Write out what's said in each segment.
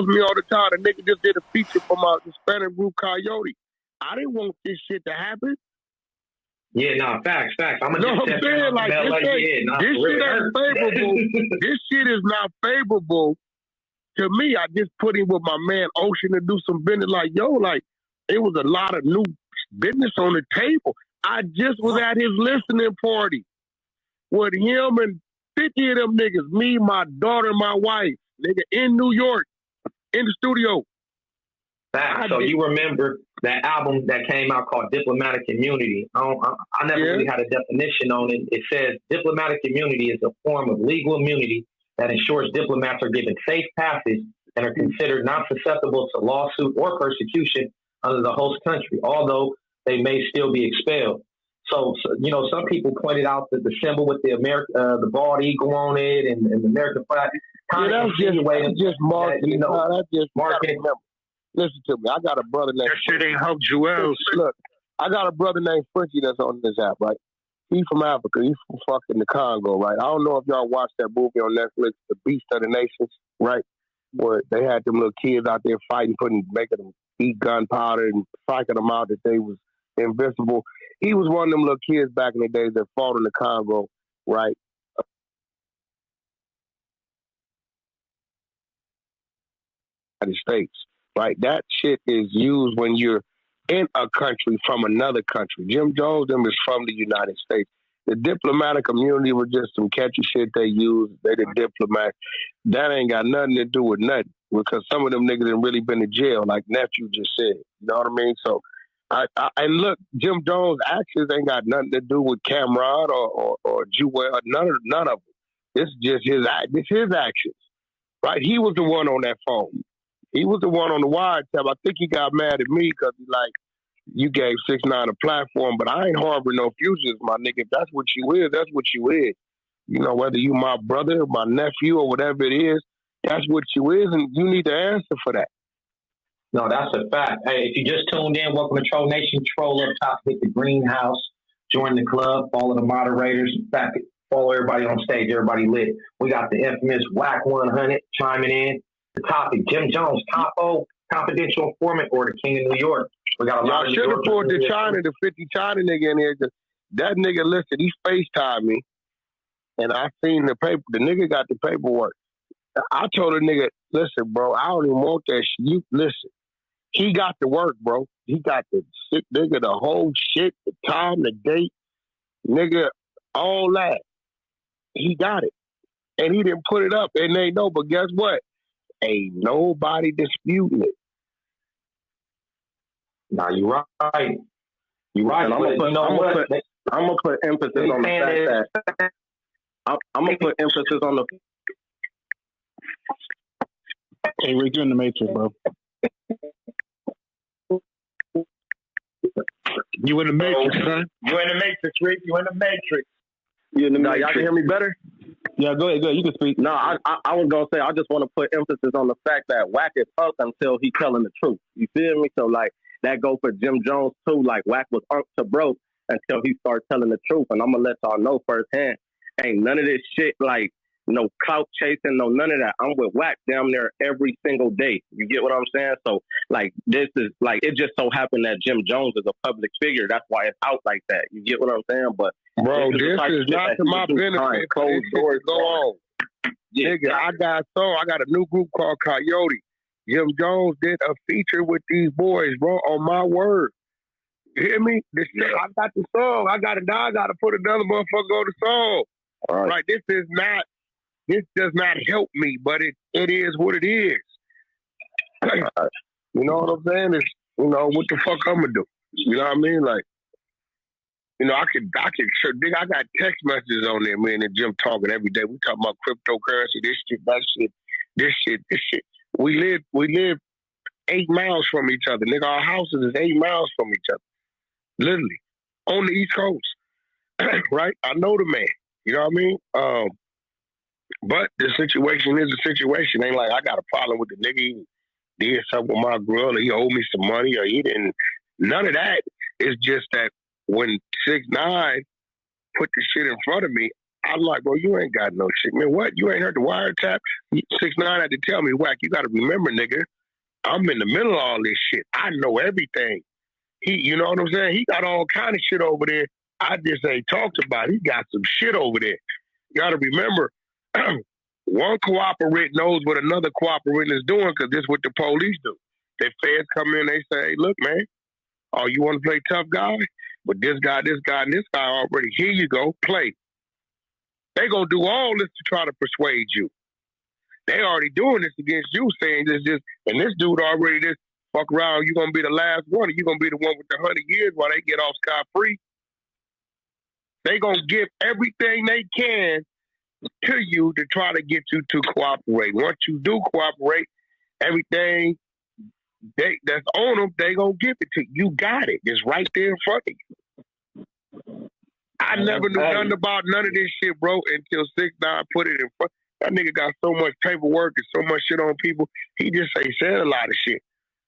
me all the time. The nigga just did a feature for my Hispanic group Coyote. I didn't want this shit to happen. Yeah, nah, facts. I'm gonna I'm saying, like, this shit ain't favorable. This shit is not favorable to me. I just put in with my man Ocean to do some business. Like, yo, like, it was a lot of new business on the table. I just was at his listening party with him and 50 of them niggas, me, my daughter, my wife, nigga, in New York, in the studio. So you remember that album that came out called Diplomatic Immunity? I never really had a definition on it. It says diplomatic immunity is a form of legal immunity that ensures diplomats are given safe passage and are considered not susceptible to lawsuit or persecution under the host country, although they may still be expelled. So you know, some people pointed out that the symbol with the bald eagle on it and the American flag kind of insinuating just marketing. That's just marketing. Listen to me. I got a brother named... That shit ain't help Jewels. Look, I got a brother named Frenchie that's on this app, right? He's from Africa. He's from fucking the Congo, right? I don't know if y'all watched that movie on Netflix, The Beast of the Nations, right? Where they had them little kids out there fighting, making them eat gunpowder and psyching them out that they was invincible. He was one of them little kids back in the days that fought in the Congo, right? United States. Right, that shit is used when you're in a country from another country. Jim Jones them is from the United States. The diplomatic immunity was just some catchy shit they used. They the diplomats. That ain't got nothing to do with nothing because some of them niggas have really been to jail, like Nephew just said. You know what I mean? So, and look, Jim Jones' actions ain't got nothing to do with Cameron or Jewel. None of them. This is just his actions. Right? He was the one on that phone. He was the one on the wiretap. I think he got mad at me because he's like, you gave 6ix9ine a platform, but I ain't harboring no futures, my nigga. If that's what you is, that's what you is. You know, whether you my brother, my nephew, or whatever it is, that's what you is, and you need to answer for that. No, that's a fact. Hey, if you just tuned in, welcome to Troll Nation. Troll up top, hit the greenhouse, join the club, follow the moderators. In fact, follow everybody on stage, everybody lit. We got the infamous Whack 100 chiming in. The topic, Jim Jones, Capo, confidential informant, or the King of New York. We got a lot of should have poured the 50 China nigga in here. That nigga, listen, he FaceTimed me, and I seen the paper. The nigga got the paperwork. I told the nigga, listen, bro, I don't even want that shit. You listen. He got the work, bro. He got the sick nigga, the whole shit, the time, the date, nigga, all that. He got it. And he didn't put it up, and they know, but guess what? Ain't nobody disputing it. Nah, you're right. You're right. I'm gonna put emphasis on the fact that I'm gonna put emphasis on the. Hey, Rick, you're in the Matrix, bro. You in the Matrix, son? You in the Matrix, Rick? You in the Matrix? You in the Matrix? Y'all can hear me better? Yeah, go ahead. You can speak. No, I was going to say, I just want to put emphasis on the fact that Wack is up until he telling the truth. You feel me? So, like, that go for Jim Jones, too. Like, Wack was up to broke until he started telling the truth. And I'm going to let y'all know firsthand, ain't none of this shit, like, no clout chasing, no none of that. I'm with Wack down there every single day. You get what I'm saying? So, like, this is, like, it just so happened that Jim Jones is a public figure. That's why it's out like that. You get what I'm saying? But, bro, this is not to my benefit. Closed doors go on. Yeah, nigga, I got a new group called Coyote. Jim Jones did a feature with these boys, bro, on my word. You hear me? I got the song. I got to put another motherfucker on the song. All right. Like, this does not help me, but it is what it is. You know what I'm saying? It's, you know, what the fuck I'm gonna do? You know what I mean? Like, you know, I sure, nigga, I got text messages on there, man, and Jim talking every day. We talking about cryptocurrency, this shit, that shit, this shit. We live 8 miles from each other, nigga. Our houses is 8 miles from each other. Literally. On the East Coast. Right? I know the man. You know what I mean? But the situation is a situation. Ain't like I got a problem with the nigga. He did something with my girl, or he owed me some money, or he didn't. None of that. It's just that when 6ix9ine put the shit in front of me, I'm like, bro, you ain't got no shit, man. What? You ain't heard the wiretap? 6ix9ine had to tell me, Wack, you got to remember, nigga, I'm in the middle of all this shit. I know everything. You know what I'm saying? He got all kind of shit over there. I just ain't talked about it. He got some shit over there. You got to remember, one cooperant knows what another cooperant is doing because this is what the police do. The feds come in, they say, hey, look, man, oh, you want to play tough guy? But this guy, and this guy already, here you go, play. They going to do all this to try to persuade you. They already doing this against you, saying this, and this dude already this, fuck around, you're going to be the last one, and you're going to be the one with the 100 years while they get off scot-free. They going to give everything they can to you to try to get you to cooperate. Once you do cooperate, everything that's on them, they going to give it to you. You got it. It's right there in front of you. I never knew nothing about none of this shit, bro, until 6ix9ine put it in front. That nigga got so much paperwork and so much shit on people. He just ain't said a lot of shit.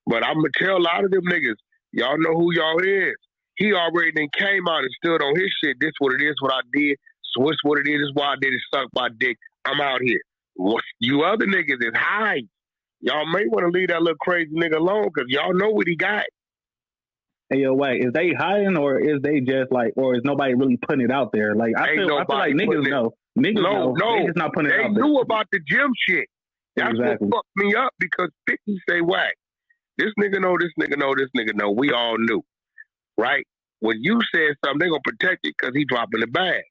But I'm going to tell a lot of them niggas, y'all know who y'all is. He already then came out and stood on his shit. This what it is, what I did. So what's what it is, this why I did it, suck my dick. I'm out here. You other niggas is high. Y'all may want to leave that little crazy nigga alone because y'all know what he got. Hey, yo, wait, is they hiding or is they just like, or is nobody really putting it out there? Like, I feel like niggas know. Niggas know. They just not putting it out there. They knew about the gym shit. That's exactly what fucked me up because 50 say, Wack, this nigga know, this nigga know, this nigga know. We all knew, right? When you said something, they gonna protect it because he dropping the bag.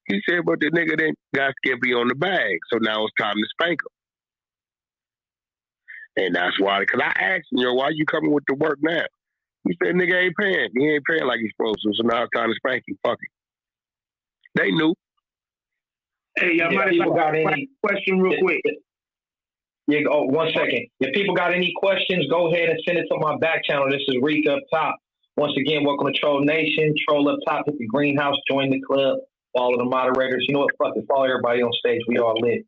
He said, but the nigga then got skimpy on the bag, so now it's time to spank him. And that's why, because I asked him, yo, why you coming with the work now? He said, nigga ain't paying. He ain't paying like he's supposed to, so now it's time to spank him. Fuck it. They knew. Hey, y'all might have got any question real quick. Yeah, 1 second. If people got any questions, go ahead and send it to my back channel. This is Reek up top. Once again, welcome to Troll Nation. Troll up top, hit the greenhouse, join the club, follow the moderators. You know what? Fuck it. Follow everybody on stage. We all lit.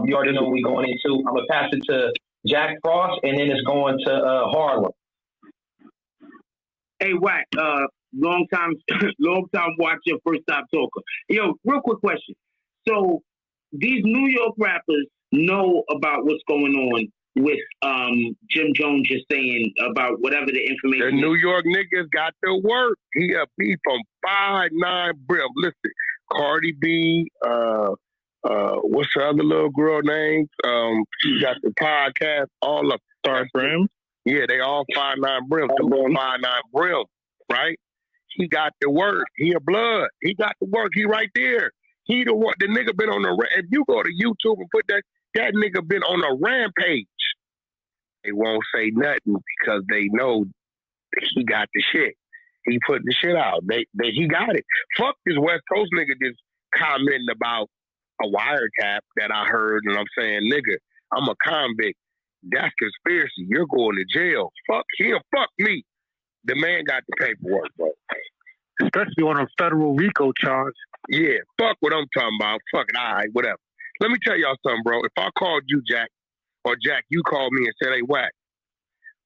You already know what we're going into. I'm going to pass it to Jack Frost, and then it's going to Harlem. Hey, Wack, long time watcher, first time talker. Yo, real quick question. So these New York rappers know about what's going on with Jim Jones just saying about whatever the information. The New York niggas got to work. He from 5'9" Brim. Listen, Cardi B, what's the other little girl name? She got the podcast, all of Star Brim. Yeah, they all 5'9" Brim. 5'9" Brim, right? He got the work. He a blood. He got the work. He right there. He the one. The nigga been on the. If you go to YouTube and put that nigga been on a rampage. They won't say nothing because they know he got the shit. He put the shit out. He got it. Fuck this West Coast nigga just commenting about a wiretap that I heard, and I'm saying, nigga, I'm a convict. That's conspiracy. You're going to jail. Fuck him. Fuck me. The man got the paperwork, bro. Especially on a federal RICO charge. Yeah, fuck what I'm talking about. Fuck it. All right, whatever. Let me tell y'all something, bro. If I called you, Jack, or Jack, you called me and said, hey, Wack,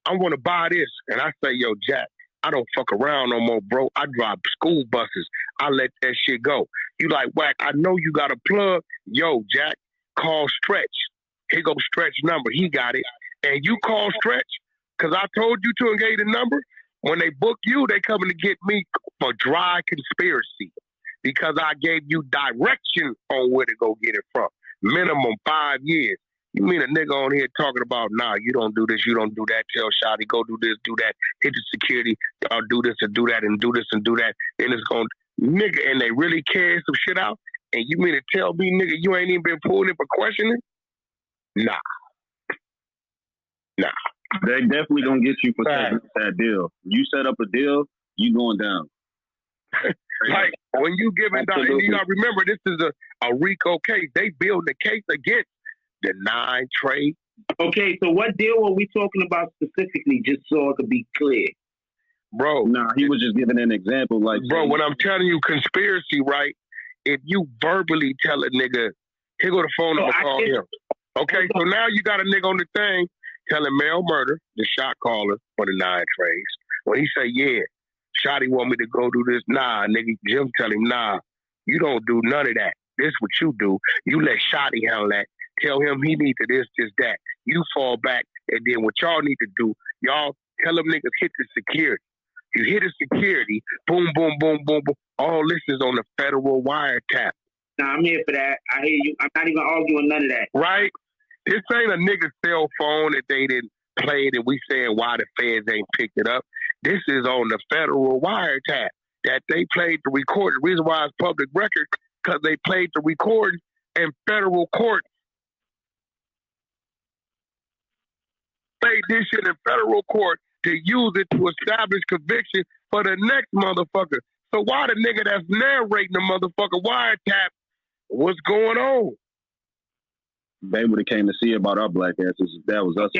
I want to buy this. And I say, yo, Jack, I don't fuck around no more, bro. I drive school buses. I let that shit go. You like, Wack, I know you got a plug. Yo, Jack, call Stretch. Here go Stretch number. He got it. And you call Stretch because I told you to and gave the number. When they book you, they coming to get me for dry conspiracy because I gave you direction on where to go get it from. Minimum 5 years. You mean a nigga on here talking about, nah, you don't do this, you don't do that, tell Shotty, go do this, do that, hit the security, y'all do this and do that and do this and do that. Then it's going, nigga, and they really carry some shit out? And you mean to tell me, nigga, you ain't even been pulled in for questioning? Nah. They definitely gonna get you for that deal. You set up a deal, you going down. Like, when you giving down, and you gotta remember, this is a RICO case. They build the case against the 9 trade. Okay, so what deal are we talking about specifically, just so it could be clear? Bro. Nah, he was just giving an example. Like, bro, when I'm telling you conspiracy, right, if you verbally tell a nigga, here go the phone number, call him. Okay, so now you got a nigga on the thing telling Mel Murder, the shot caller for the 9 trades. When he say, yeah, Shotty want me to go do this. Nah, nigga, Jim tell him, nah, you don't do none of that. This what you do. You let Shotty handle that. Tell him he needs to this, that. You fall back, and then what y'all need to do, y'all tell them niggas hit the security. You hit the security, boom, boom, boom, boom, boom. All this is on the federal wiretap. Nah, I'm here for that. I hear you. I'm not even arguing none of that. Right? This ain't a nigga's cell phone that they didn't play it and we saying why the feds ain't picked it up. This is on the federal wiretap that they played the recording. The reason why it's public record, because they played the recording in federal court. Played this shit in federal court to use it to establish conviction for the next motherfucker. So why the nigga that's narrating the motherfucker wiretap, what's going on? They would have came to see about our black asses if that was us.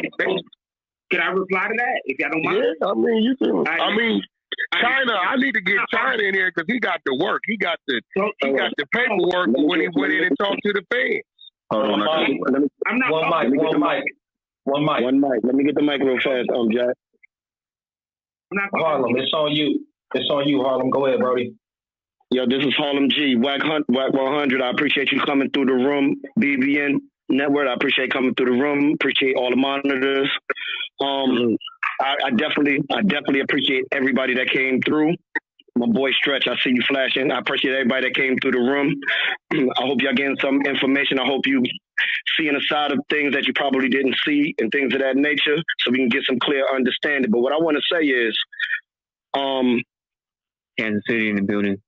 Can I reply to that, if y'all don't mind? Yeah, I mean, you can. China, I need to get China in here because he got the work. He got the paperwork when he went in and talked to the fans. Hold on. One mic. Let me get the mic real fast, Jack. Harlem, it's on you. It's on you, Harlem. Go ahead, Brody. Yo, this is Harlem G. Wack 100. I appreciate you coming through the room. BBN Network. I appreciate coming through the room. Appreciate all the monitors. I definitely appreciate everybody that came through. My boy Stretch, I see you flashing. I appreciate everybody that came through the room. I hope y'all getting some information. I hope you seeing a side of things that you probably didn't see and things of that nature, so we can get some clear understanding. But what I want to say is, Kansas City in the building.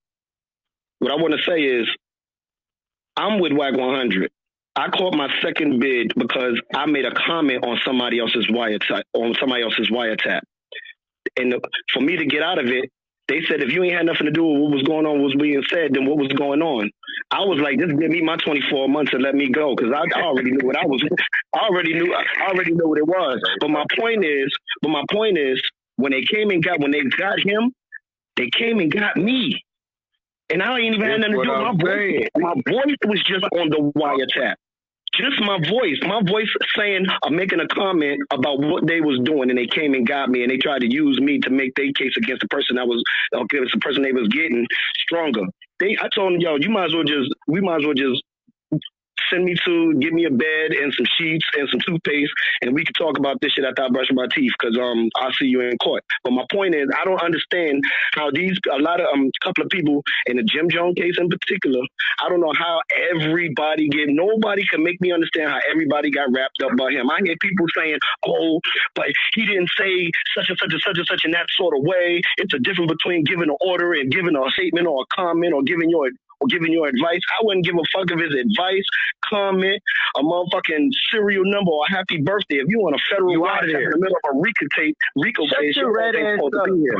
What I want to say is, I'm with WAC 100. I caught my second bid because I made a comment on somebody else's wiretap. And for me to get out of it, they said, if you ain't had nothing to do with what was going on, what was being said, then what was going on? I was like, just give me my 24 months and let me go, because I already knew what I was. I already knew what it was. But my point is, when they got him, they came and got me. And I ain't even had nothing to do with my voice. My voice was just on the wiretap. Just my voice saying, making a comment about what they was doing, and they came and got me, and they tried to use me to make their case against the person against the person they was getting stronger. I told them, yo, we might as well just send me to give me a bed and some sheets and some toothpaste, and we can talk about this shit after I brush my teeth, because I'll see you in court. But my point is, I don't understand how couple of people in the Jim Jones case in particular, I don't know how nobody can make me understand how everybody got wrapped up by him. I hear people saying, oh, but he didn't say such and such and such and such in that sort of way. It's a difference between giving an order and giving a statement or a comment or giving your advice. I wouldn't give a fuck if his advice, comment, a motherfucking serial number, or a happy birthday. If you want a federal wiretap in the middle of a RICO case, you're supposed to be here.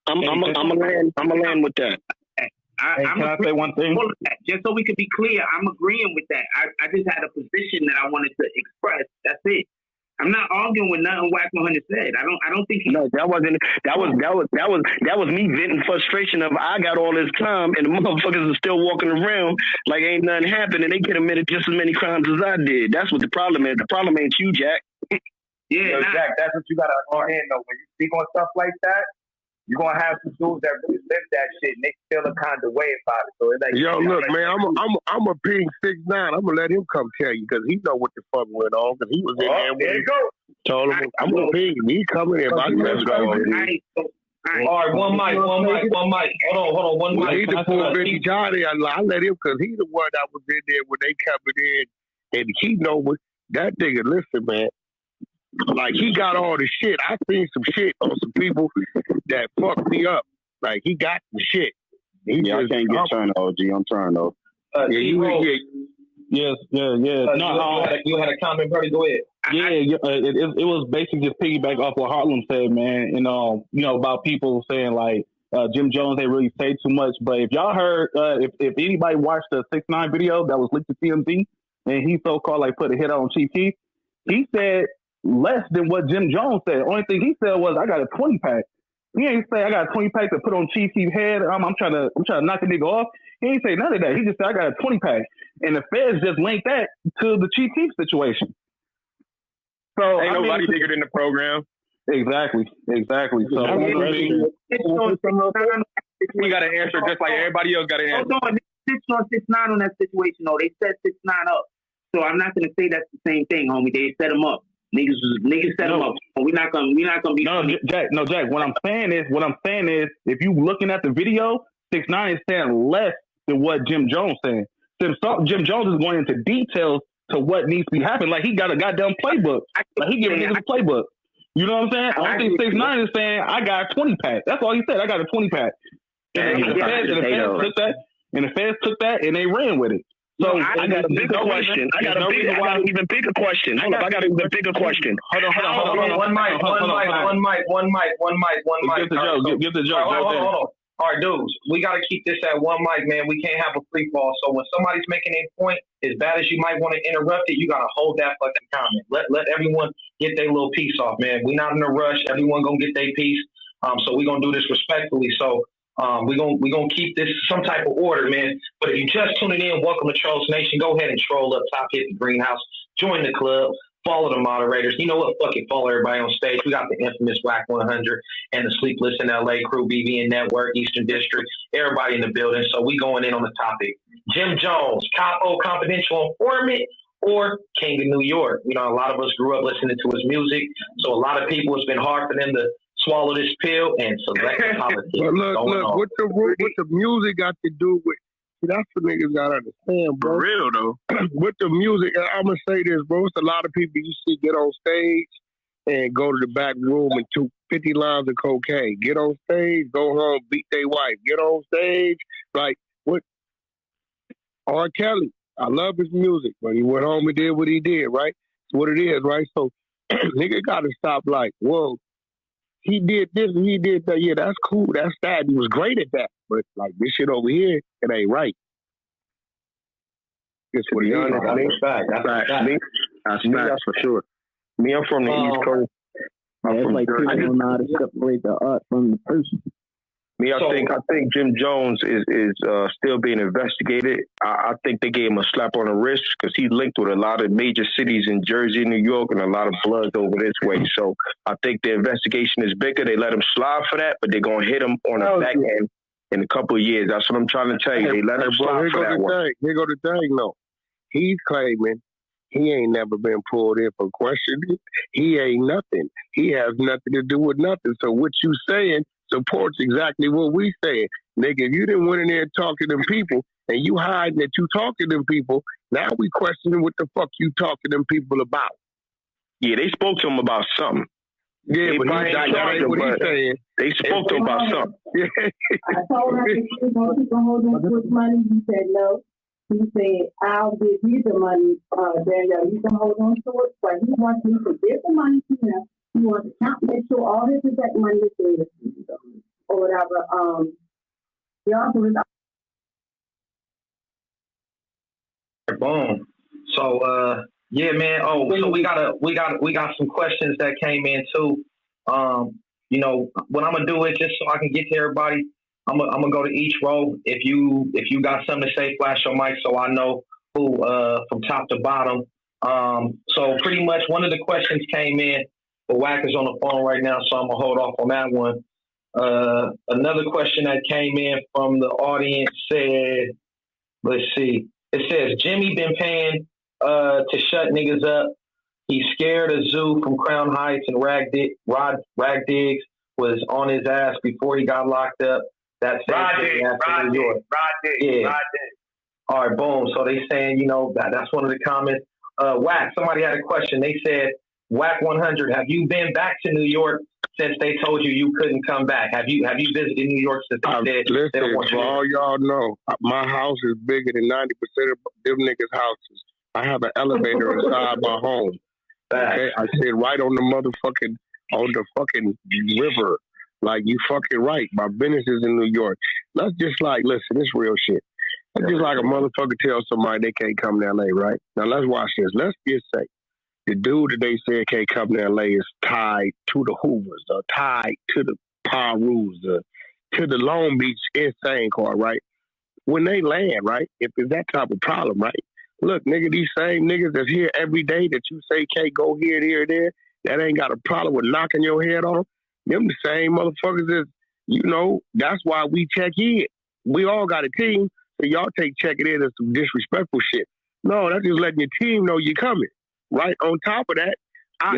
I'm a land with that. Can I say one thing? Just so we can be clear, I'm agreeing with that. I just had a position that I wanted to express. That's it. I'm not arguing with nothing WAC 100 said. I don't think he... No, that was me venting frustration of I got all this time and the motherfuckers are still walking around like ain't nothing happened, and they could have committed just as many crimes as I did. That's what the problem is. The problem ain't you, Jack. Yeah, Jack, that's what you gotta understand though. When you speak on stuff like that, you're gonna have some dudes that really live that shit and they feel a kind of way about it. So it's like, yo, look, man, I'm a ping 6ix9ine. I'm gonna let him come tell you, because he know what the fuck went on, because he was in there. There you go. Told him, I'm gonna ping him. He coming in. Let's go. All right, one mic. Hold on, one mic. He the poor Benny Johnny. I let him, because he's the one that was in there when they coming in, and he know what that nigga. Listen, man. Like, he got all the shit. I seen some shit on some people that fucked me up. Like, he got the shit. I can't get turned, OG. I'm trying, though. Yes. You had a comment, buddy. Go ahead. It was basically just piggyback off what Harlem said, man. And about people saying like Jim Jones ain't really say too much. But if y'all heard, if anybody watched the 6ix9ine video that was leaked to TMZ, and he so-called like put a hit on Chief Keef, he said less than what Jim Jones said. Only thing he said was, I got a 20-pack. He ain't say I got a 20-pack to put on Chief Keef's head. I'm trying to knock a nigga off. He ain't say none of that. He just said I got a 20-pack, and the feds just linked that to the Chief Keef situation. So ain't nobody bigger than the program. Exactly. So He got to answer just like everybody else got to answer. Hold on, 6-on 6-9 on that situation. though. They set 6-9 up, so I'm not gonna say that's the same thing, homie. They set him up. Niggas set him up. We're not gonna be. No, Jack. What I'm saying is, if you looking at the video, 6ix9ine is saying less than what Jim Jones saying. Jim Jones is going into details to what needs to be happening. Like he got a goddamn playbook. Like he giving niggas a playbook. You know what I'm saying? I think 6ix9ine is saying I got a 20 pack. That's all he said. I got a 20 pack. And the feds took that and they ran with it. So I got a bigger question. I got an even bigger question. Hold up, I got an even bigger question. Hold on. One mic. Give the joke. Hold on. All right, dudes, we got to keep this at one mic, man. We can't have a free fall. So when somebody's making a point, as bad as you might want to interrupt it, you got to hold that fucking comment. Let everyone get their little piece off, man. We're not in a rush. Everyone going to get their piece. So we're going to do this respectfully. So we're gonna keep this some type of order, man. But if you just tuning in, welcome to Trolls Nation. Go ahead and troll up top, hit the greenhouse, join the club, follow the moderators. You know what? Fuck it, follow everybody on stage. We got the infamous WAC 100 and the Sleepless in LA crew, BVN Network, Eastern District, everybody in the building. So we going in on the topic. Jim Jones, Capo, confidential informant, or King of New York. You know, a lot of us grew up listening to his music, so a lot of people, it's been hard for them to swallow this pill and select politics. But look, what the music got to do with? See, that's what niggas gotta understand, bro. For real though. With the music, I'm gonna say this, bro. It's a lot of people you see get on stage and go to the back room and do 50 lines of cocaine. Get on stage, go home, beat their wife. Get on stage, like what? R. Kelly. I love his music, but he went home and did what he did, right? It's what it is, right? So, nigga gotta stop. Like, whoa. He did this and he did that. Yeah, that's cool. That's that. He was great at that. But like this shit over here, it ain't right. That's what he is. That's fact. That's facts for sure. Me, I'm from the East Coast. It's like people don't know how to separate the art from the person. Me, I think Jim Jones is still being investigated. I think they gave him a slap on the wrist because he linked with a lot of major cities in Jersey, New York, and a lot of bloods over this way. So I think the investigation is bigger. They let him slide for that, but they're going to hit him on the back end in a couple of years. That's what I'm trying to tell you. They let him slide for that one. Here go the thing, though. He's claiming he ain't never been pulled in for questioning. He ain't nothing. He has nothing to do with nothing. So what you saying supports exactly what we saying. Nigga, if you didn't went in there and talk to them people and you hiding that you talk to them people, now we questioning what the fuck you talk to them people about. Yeah, they spoke to him about something. Yeah, but he's saying. They spoke to him about something. I told her if she was going to hold on to his money. He said no. He said, I'll give you the money, Danielle. You can hold on to it. But he wants me to give the money to him. He wants to count, make sure all his exact money is there or whatever. The offer is boom. So yeah, man. Oh, so we got some questions that came in too. You know, what I'm gonna do is just so I can get to everybody. I'm gonna go to each row. If you got something to say, flash your mic so I know who from top to bottom. So pretty much one of the questions came in. But Wack is on the phone right now, so I'm gonna hold off on that one. Another question that came in from the audience said, let's see. It says Jimmy been paying to shut niggas up. He's scared of Zoo from Crown Heights and Rag Diggs was on his ass before he got locked up. That's Rod Diggs. All right, boom. So they saying, you know, that's one of the comments. Wack, somebody had a question. They said, WAC 100, have you been back to New York since they told you couldn't come back? Have you visited New York since they said they don't want you? For all y'all know, my house is bigger than 90% of them niggas' houses. I have an elevator inside my home. Okay? I sit right on the fucking river. Like, you fucking right. My business is in New York. Let's just listen, it's real shit. That's just like a motherfucker tell somebody they can't come to LA, right? Now let's watch this. Let's just say the dude that they said can't come to LA is tied to the Hoovers, or tied to the Parus, to the Long Beach insane car, right? When they land, right? If it's that type of problem, right? Look, nigga, these same niggas that's here every day that you say can't go here, there, that ain't got a problem with knocking your head off. Them the same motherfuckers that you know, that's why we check in. We all got a team, so y'all take checking in as some disrespectful shit. No, that's just letting your team know you're coming. Right on top of that, I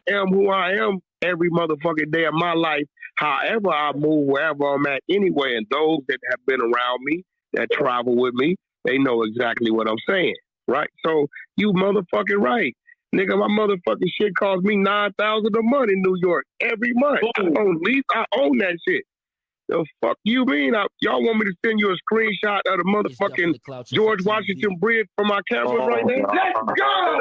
am who I am every motherfucking day of my life. However I move, wherever I'm at anyway, and those that have been around me, that travel with me, they know exactly what I'm saying, right? So you I nigga, my motherfucking shit costs me $9,000 a month in New York every month. I own that shit. The fuck you mean? Y'all want me to send you a screenshot of the motherfucking George Washington Bridge from my camera right now? Let's go!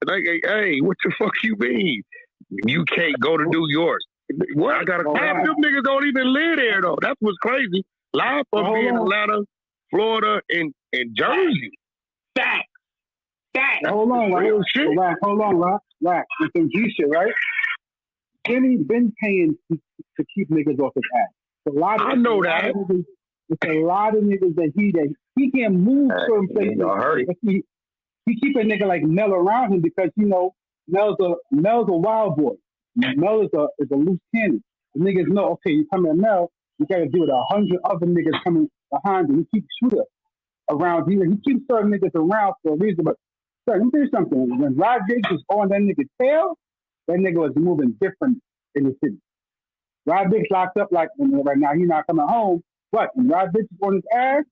Like, hey, what the fuck you mean? You can't go to New York. What? Half them niggas don't even live there though. That's what's crazy. Live from being Atlanta, Florida, and Jersey. Facts. Hold on, real shit. Hold on, Rock. It's some G shit, right? Jimmy been paying to keep niggas off his ass. It's a lot of niggas that he can't move certain places. He keep a nigga like Mel around him because, you know, Mel's a wild boy. Mel is a loose cannon. The niggas know, okay, you come at Mel, you gotta deal with 100 other niggas coming behind him. He keeps shooter around here. He keeps certain niggas around for a reason. But let me tell you something. When Rod Diggs was on that nigga's tail, that nigga was moving different in the city. Rod Diggs locked up like right now, he's not coming home. But when Rod Diggs is on his ass,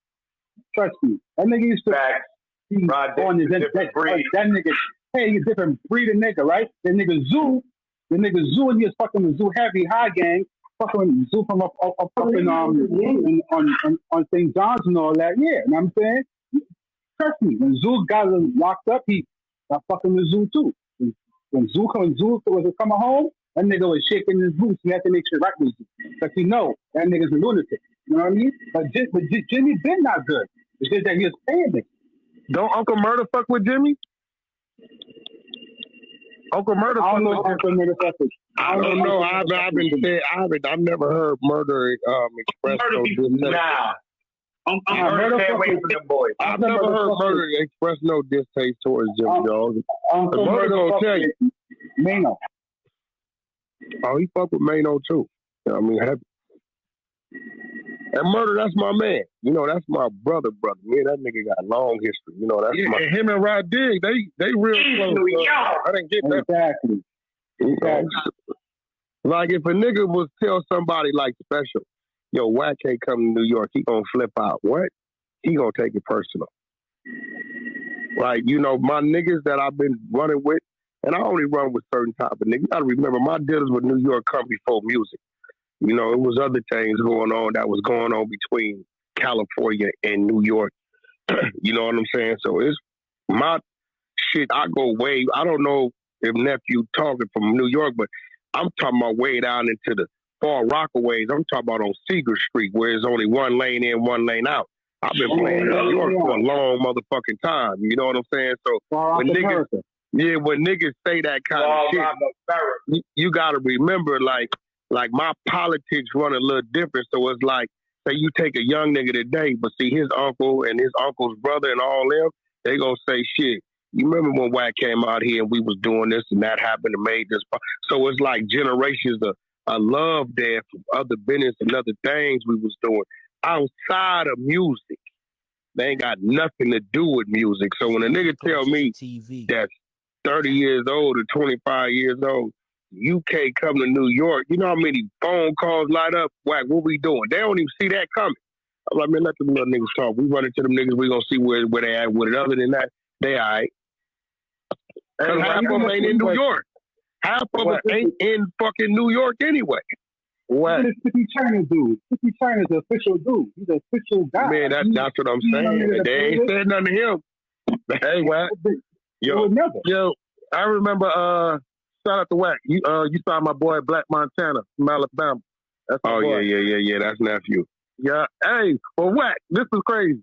trust me, that nigga used to be on his that nigga, hey, he's a different breed of nigga, right? The nigga Zoo, and he was fucking the Zoo Heavy High Gang, fucking Zoo from up in on St. John's and all that. Yeah, you know what I'm saying? Trust me, when Zoo got locked up, he got fucking the Zoo too. When Zoo was coming home, that nigga was shaking his boots. He had to make sure right with Zoo. Because he know that nigga's a lunatic. You know what I mean? But Jimmy been not good. It's just that he was paying it. Don't Uncle Murder fuck with Jimmy? Uncle Murder fuck with Jimmy. I don't know. I've never heard Murder express no distaste. I've never heard Murder express no distaste towards Jimmy Jones. Uncle Murder gonna tell you. Mano. Oh, he fuck with Mano too. You know what I mean? Happy. And Murder, that's my man. You know, that's my brother. Me and that nigga got a long history. You know, that's and him and Rod Diggs, they real close. I didn't get that. Exactly. You know, like if a nigga was tell somebody like Special, yo, Wack can't come to New York, he gonna flip out. What? He gonna take it personal. Like, you know, my niggas that I've been running with, and I only run with certain type of niggas. You gotta remember, my dealers with New York come before music. You know, it was other things going on that was going on between California and New York. You know what I'm saying? So it's my shit. I go way, I don't know if nephew talking from New York, but I'm talking about way down into the Far Rockaways. I'm talking about on Seeger Street where there's only one lane in, one lane out. I've been playing New York for a long motherfucking time. You know what I'm saying? So when niggas say that kind of shit, you got to remember, like my politics run a little different. So it's like, say you take a young nigga today, but see his uncle and his uncle's brother and all them, they gonna say, shit, you remember when Wack came out here and we was doing this and that happened and made this. So it's like generations of love there from other business and other things we was doing outside of music. They ain't got nothing to do with music. So when a nigga tell me that's 30 years old or 25 years old, you can't come to New York, you know how many phone calls light up? Wack, what we doing? They don't even see that coming. I'm like, man, let them little niggas talk. We run into them niggas, we gonna see where they at with it. Other than that, they all right. And half of them ain't in New York. Half of them ain't in fucking New York anyway. What? Look at this 50 China dude. 50 China's an official dude. He's an official guy. Man, that's what I'm saying. They ain't said nothing to him. Hey, Wack. Yo, I remember, shout out to Wack. You saw my boy Black Montana from Alabama. That's my boy. Yeah. That's nephew. Yeah. Hey, well, Wack, this is crazy.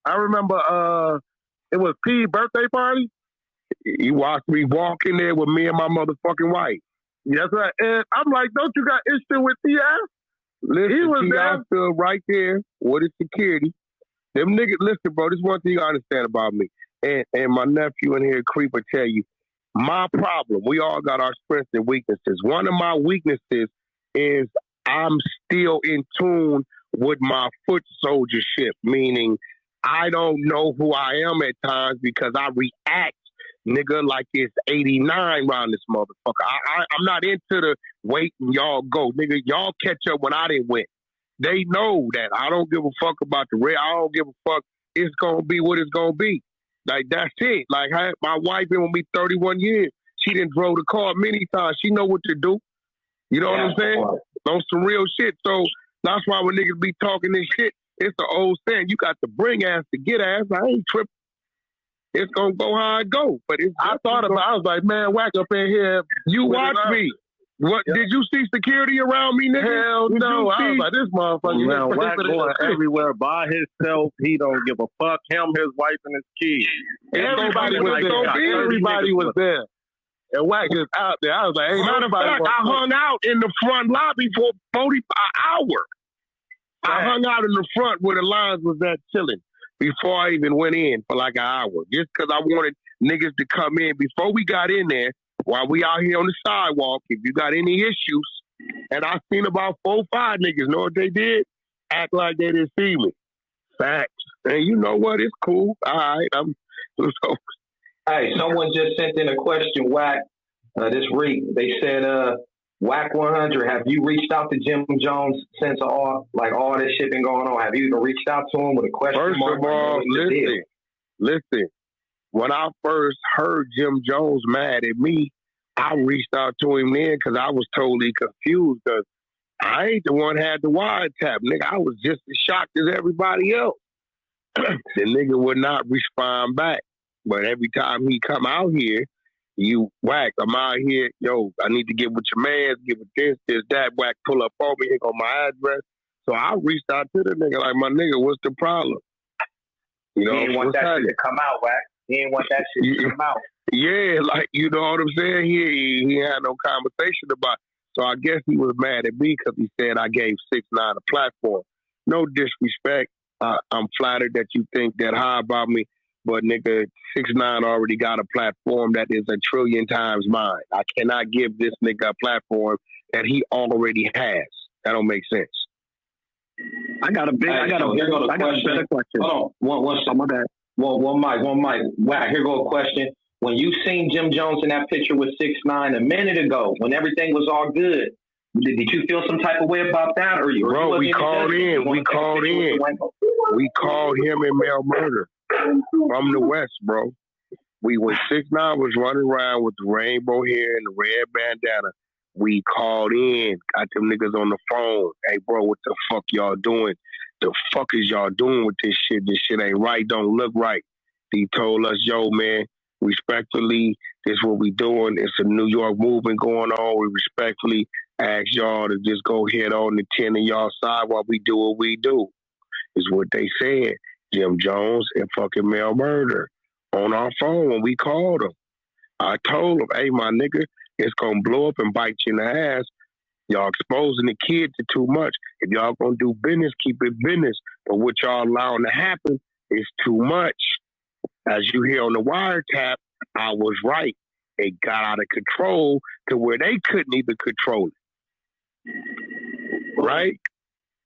I remember it was P's birthday party. He watched me walk in there with me and my motherfucking wife. That's right. And I'm like, don't you got issue with T.I.? Listen, he was T.I. stood right there with his security. Them niggas, listen, bro, this is one thing you gotta understand about me. And my nephew in here, Creeper, tell you, My problem, we all got our strengths and weaknesses. One of my weaknesses is I'm still in tune with my foot soldiership, meaning I don't know who I am at times because I react, nigga, like it's 89 around this motherfucker. I'm not into the wait and y'all go. Nigga, y'all catch up when I didn't win. They know that I don't give a fuck about the red. I don't give a fuck. It's going to be what it's going to be. Like, that's it. Like, my wife been with me 31 years. She done drove the car many times. She know what to do. You know what I'm saying? On some real shit. So that's why when niggas be talking this shit, it's the old saying, you got to bring ass to get ass. I ain't tripping. It's going to go how it go. But I was like, man, whack up in here. You watch me. What did you see security around me, nigga? Hell no. I was like, this motherfucker. Man, Wack going everywhere by himself. He don't give a fuck. Him, his wife, and his kids. Everybody was there. Everybody was there. And Wack just out there. I was like, hey, matter of fact, I hung out in the front lobby for 40 an hour. I hung out in the front where the lines was that chilling before I even went in for like an hour. Just because I wanted niggas to come in before we got in there. While we out here on the sidewalk, if you got any issues, and I seen about 4 or 5 niggas, know what they did? Act like they didn't see me. Facts. And you know what? It's cool. All right. Hey, someone just sent in a question, Wack, this week. They said, Wack 100, have you reached out to Jim Jones since all this shit been going on? Have you even reached out to him with a question? First of all, listen. When I first heard Jim Jones mad at me, I reached out to him then because I was totally confused because I ain't the one had the wiretap. Nigga, I was just as shocked as everybody else. The nigga would not respond back. But every time he come out here, you Wack, I'm out here, yo, I need to get with your man, get with this, that, Wack, pull up on me, here go my address. So I reached out to the nigga like, my nigga, what's the problem? You know, he didn't want that shit to come out, Wack. He didn't want that shit to come out. Yeah, like, you know what I'm saying? He had no conversation about it. So I guess he was mad at me because he said I gave 6ix9ine a platform. No disrespect. I'm flattered that you think that high about me, but nigga, 6ix9ine already got a platform that is 1 trillion times mine. I cannot give this nigga a platform that he already has. That don't make sense. I got a better question. Hold on, one mic. Wow, here go a question. When you seen Jim Jones in that picture with 6ix9ine a minute ago, when everything was all good, did you feel some type of way about that? Bro, we called in. We called him and Mel Murder from the West, bro. When 6ix9ine was running around with the rainbow hair and the red bandana, we called in, got them niggas on the phone. Hey, bro, what the fuck y'all doing? The fuck is y'all doing with this shit? This shit ain't right, don't look right. He told us, yo, man, respectfully, this is what we doing. It's a New York movement going on. We respectfully ask y'all to just go head on the 10 of y'all side while we do what we do. Is what they said. Jim Jones and fucking Mel Murder on our phone when we called him. I told him, hey, my nigga, it's going to blow up and bite you in the ass. Y'all exposing the kids to too much. If y'all gonna do business, keep it business. But what y'all allowing to happen is too much. As you hear on the wiretap, I was right. It got out of control to where they couldn't even control it. Right?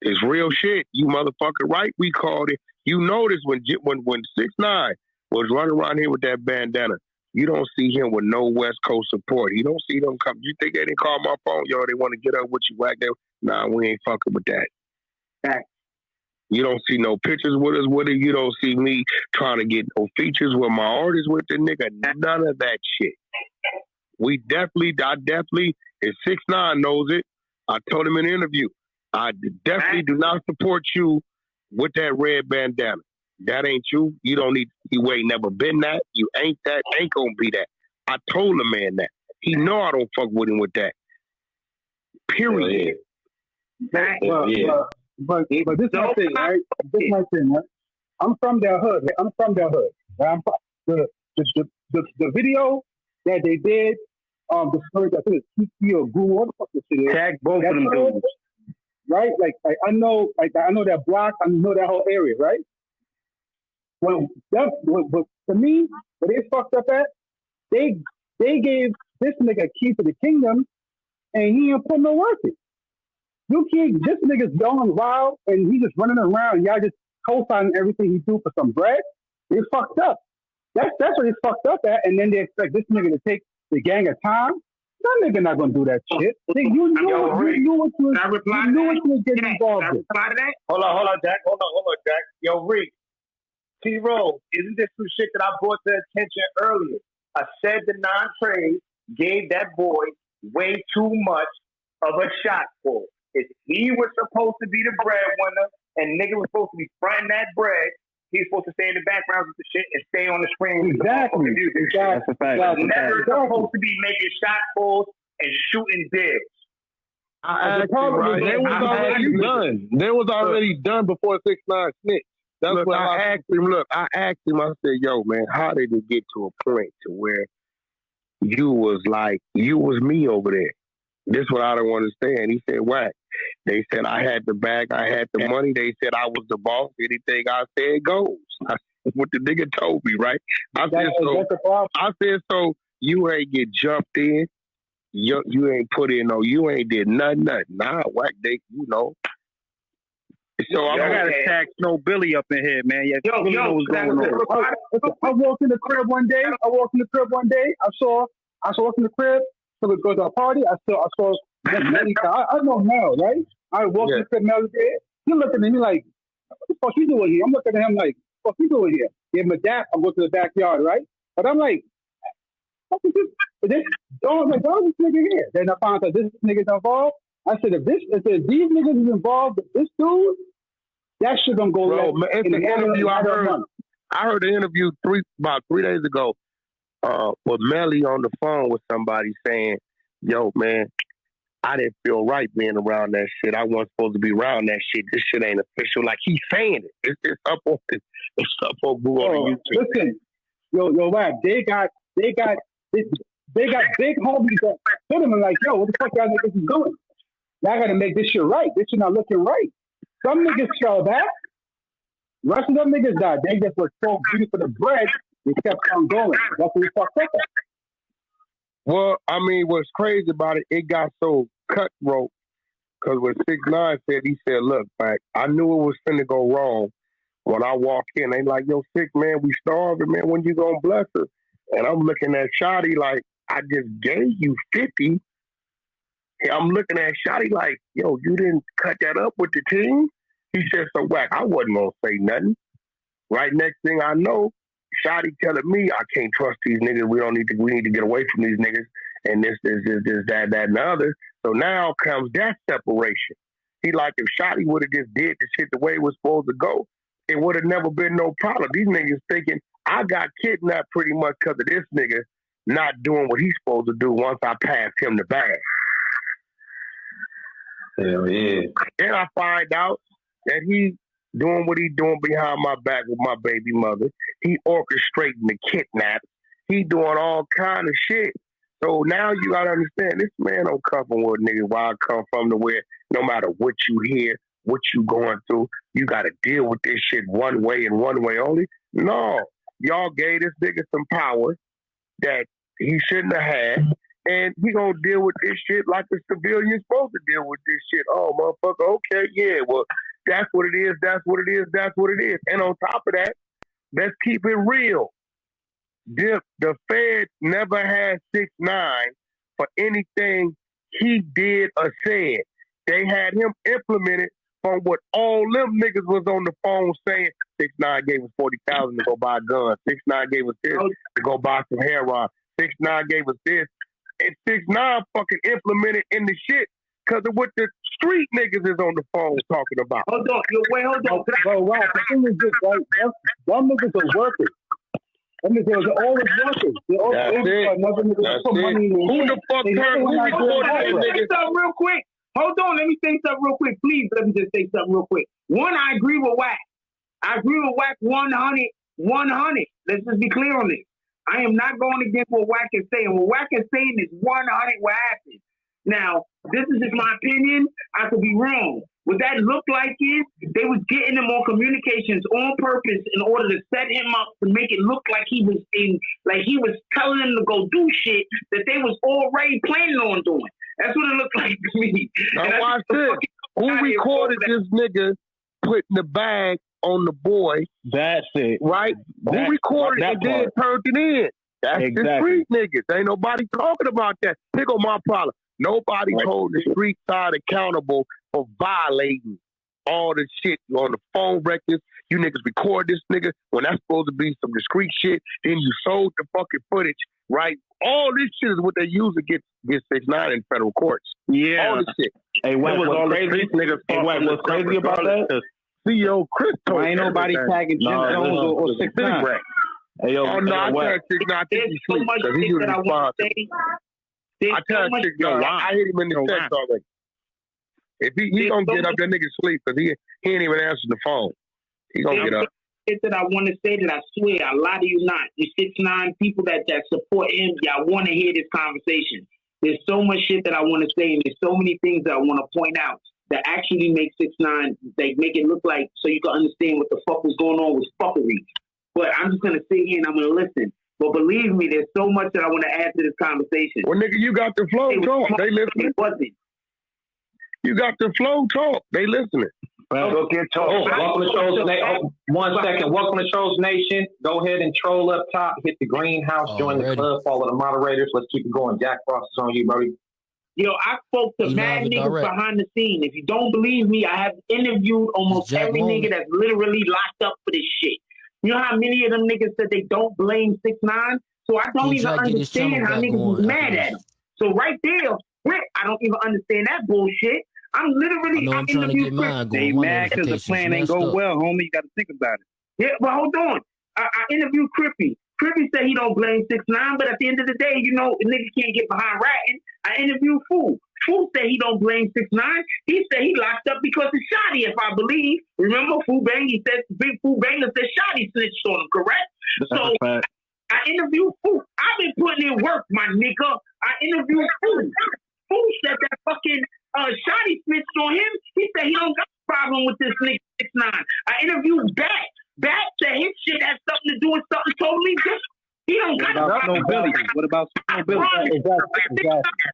It's real shit. You motherfucker right. We called it. You notice when 6ix9ine was running around here with that bandana, you don't see him with no West Coast support. You don't see them come. You think they didn't call my phone? Yo, they want to get up with you, Wack. Nah, we ain't fucking with that. You don't see no pictures with us with it. You don't see me trying to get no features with my artists with the nigga. None of that shit. I definitely, if 6ix9ine knows it, I told him in an interview, I definitely do not support you with that red bandana. That ain't you. You don't need, you ain't never been that. You ain't that, ain't gonna be that. I told the man that. He know I don't fuck with him with that. Period. But this is my thing, right? This is my thing, right? I'm from their hood. Right? The video that they did, the story that I think it's Kiki or Goo, what the fuck this shit is? Tag both of them dudes. Right? I know that block, I know that whole area, right? Well, to me, where they fucked up at, they They gave this nigga a key to the kingdom, and he ain't put no work in. This nigga's going wild, and he just running around. Y'all just co-signing everything he do for some bread. It's fucked up. That's what he's fucked up at. And then they expect this nigga to take the gang of time. That nigga not gonna do that shit. You knew what you was getting involved in. Hold on, Jack. Hold on, Jack. Yo, Reek. T-Roll, isn't this some shit that I brought to attention earlier? I said the non-trade gave that boy way too much of a shot for it. If he was supposed to be the breadwinner and nigga was supposed to be fronting that bread, he's supposed to stay in the background with the shit and stay on the screen with exactly. the music. That's a fact. He's never supposed to be making shot pulls and shooting dibs. They was already done before 6ix9ine snitched. That's look, what I asked him. Look, I asked him. I said, "Yo, man, how did it get to a point to where you was me over there?" This what I don't understand. He said, "Whack." They said I had the bag, I had the money. They said I was the boss. Anything I said goes. What the nigga told me, right? I said so. You ain't get jumped in. You ain't put in you ain't did nothing. Nah, Whack. So I gotta tax no Billy up in here, man. I walked in the crib one day. I saw us in the crib. So we go to a party. I saw Melly. I know Mel, right? I walked in the crib. Mel there. He looked at me like, "What the fuck you doing here?" I'm looking at him like, "What you doing here?" Give him a dap. I go to the backyard, right? But I'm like, "What is this?" Why is this nigga here? Then I found out this nigga's involved. I said, if these niggas is involved with this dude, that shit gonna go left. In the interview I heard the interview about 3 days ago with Melly on the phone with somebody saying, "Yo, man, I didn't feel right being around that shit. I wasn't supposed to be around that shit. This shit ain't official." Like he's saying it. It's up on YouTube. Listen, yo, Whack, they got big homies that put them in like, "Yo, what the fuck y'all niggas is doing? Y'all gotta make this shit right. This shit not looking right." Some niggas fell back. The rest of them niggas died. They just were so greedy for the bread, they kept on going. That's what we fucked up at. Well, I mean, what's crazy about it, it got so cutthroat because when 6ix9ine said, he said, "Look, man, I knew it was finna go wrong when I walk in. They like, 'Yo, Sick, man, we starving, man. When you gonna bless us?' And I'm looking at Shotty like, I just gave you 50. I'm looking at Shotty like, 'Yo, you didn't cut that up with the team?' He said, 'So Whack, I wasn't gonna say nothing.' Right next thing I know, Shotty telling me I can't trust these niggas. We need to get away from these niggas. And this, that, and the other. So now comes that separation. He like, if Shotty would have just did the shit the way it was supposed to go, it would have never been no problem. These niggas thinking I got kidnapped pretty much because of this nigga not doing what he's supposed to do once I passed him the bag. Hell yeah. Then I find out that he doing what he doing behind my back with my baby mother. He orchestrating the kidnaps. He doing all kind of shit. So now you gotta understand, this man don't come from where nigga where I come from, to where no matter what you hear, what you going through, you gotta deal with this shit one way and one way only. No. Y'all gave this nigga some power that he shouldn't have had, and he gonna deal with this shit like a civilian supposed to deal with this shit. Oh, motherfucker, okay, yeah, well, that's what it is, that's what it is, that's what it is. And on top of that, let's keep it real. The Fed never had 6ix9ine for anything he did or said. They had him implemented from what all them niggas was on the phone saying. 6ix9ine gave us $40,000 to go buy guns. 6ix9ine gave us this to go buy some heroin. 6ix9ine gave us this. And 6ix9ine fucking implemented in the shit because of what the street niggas is on the phone talking about. Hold on. Bro, wow, the thing is this, right? Them niggas are workers. Them niggas are always workers. They're always another nigga put money in. Who the fuck turned something real quick? Hold on, let me say something real quick. Please, let me just say something real quick. One, I agree with Whack. I agree with Whack 100. Let's just be clear on this. I am not going against what Whack is saying. What Whack is saying is 100 what happened. Now, this is just my opinion. I could be wrong. What that looked like is they was getting him on communications on purpose in order to set him up to make it look like he was telling them to go do shit that they was already planning on doing. That's what it looked like to me. Now watch this. Who recorded this nigga putting the bag on the boy? That's it. Right? Who recorded it and then turned it in? That's the street niggas. Ain't nobody talking about that. Here go my problem. Nobody hold the street side accountable for violating all the shit on the phone records. You niggas record this nigga when that's supposed to be some discreet shit. Then you sold the fucking footage, right? All this shit is what they use to get 6ix9ine in federal courts. Yeah. All this shit. Hey, what was all crazy? What's crazy about that? CEO Chris told ain't nobody tagging Jim Jones or 6ix9ine. Hey, yo, I tagged 6ix9ine. I think he's sweet because he was responsible. I tagged 6ix9ine. I hit him in the text already. If he gonna get up, that nigga sleep because he ain't even answering the phone. He gonna get up. That I want to say that I swear a lot of you not. You 6ix9ine people that support him, y'all want to hear this conversation. There's so much shit that I want to say, and there's so many things that I want to point out that actually make 6ix9ine, they make it look like so you can understand what the fuck was going on with fuckery. But I'm just gonna sit here and I'm gonna listen. But believe me, there's so much that I want to add to this conversation. Well, nigga, you got the flow talk. They listening. You got the flow talk. They listening. Go get told. Welcome to Trolls Nation. 1 second. Welcome to Trolls Nation. Go ahead and troll up top. Hit the greenhouse. Join the club. Follow the moderators. Let's keep it going. Jack Frost is on you, buddy. Yo, I spoke to mad niggas behind the scene. If you don't believe me, I have interviewed almost every nigga that's literally locked up for this shit. You know how many of them niggas said they don't blame 6ix9ine? So I don't even understand how niggas was mad at him. So right there, I don't even understand that bullshit. I'm literally I'm trying to get mine going. They mad because the plan ain't go well, homie. You got to think about it. Yeah, but hold on. I interviewed Crippy. Crippy said he don't blame 6ix9ine, but at the end of the day, you know, niggas can't get behind ratting. I interviewed Fool. Fool said he don't blame 6ix9ine. He said he locked up because of Shotty, if I believe. Remember, Fool Bang? He said Big Fool Banger said Shotty snitched on him, correct? So I interviewed Fool. I've been putting in work, my nigga. I interviewed Fool. Fool said that fucking Shotty snitched on him. He said he don't got a problem with this nigga 6ix9ine. I interviewed Bat. Bat said his shit has something to do with something totally different. He don't got a problem. What about no Billy?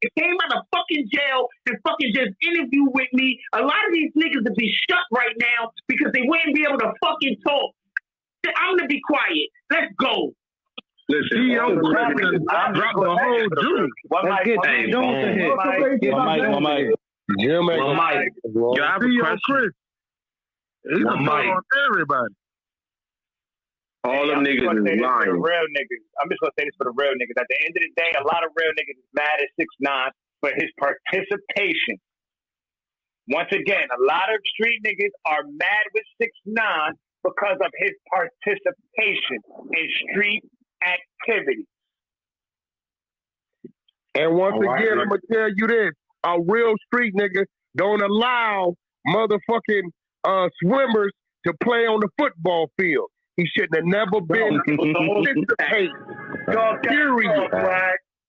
He came out of fucking jail and fucking just interviewed with me. A lot of these niggas would be shut right now because they wouldn't be able to fucking talk. I'm gonna be quiet. Let's go. Listen, I dropped the whole juice. Let's get Jim Jones to hit. One mic. Yo, I have a question. Chris. He's on everybody. All them niggas is lying. Real niggas. I'm just gonna say this for the real niggas. At the end of the day, a lot of real niggas is mad at 6ix9ine for his participation. Once again, a lot of street niggas are mad with 6ix9ine because of his participation in street activity. And once again, I'm gonna tell you this: a real street nigga don't allow motherfucking swimmers to play on the football field. He shouldn't have never been participating. Period.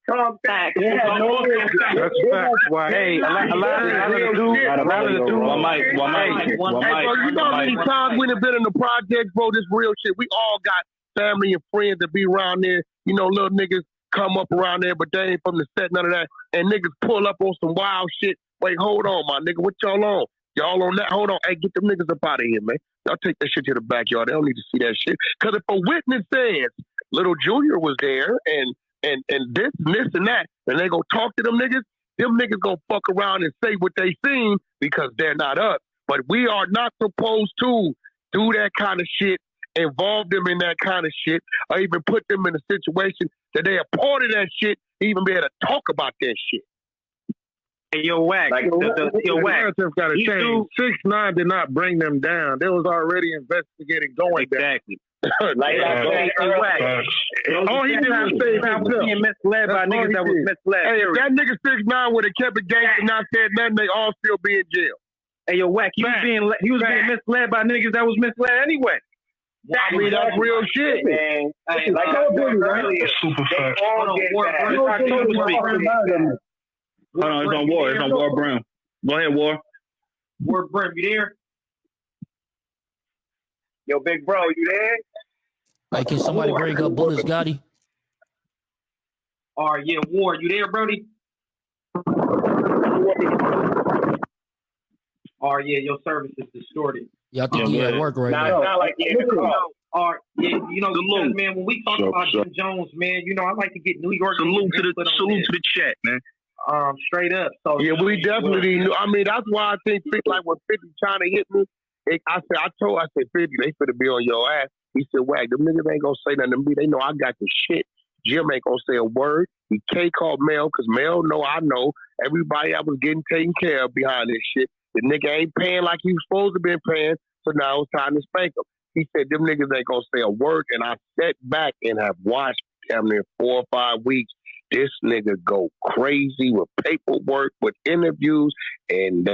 Come back. That's facts, why? Hey, a lot of the dudes. One mic. You know how many times we have been in the project, bro? This real shit. We all got family and friends that be around there. You know, little niggas come up around there, but they ain't from the set, none of that. And niggas pull up on some wild shit. Wait, hold on, my nigga. What y'all on? Y'all on that? Hold on. Hey, get them niggas up out of here, man. Y'all take that shit to the backyard. They don't need to see that shit. Because if a witness says Little Junior was there and this and that, and they go talk to them niggas gonna fuck around and say what they seen because they're not us. But we are not supposed to do that kind of shit, involve them in that kind of shit, or even put them in a situation that they are part of that shit, even be able to talk about that shit. Hey, yo, Wack. Like, the narrative got to change. 6ix9ine did not bring them down. They was already investigating going exactly. Like all he did was save himself. Being misled by niggas that was misled. Hey, if that nigga 6ix9ine would have kept it gang and not said nothing, they all still be in jail. Hey, yo, Wack, he was being misled by niggas that was misled anyway. I mean, that's real shit, man. Like I told you earlier, super they all get that. Hold on, it's on War. It's on War Brim. Go ahead, War. War Brim, you there? Yo, big bro, you there? Like, can somebody bring up Bullets Gotti? All right, yeah, War, you there, Brody? All right, yeah, your service is distorted. Yeah, I think he at work right now. Not like all right, yeah, you know, because, man, when we talk about Jim Jones, man, you know, I like to get New York. Salute to the chat, man. Straight up. So yeah, we definitely. I mean, that's why I think like when 50 trying to hit me, I said 50, they finna be on your ass. He said, Wag, them niggas ain't gonna say nothing to me. They know I got the shit. Jim ain't gonna say a word. He can't call Mel because Mel know I know everybody I was getting taken care of behind this shit. The nigga ain't paying like he was supposed to be paying, so now it's time to spank him. He said them niggas ain't gonna say a word, and I sat back and have watched him in 4 or 5 weeks. This nigga go crazy with paperwork, with interviews, and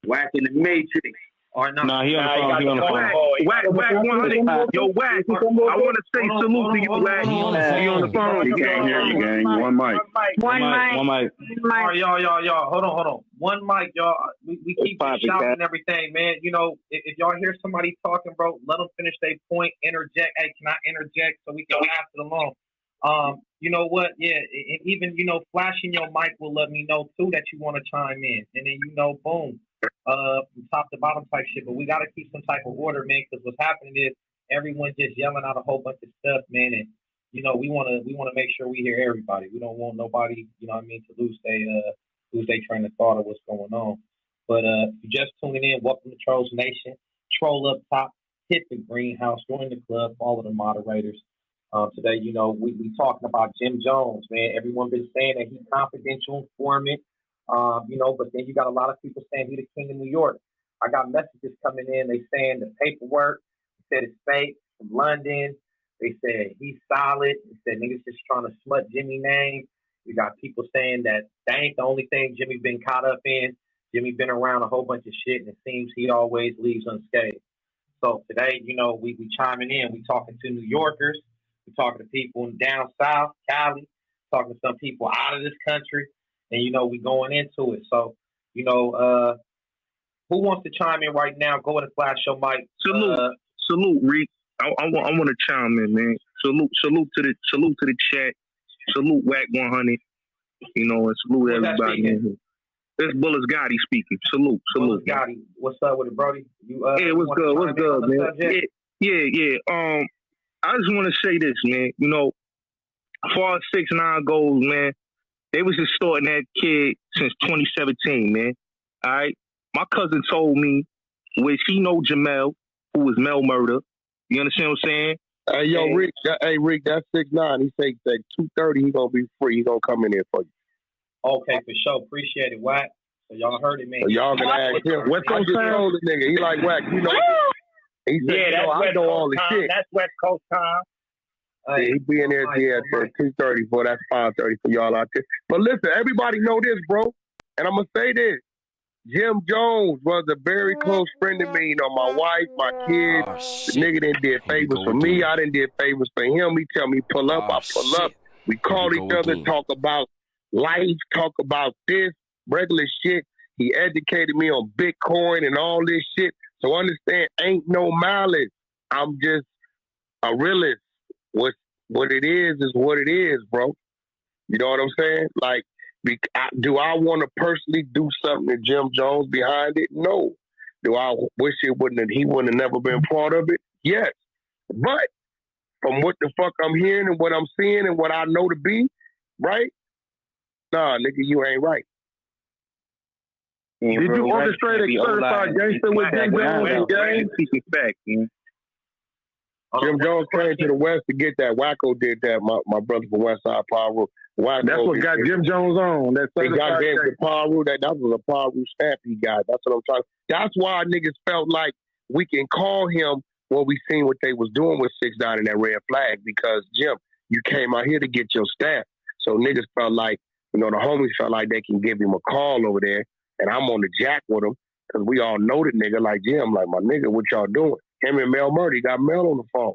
Whack in the Matrix. Or no, he on the phone. Whack 100. Yo, Whack, I want to say salute to you, Whack. He on the phone. You can't hear you, gang. One mic. One mic. All right, y'all. Hold on. One mic, y'all. We keep shouting and everything, man. You know, if y'all hear somebody talking, bro, let them finish their point. Interject. Hey, can I interject so we can pass it along? You know what? Yeah, and even, you know, flashing your mic will let me know, too, that you want to chime in. And then, you know, boom. From top to bottom type shit, but we got to keep some type of order, man, because what's happening is everyone just yelling out a whole bunch of stuff, man, and you know we want to make sure we hear everybody. We don't want nobody, you know what I mean, to lose their train of thought of what's going on. But if you're just tuning in, welcome to Trolls Nation. Troll up top, hit the greenhouse, join the club, follow the moderators. Today, you know, we talking about Jim Jones, man. Everyone been saying that he's confidential informant. You know, but then you got a lot of people saying he's the king of New York. I got messages coming in. They saying the paperwork, they said it's fake from London. They said he's solid. They said niggas just trying to smut Jimmy's name. We got people saying that ain't the only thing Jimmy been caught up in. Jimmy been around a whole bunch of shit, and it seems he always leaves unscathed. So today, you know, we chiming in. We talking to New Yorkers. We talking to people down south, Cali. Talking to some people out of this country. And, you know, we going into it. So, you know, who wants to chime in right now? Go ahead and flash your mic. Salute, Reek. I want to chime in, man. Salute to the chat. Salute Whack 100. You know, and salute everybody in here. This Bullets Gotti speaking. Salute. Bullets Gotti. What's up with it, Brody? Yeah, what's good, man? Yeah. I just want to say this, man. You know, as far as 6ix9ine goes, man, they was extorting that kid since 2017, man. All right? My cousin told me, which he know Jamel, who was Mel Murder. You understand what I'm saying? Hey, yo, Rick, that's 6ix9ine. He said that 2:30 he gonna be free. He gonna come in here for you. Okay, for sure. Appreciate it, Whack. So y'all heard it, man. So y'all can ask him. What's on the nigga? He like Whack, you know. He said, yeah, I know all the shit. That's West Coast time. Yeah, he be in there at 2:30 for that's 5:30 for y'all out there. But listen, everybody know this, bro. And I'm gonna say this. Jim Jones was a very close friend of me. You know, my wife, my kids. The nigga done did favors for me. I done did favors for him. He tell me pull up, I pull up. We call each other, talk about life, talk about this, regular shit. He educated me on Bitcoin and all this shit. So understand, ain't no malice. I'm just a realist. What it is what it is, bro. You know what I'm saying? Like, do I want to personally do something to Jim Jones behind it? No. Do I wish he wouldn't have never been part of it? Yes. But from what the fuck I'm hearing and what I'm seeing and what I know to be, right? Nah, nigga, you ain't right. Did you orchestrate a certified gangster with Jim Jones and gang? Fact, man. Jim Jones came to the West to get that. Wacko did that. My brother from West Side Paru. That's what got Jim Jones on. He got him to Paru. That was a Paru stamp he got. That's what I'm talking. That's why niggas felt like we can call him what we seen what they was doing with 6ix9ine and that red flag, because Jim, you came out here to get your stamp. So niggas felt like, you know, the homies felt like they can give him a call over there, and I'm on the jack with him because we all know the nigga. Like Jim, like my nigga, what y'all doing? Him and Mel Murdy got Mel on the phone.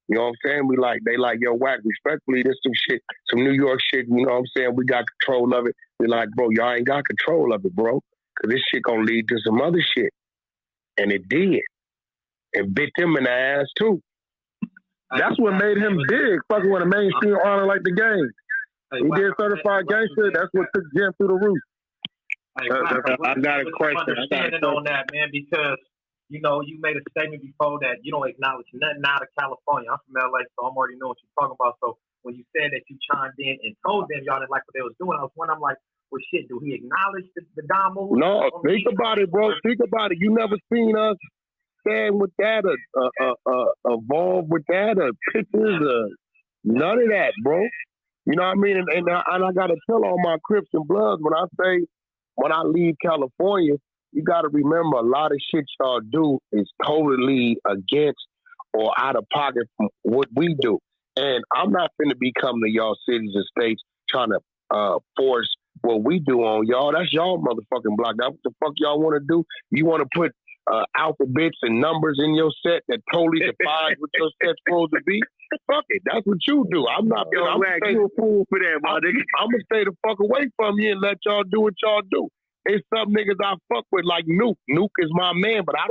You know what I'm saying? They like, yo, Wack, respectfully, this some shit, some New York shit, you know what I'm saying? We got control of it. We're like, bro, y'all ain't got control of it, bro. Because this shit gonna lead to some other shit. And it did. And bit them in the ass, too. That's what made him big, fucking with a mainstream honor like the game. He did certified gangster. That's what took Jim through the roof. I got a question. Understanding on that, man, because you know you made a statement before that you don't acknowledge nothing out of California. I'm from LA, so I'm already know what you're talking about. So when you said that you chimed in and told them y'all didn't like what they was doing, I was wondering, I'm like, well, shit, do he acknowledge the Don move? No, think about it, bro. Think about it. You never seen us stand with that, evolve with that, pictures, none of that, bro. You know what I mean? And I got to tell all my Crips and Bloods, when I leave California, you got to remember a lot of shit y'all do is totally against or out of pocket from what we do. And I'm not finna be coming to y'all cities and states trying to force what we do on y'all. That's y'all motherfucking block. That's what the fuck y'all want to do. You want to put alphabets and numbers in your set that totally defines what your set's supposed to be? Fuck it. That's what you do. I'm not gonna stay a fool for that, my nigga. I'm gonna stay the fuck away from you and let y'all do what y'all do. It's some niggas I fuck with like Nuke. Nuke is my man, but I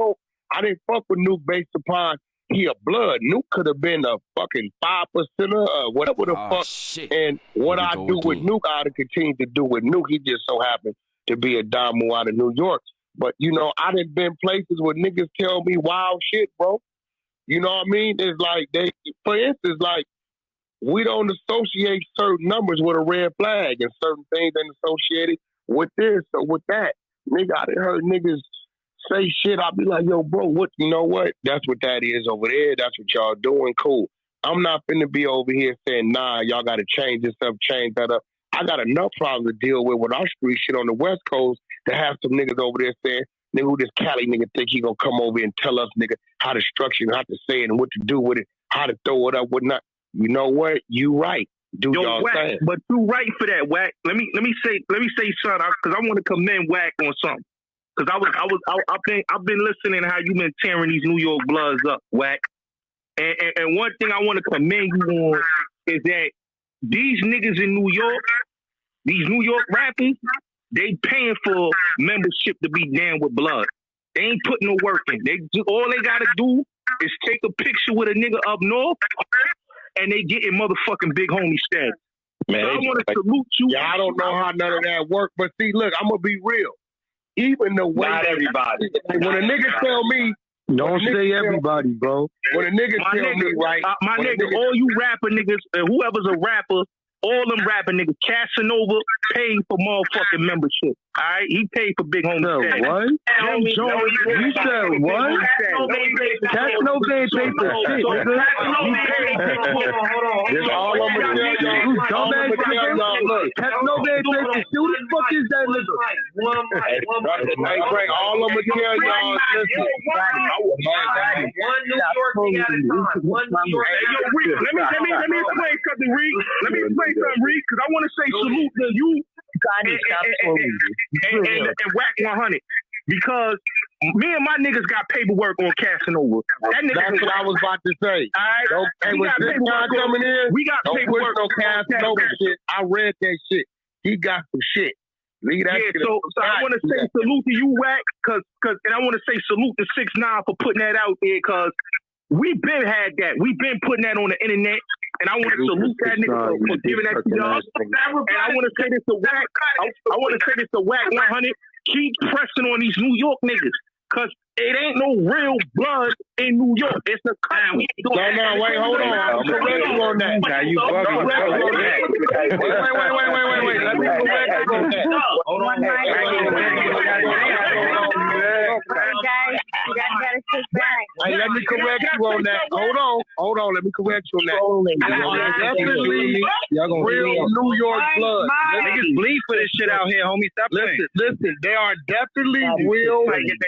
didn't fuck with Nuke based upon he a blood. Nuke could have been a fucking 5%er or whatever the fuck. Shit. And what I do with Nuke, I'd have continued to do with Nuke. He just so happened to be a Damu out of New York. But, you know, I done been places where niggas tell me wild shit, bro. You know what I mean? It's like, for instance, like, we don't associate certain numbers with a red flag and certain things ain't associated with this or with that. Nigga, I done heard niggas say shit. I'll be like, yo, bro, what? You know what? That's what that is over there. That's what y'all doing. Cool. I'm not finna be over here saying, nah, y'all got to change this up, change that up. I got enough problems to deal with our street shit on the West Coast to have some niggas over there saying, nigga, who this Cali nigga think he gonna come over and tell us, nigga, how to structure and how to say it and what to do with it, how to throw it up, what not. You know what? You right. Do y'all Wack, thing. but you right for that, Wack. Let me say something, because I want to commend Wack on something. Because I've been listening to how you been tearing these New York Bloods up, Wack. And one thing I want to commend you on is that these niggas in New York, these New York rappers, they paying for membership to be down with Blood. They ain't putting no work in. All they gotta do is take a picture with a nigga up north, and they getting motherfucking big homie status. Man, so I want to salute you. Yeah, I don't know how none of that work, but see, look, I'm gonna be real. Even the way not everybody. When a nigga tell me, don't say everybody, bro. When a nigga tell me, right, my nigga, all you rapper niggas, whoever's a rapper, all them rapping niggas, Casanova paid for motherfucking membership. All right, he paid for big homie. What? You said what? Casanova paid for shit. That's all I'm gonna tell y'all. You dumbass nigga. Look, Casanova paid for shit. Who the fuck is that nigga? Hey, Frank, all I'm gonna tell y'all is listen. One New York thing at a time. One New York. Hey, yo, Reek, let me explain something, Reek. Let me explain something, Reek, because I want to say salute to you and Wack 100, because me and my niggas got paperwork on Casanova. That's what I was about to say. All right, hey, with this guy coming in, we got don't paperwork push no Casanova shit. I read that shit. He got some shit. Leave that shit. So I want to say salute to you, Wack, and I want to say salute to 6ix9ine for putting that out there, because we've been had that. We've been putting that on the internet. And I want to salute that nigga for giving that to y'all. And I want to say this to Wack. I want to say this to Wack 100. Keep pressing on these New York niggas, because it ain't no real blood in New York. It's a country. No, wait, hold on. I'm correct you on that. Now you fucking Wait. Let me correct you on that. Hold on. Hey, let me correct you on that. Hold on. Let me correct you on that. Definitely real New York blood. Niggas bleed for this shit out here, homie. Stop playing. Listen. They are definitely real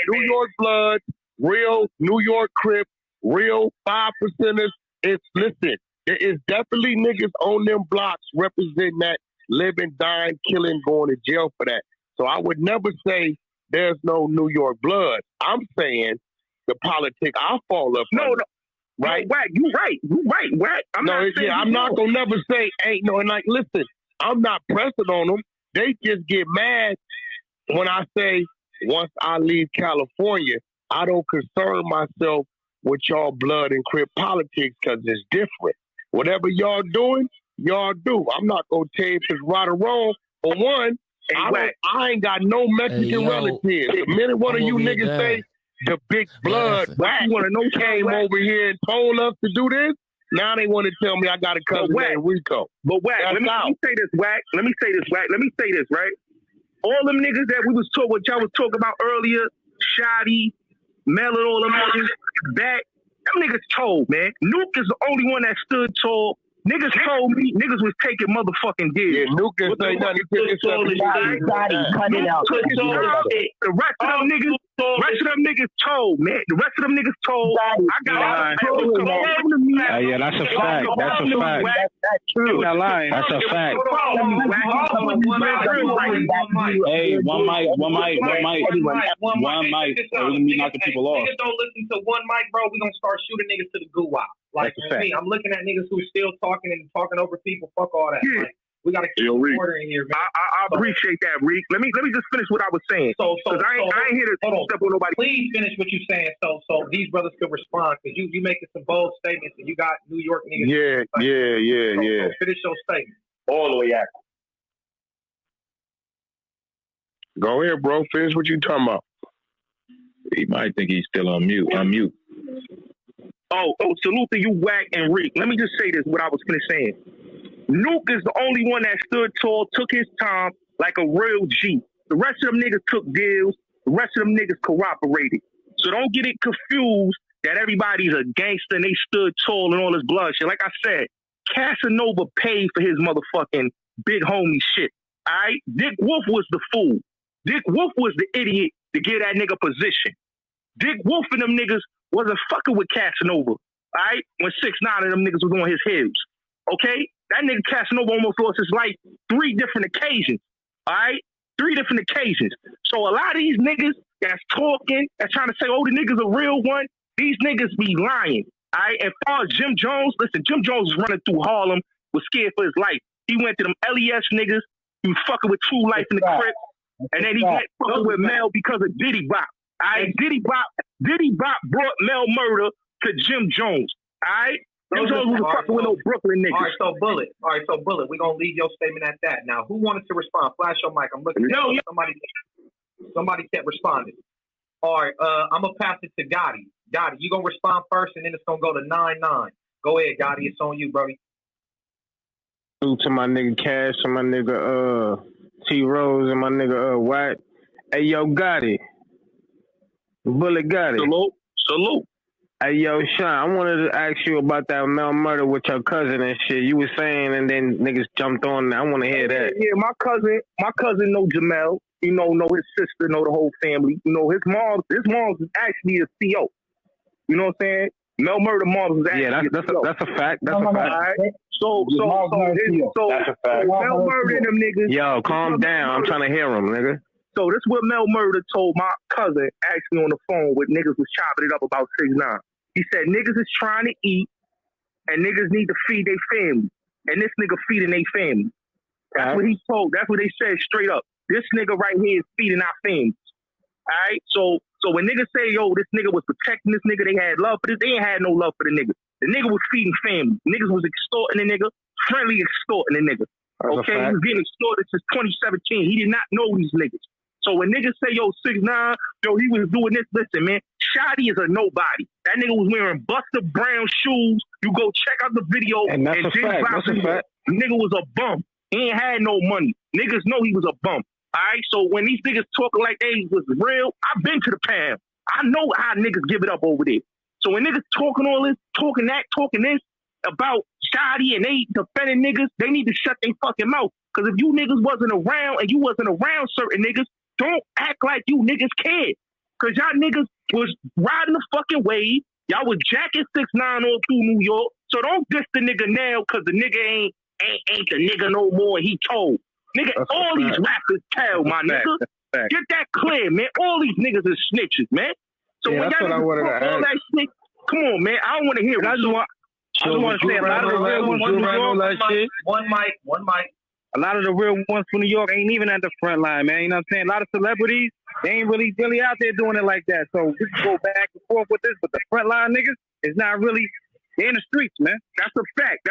New York blood, real New York Crip, real 5%ers. Listen, there is definitely niggas on them blocks representing that, living, dying, killing, going to jail for that. So I would never say there's no New York blood. I'm saying the politic I fall up. No. right? No, Wack, you right, Wack. I'm not gonna never say ain't no. And like, listen, I'm not pressing on them. They just get mad when I say once I leave California, I don't concern myself with y'all blood and crip politics because it's different. Whatever y'all doing, y'all do. I'm not gonna tell you if it's right or wrong. For one, I ain't got no Mexican relatives. The minute one of you niggas say the big blood Wack came over here and told us to do this, now they want to tell me I got a cousin named Rico. But Wack, let me say this, Wack. Let me say this, right? All them niggas that we was talking, what y'all was talking about earlier, Shoddy, Mel and all them niggas, back, them niggas told, man. Nuke is the only one that stood tall. Niggas told me niggas was taking motherfucking deals. Yeah, Nuke didn't say nothing. The rest of them niggas told, man. The rest of them niggas told. I got yeah, that's a fact. That's a fact. That's true. You're not lying. That's a fact. Hey, one mic. We're gonna be knocking people off. Niggas don't listen to one mic, bro. We gonna start shooting niggas to the goo out. Like me, I'm looking at niggas who are still talking over people. Fuck all that. Yeah. Like, we gotta keep order in here, man. I appreciate that, Reek. Let me just finish what I was saying. So I ain't here to step on nobody. Please finish what you're saying, so these brothers could respond, because you making some bold statements and you got New York niggas. Yeah. So finish your statement. All the way out. Go ahead, bro. Finish what you talking about. He might think he's still on mute. Unmute. Oh, salute to you, Wack and Reek. Let me just say this, what I was finna saying. Nuke is the only one that stood tall, took his time like a real G. The rest of them niggas took deals. The rest of them niggas cooperated. So don't get it confused that everybody's a gangster and they stood tall and all this blood shit. Like I said, Casanova paid for his motherfucking big homie shit. All right? Dick Wolf was the fool. Dick Wolf was the idiot to give that nigga position. Dick Wolf and them niggas wasn't fucking with Casanova, all right? When 6ix9ine of them niggas was on his heels, okay? That nigga Casanova almost lost his life 3 different occasions, all right? 3 different occasions. So a lot of these niggas that's talking, that's trying to say, oh, the nigga's a real one, these niggas be lying, all right? As far as Jim Jones, listen, Jim Jones was running through Harlem, was scared for his life. He went to them LES niggas, he was fucking with True Life in the Crib, and then he went fucking with Mel because of Diddy Bop. All right, Diddy Bop brought Mel Murder to Jim Jones. All right, Jim Jones was fucking with no Brooklyn niggas. All right, so Bullet, we're gonna leave your statement at that. Now, who wanted to respond? Flash your mic. I'm looking. Somebody kept responding. All right, I'm gonna pass it to Gotti. Gotti, you gonna respond first, and then it's gonna go to 9-9. Go ahead, Gotti. It's on you, brody. To my nigga Cash and my nigga T Rose and my nigga Watt. Hey yo, Gotti. Bullet got it. Salute. Hey, yo, Sean, I wanted to ask you about that Mel Murder with your cousin and shit. You were saying, and then niggas jumped on. I want to hear that. Yeah, my cousin know Jamel. You know his sister, know the whole family. You know, his mom is actually a CO. You know what I'm saying? Mel Murder mom is actually that's a fact. That's a fact. Right? So that's a fact. Mel Murder and them niggas. Yo, calm down. I'm trying to hear him, nigga. So this is what Mel Murder told my cousin, actually on the phone, with niggas was chopping it up about 6ix9ine. He said niggas is trying to eat and niggas need to feed their family. And this nigga feeding their family. That's what he told. That's what they said straight up. This nigga right here is feeding our families. All right? So when niggas say, yo, this nigga was protecting this nigga, they had love for this, they ain't had no love for the nigga. The nigga was feeding family. Niggas was extorting the nigga, friendly extorting the nigga. Okay? He was getting extorted since 2017. He did not know these niggas. So when niggas say, yo, 6ix9ine, yo, he was doing this, listen, man, Shoddy is a nobody. That nigga was wearing Buster Brown shoes. You go check out the video. And that's a fact. That's a fact. Nigga was a bum. He ain't had no money. Niggas know he was a bum. All right? So when these niggas talking like they was real, I've been to the pound. I know how niggas give it up over there. So when niggas talking all this, talking that, talking this about Shoddy and they defending niggas, they need to shut their fucking mouth. Because if you niggas wasn't around and you wasn't around certain niggas, don't act like you niggas cared. Because y'all niggas was riding the fucking wave. Y'all was jacking 6ix9ine all through New York. So don't diss the nigga now because the nigga ain't the nigga no more. He told. Nigga, that's all these rappers tell, my nigga. Get that clear, man. All these niggas is snitches, man. So when y'all niggas talk all that shit, Come on, man. I don't want to hear it. I just want to say a lot of the real ones from New York. One mic. A lot of the real ones from New York ain't even at the front line, man. You know what I'm saying? A lot of celebrities, they ain't really out there doing it like that. So we can go back and forth with this, but the front line niggas is not really, they're in the streets, man. That's a fact,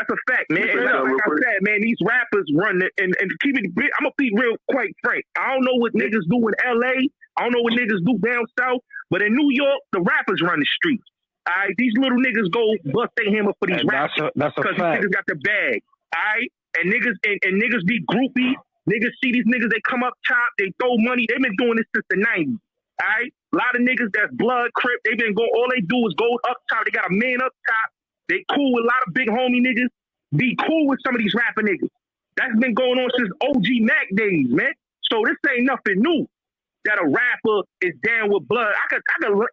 man. And like I said, man, these rappers run it, and to keep it, I'm going to be real quite frank. I don't know what niggas do in L.A. I don't know what niggas do down south, but in New York, the rappers run the streets. All right, these little niggas go bust their hammer for these rappers because these niggas got the bag. All right, and niggas be groupie. Niggas see these niggas, they come up top, they throw money. They've been doing this since the 90s. All right, a lot of niggas that's blood crip. They been going. All they do is go up top. They got a man up top. They cool with a lot of big homie niggas. Be cool with some of these rapper niggas. That's been going on since OG Mac days, man. So this ain't nothing new. That a rapper is down with blood. I could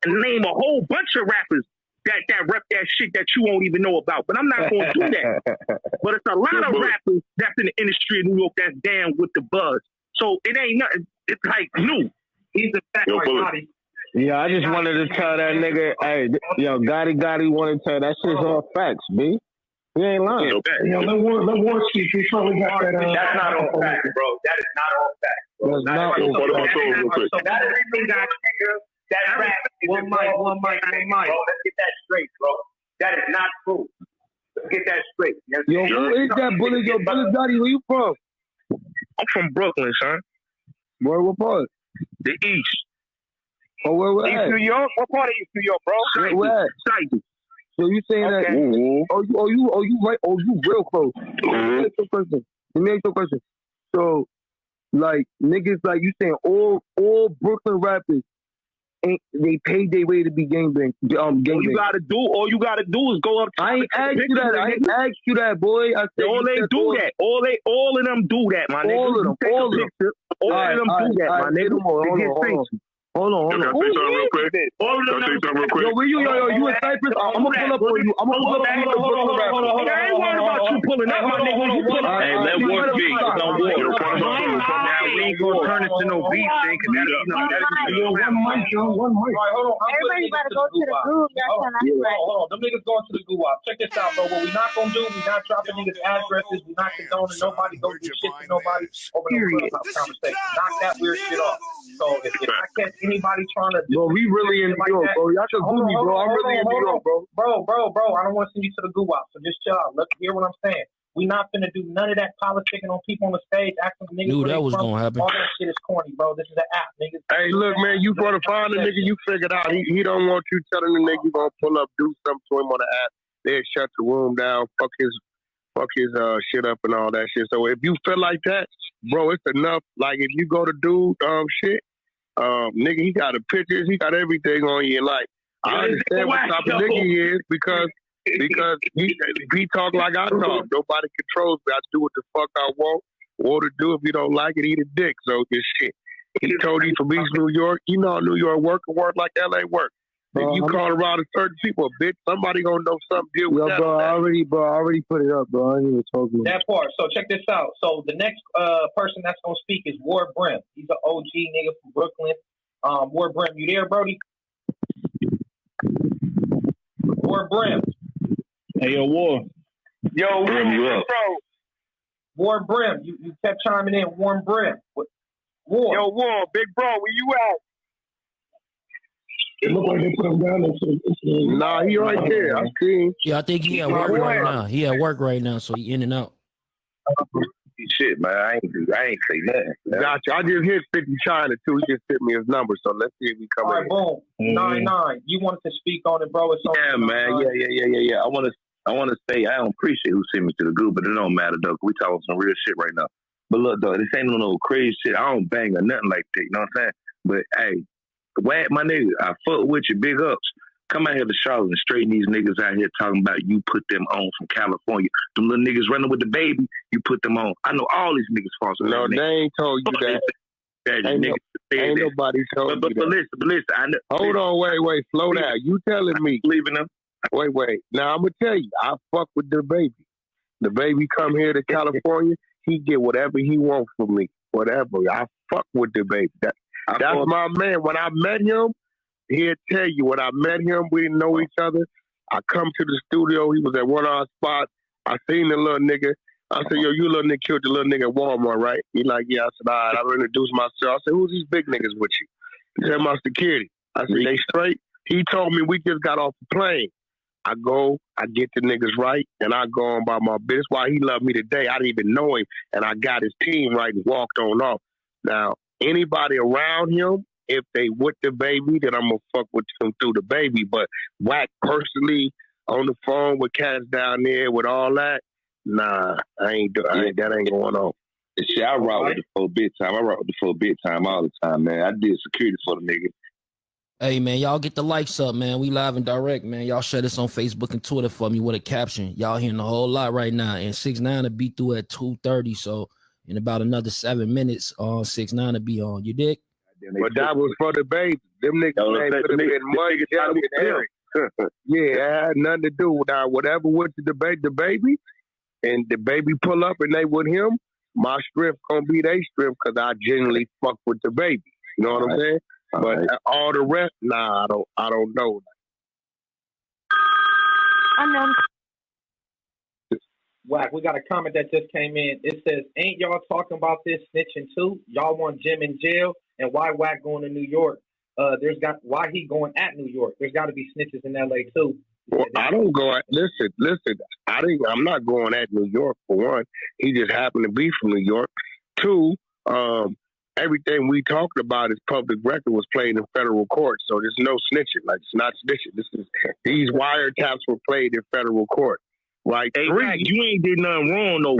name a whole bunch of rappers that rep that shit that you won't even know about. But I'm not going to do that. But it's a lot of rappers that's in the industry of New York that's down with the buzz. So it ain't nothing. It's like new. He's a fat body. Yeah, I just wanted to tell that nigga, hey, yo, Gotti wanted to tell that shit's all facts, B. He ain't lying. Yo, let war speak. He probably got that. That's not all facts, bro. That is not all facts. That's not all facts. So that is everything that nigga. That rap. One mic. Bro, let's get that straight, bro. That is not true. Let's get that straight. Yo, who is that bully? Yo, Bully Gotti, where you from? I'm from Brooklyn, son. What part? The East. Oh, where East New York? What part of East New York, bro? Where? So you saying that? You right? Oh, you real close. Let me ask you a question. So, like niggas, like you saying, all Brooklyn rappers, they paid their way to be gangbang. All you gotta do is go up. I ain't asked you that. I ain't asked you that, boy. I said all they do that. All of them do that, my nigga. All of them. All of them do that, my nigga. Hold on. Can I say something real quick? Yo, where you? Yo, you in Cyprus? I'm gonna pull up on you. I'm gonna pull up on you. I ain't worried about you pulling up, my nigga. Hey, let war speak. Don't war. Now we ain't gonna turn this to no beef thing, cause one mic. Everybody better go to the group. Hold on. Them niggas going to the goo. Check this out, bro. What we not gonna do, we not dropping niggas' addresses. We not condoning nobody go do shit to nobody over no Clubhouse conversation. Knock that weird shit off. So if I catch anybody trying to, bro, we really in New York, bro. Y'all can do me, bro. I'm really in New York, bro. Bro. I don't want to send you to the goo out. So just chill out. Let's hear what I'm saying. We not finna do none of that politicking on people on the stage, asking niggas. Knew that was gonna happen. All that shit is corny, bro. This is an app, niggas. Hey, look, man, you gonna find a nigga you figured out. He don't want you telling the nigga you gonna pull up, do something to him on the app. They'll shut the room down, fuck his shit up and all that shit. So if you feel like that, bro, it's enough. Like if you go to do shit, nigga, he got the pictures, he got everything on you. Like I understand what type of nigga he is because he talk like I talk. Nobody controls me. I do what the fuck I want to do. If you don't like it, eat a dick. So this shit. He told you from East New York. You know New York work like LA work. If you call around to certain people, bitch, somebody gonna know something. Deal with that. Bro, I already put it up, bro. I didn't even talk to you. That part. So check this out. So the next person that's gonna speak is Ward Brim. He's an OG nigga from Brooklyn. Ward Brim, you there, Brody? Ward Brim. Hey, yo, War. Yo, bro. Ward Brim. You kept chiming in. Warm Brim. War. Yo, War, big bro, where you at? It look like they put him down there. Nah, he right there. I see. Yeah, I think he at work right now. He at work right now, so he in and out. Shit, man, I ain't say nothing. Gotcha. I just hit 50 China too. He just sent me his number, so let's see if he come in. All right, boom. 99. You wanted to speak on it, bro? It's on man. Yeah. I want to say I don't appreciate who sent me to the group, but it don't matter though. We talking some real shit right now. But look, though, this ain't no crazy shit. I don't bang or nothing like that. You know what I'm saying? But hey, Wad, my nigga, I fuck with you. Big ups. Come out here to Charlotte and straighten these niggas out here talking about you put them on from California. Them little niggas running with the baby, you put them on. I know all these niggas false. No, they ain't told you that. Ain't nobody told you that. But listen, I know. Hold on, wait, slow down. You telling me. Leaving them. Wait. Now, I'm going to tell you, I fuck with the baby. The baby come here to California, he get whatever he wants from me. Whatever. I fuck with the baby. That's my man. When I met him, he'll tell you when I met him, we didn't know each other. I come to the studio. He was at one of our spots. I seen the little nigga. I said, yo, you little nigga killed the little nigga at Walmart, right? He like, yeah. I said, all right. I introduced myself. I said, who's these big niggas with you? He said, my security. I said, they straight? He told me we just got off the plane. I go, I get the niggas right, and I go on by my business. Why he loved me today, I didn't even know him, and I got his team right and walked on off. Now, anybody around him, if they with the baby, then I'm going to fuck with them through the baby. But Wack personally on the phone with cats down there with all that, nah, that ain't going on. Shit, I rock with the full big time. I rock with the full big time all the time, man. I did security for the nigga. Hey, man, y'all get the likes up, man. We live and direct, man. Y'all share this on Facebook and Twitter for me with a caption. Y'all hearing a whole lot right now. And 6ix9ine will be through at 2:30. So in about another 7 minutes, 6ix9ine will be on. You dig? But that was for the baby. Them niggas could have been Mike, Jelly, and Eric. Yeah, it had nothing to do with that. Whatever went to the baby, and the baby pull up and they with him, my strength gonna be their strength because I genuinely fuck with the baby. You know what I'm saying? But all the rest, nah, I don't know. Unknown. Wack, we got a comment that just came in. It says, ain't y'all talking about this snitching too? Y'all want Jim in jail, and why Wack going to New York? Why he going at New York? There's got to be snitches in LA too. Well, I don't go at, listen, I'm not going at New York for one. He just happened to be from New York. Two, everything we talked about is public record was played in federal court, so there's no snitching. Like, it's not snitching. These wiretaps were played in federal court. Right? Hey, Mac, you ain't did nothing wrong, though.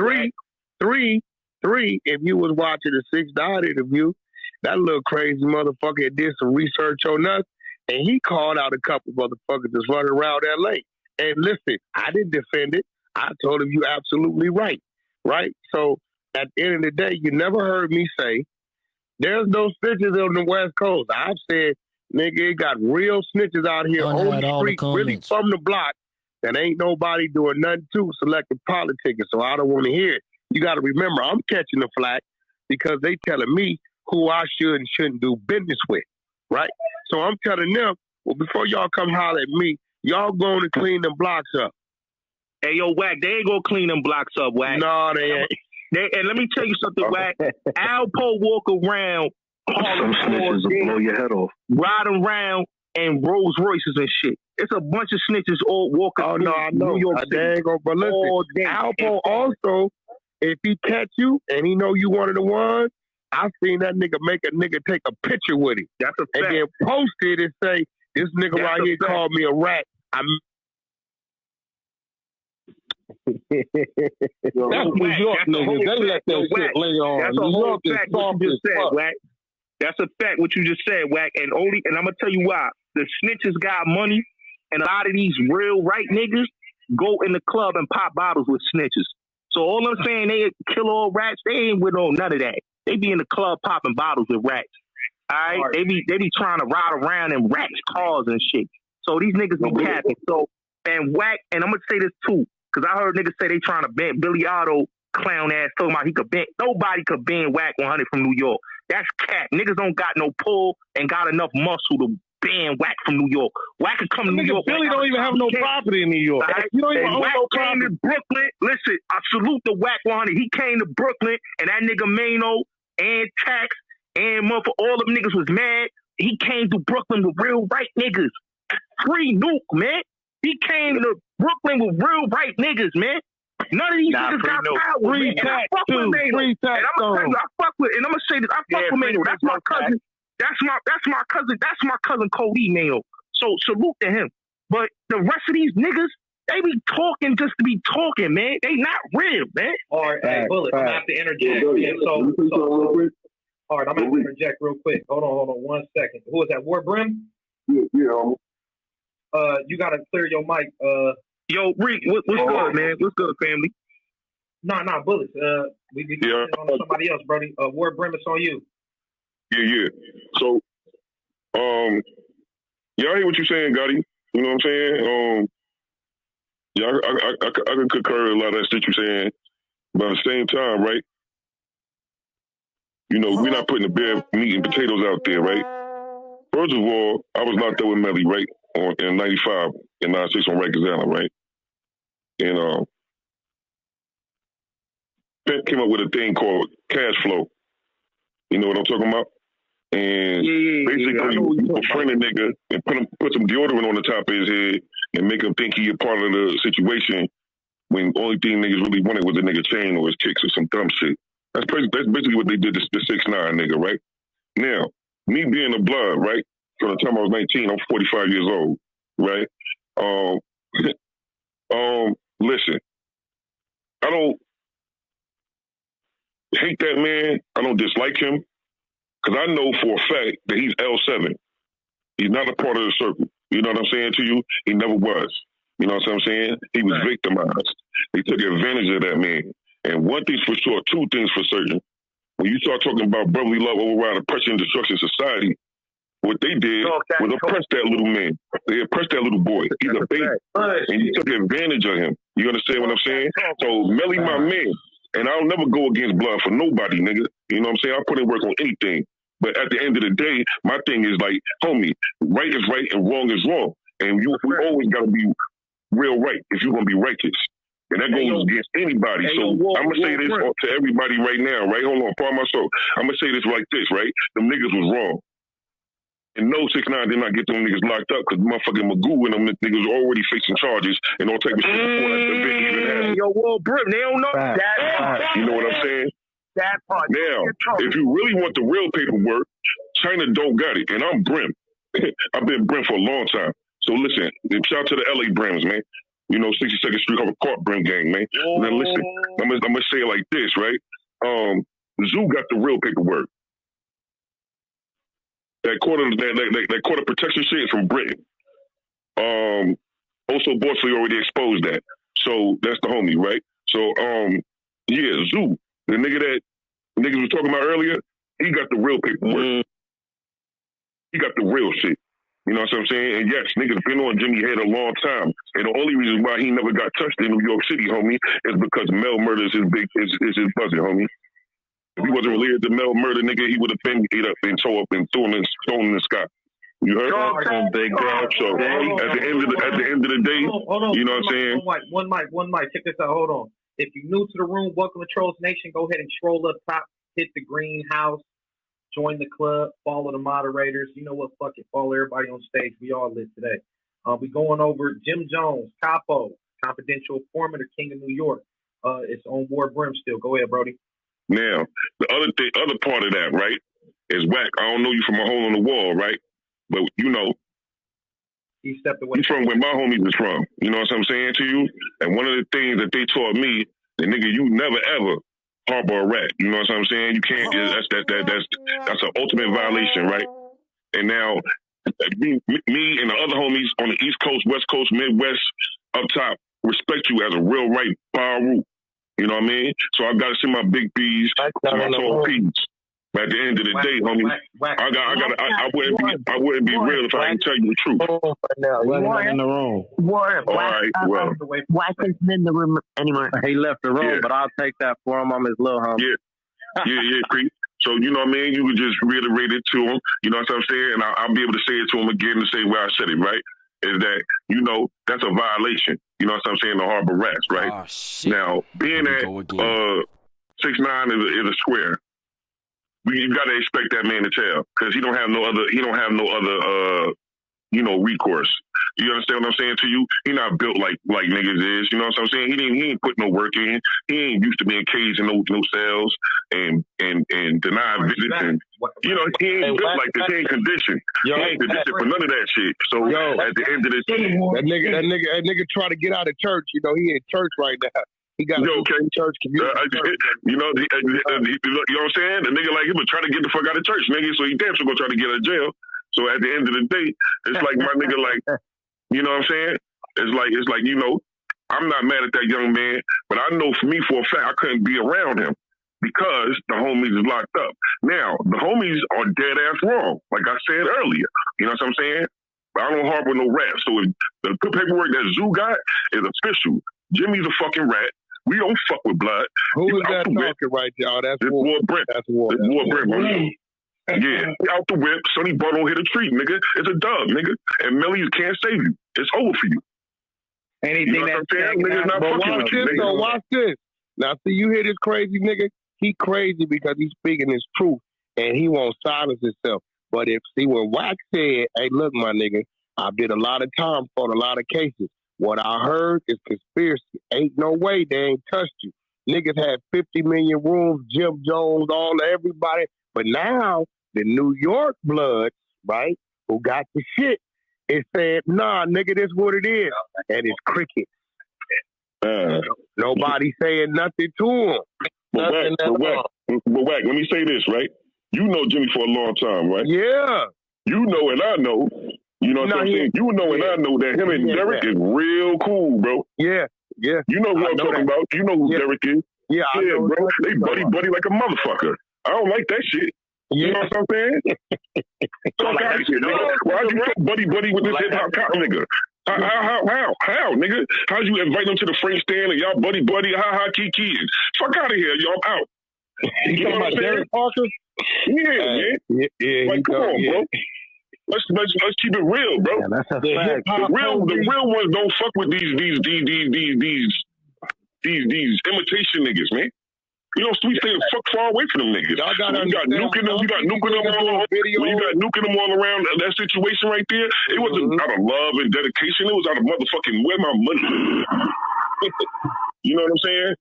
Three. If you was watching the 6ix9ine interview, that little crazy motherfucker did some research on us, and he called out a couple motherfuckers that's running around L.A. And listen, I didn't defend it. I told him, you absolutely right. Right? So at the end of the day, you never heard me say, there's no snitches on the West Coast. I've said, nigga, it got real snitches out here on the street, really from the block, that ain't nobody doing nothing to selective politicking. So I don't want to hear it. You got to remember, I'm catching the flack because they telling me who I should and shouldn't do business with, right? So I'm telling them, well, before y'all come holler at me, y'all going to clean them blocks up. Hey, yo, Wack, they ain't going to clean them blocks up, Wack. No, they ain't. And let me tell you something, Wack. Alpo walk around Harlem all day, blow your head off, ride around in Rolls Royces and shit. It's a bunch of snitches all walking through New York City. But listen, Alpo also, if he catch you and he know you one of the ones, I've seen that nigga make a nigga take a picture with him. That's a fact. And then post it and say, this nigga right here called me a rat. That's New York niggas. They let that shit lay on. That's a whole fact what you just said, Wack. That's a fact what you just said, Wack. And I'm gonna tell you why. The snitches got money, and a lot of these real right niggas go in the club and pop bottles with snitches. So all I'm saying, they kill all rats. They ain't with none of that. They be in the club popping bottles with rats. All right, they be trying to ride around in rats cars and shit. So these niggas be capping. So and Wack, and I'm gonna say this too. Because I heard niggas say they trying to ban Billy Otto clown ass talking about he could ban. Nobody could ban Wack 100 from New York. That's cat. Niggas don't got no pull and got enough muscle to ban Wack from New York. Wack could come to New York. Billy don't even have no property in New York. Right? You don't even own Wack no came property. to Brooklyn. Listen, I salute the Wack 100. He came to Brooklyn and that nigga Mano and Tax and motherfucker, all them niggas was mad. He came to Brooklyn with real right niggas. Free Nuke, man. He came to Brooklyn with real right niggas, man. None of these niggas got power. Free tax too. Free tax. And I'm gonna tell you, I fuck with, and I'm gonna say this, I fuck with Mano. That's my cousin. That's my cousin Cody Mano. So salute to him. But the rest of these niggas, they be talking just to be talking, man. They not real, man. All right, hey, Bullet, I'm gonna have to interject. All right, I'm gonna have to interject real quick. Hold on 1 second. Who is that? War Brim? Yeah. You gotta clear your mic. Yo, Reek, what's good, man? What's good, family? Nah, Bullets. We on somebody else, buddy. War Brim, it's on you. Yeah. So, yeah, I hear what you're saying, Gotti. You know what I'm saying? Yeah, I can concur with a lot of that shit you're saying. But at the same time, right? You know, we're not putting the bare meat and potatoes out there, right? First of all, I was locked up with Melly, right? In 95. in 96 on Rikers Island, right? And Pimp came up with a thing called cash flow. You know what I'm talking about? And basically, you befriend a nigga and put some deodorant on the top of his head and make him think he a part of the situation when the only thing niggas really wanted was a nigga chain or his kicks or some dumb shit. That's basically what they did to the 6ix9ine nigga, right? Now, me being a blood, right? From the time I was 19, I'm 45 years old, right? Listen, I don't hate that man. I don't dislike him. Because I know for a fact that he's L7. He's not a part of the circle. You know what I'm saying to you? He never was. You know what I'm saying? He was victimized. They took advantage of that man. And one thing's for sure, two things for certain. When you start talking about brotherly love override oppression and destruction society, what they did was oppress that little man. They oppressed that little boy. He's a baby. And you took advantage of him. You understand what I'm saying? So Melly my man. And I'll never go against blood for nobody, nigga. You know what I'm saying? I'll put in work on anything. But at the end of the day, my thing is like, homie, right is right and wrong is wrong. And we always got to be real right if you're going to be righteous. And that goes against anybody. So I'm going to say this to everybody right now, right? Hold on, pardon myself. I'm going to say this like this, right? Them niggas was wrong. And no, 6ix9ine did not get them niggas locked up because motherfucking Magoo and them niggas were already facing charges and all type of shit before that event even happened. Yo, Will Brim, they don't know that. You know what I'm saying? That part. Now, if you really want the real paperwork, China don't got it. And I'm Brim. I've been Brim for a long time. So listen, shout out to the LA Brims, man. You know, 62nd Street Harbor Court Brim gang, man. And then listen, I'm gonna say it like this, right? Zoo got the real paperwork. That quarter protection shit is from Britain. Also, Borsley already exposed that. So that's the homie, right? So, yeah, Zoo, the nigga that niggas was talking about earlier, he got the real paperwork. He got the real shit. You know what I'm saying? And yes, niggas been on Jimmy Head a long time. And the only reason why he never got touched in New York City, homie, is because Mel murder is his buzzing, homie. If he wasn't related to Mel murder, nigga, he would have been ate up and tore up and thrown in the sky. You heard? Big dog. So at the end of the day, hold on, you know what I'm saying? One mic. Check this out. Hold on. If you're new to the room, welcome to Trolls Nation. Go ahead and scroll up top, hit the green house, join the club, follow the moderators. You know what? Fuck it. Follow everybody on stage. We all lit today. We going over Jim Jones, Capo, confidential informant or King of New York. It's on War Brim still. Go ahead, Brody. Now, the other part of that, right, is whack. I don't know you from a hole in the wall, right? But you know, he stepped away. He's from where my homies is from. You know what I'm saying to you? And one of the things that they taught me, the nigga, you never ever harbor a rat. You know what I'm saying? You can't. That's an ultimate violation, right? And now, me and the other homies on the East Coast, West Coast, Midwest, up top, respect you as a real right bar root. You know what I mean? So I got to send my big B's to my tall P's. But at the end of the day, homie, I wouldn't be real if I didn't tell you the truth. In the room. All right, well. Whack isn't in the room anymore. He left the room, but I'll take that for him. I'm his little homie. Yeah, Creep. So, you know what I mean? You would just reiterate it to him. You know what I'm saying? And I'll be able to say it to him again and say where I said it, right? Is that, you know, that's a violation. You know what I'm saying? The harbor rats, right? Oh, shit. Now, being that 6ix9ine is a square, you got to expect that man to tell because he don't have no other you know, recourse. You understand what I'm saying to you? He not built like niggas is. You know what I'm saying? He ain't put no work in. He ain't used to being caged in no cells and denied visits. And you know, he ain't built like this. He ain't conditioned. He ain't conditioned for none of that shit. So at the end of the day, that nigga try to get out of church. You know, he in church right now. He got a church community. You know, you know what I'm saying? The nigga like he was trying to get the fuck out of church, nigga. So he damn sure gonna try to get out of jail. So at the end of the day, it's like my nigga, like, you know what I'm saying? It's like, you know, I'm not mad at that young man, but I know for me for a fact I couldn't be around him because the homies is locked up. Now, the homies are dead ass wrong, like I said earlier. You know what I'm saying? But I don't harbor no rats. So if the paperwork that Zoo got is official. Jimmy's a fucking rat. We don't fuck with blood. Who is that talking right now? That's War Brim. That's War Brim. Yeah, out the whip. Sonny Ball don't hit a tree, nigga. It's a dub, nigga. And Melly can't save you. It's over for you. Anything You know what I'm saying? Niggas not But fucking watch with you, this nigga. though. Watch this. Now, see, you hear this crazy nigga? He crazy because he's speaking his truth and he won't silence himself. But when Wax said, "Hey, look, my nigga, I did a lot of time for a lot of cases. What I heard is conspiracy. Ain't no way they ain't touched you. Niggas had 50 million rooms, Jim Jones, everybody. But now the New York bloods, right, who got the shit, is saying, nah, nigga, this what it is. And it's cricket. Nobody saying nothing to him. But Wack, let me say this, right? You know Jimmy for a long time, right? Yeah. You know and I know. You know what I'm saying? You know and I know that him and Derek is real cool, bro. Yeah. You know who I'm talking about. You know who Derek is. Yeah, I know bro. They buddy like a motherfucker. I don't like that shit. You know what I'm saying? Fuck out of here, nigga. Why you so buddy with this hip hop cop nigga? How, nigga? How you invite them to the French stand and y'all buddy, ha kiki? Fuck out of here, y'all out. You talking about Derek Parker? Yeah, man. Yeah, like, come on, bro. Let's keep it real, bro. Yeah, that's a fact. The real ones don't fuck with these imitation niggas, man. You know, we stay fuck far away from them niggas. Y'all got nuking them. You got nuking them all around that situation right there. It wasn't out of love and dedication. It was out of motherfucking where my money. You know what I'm saying?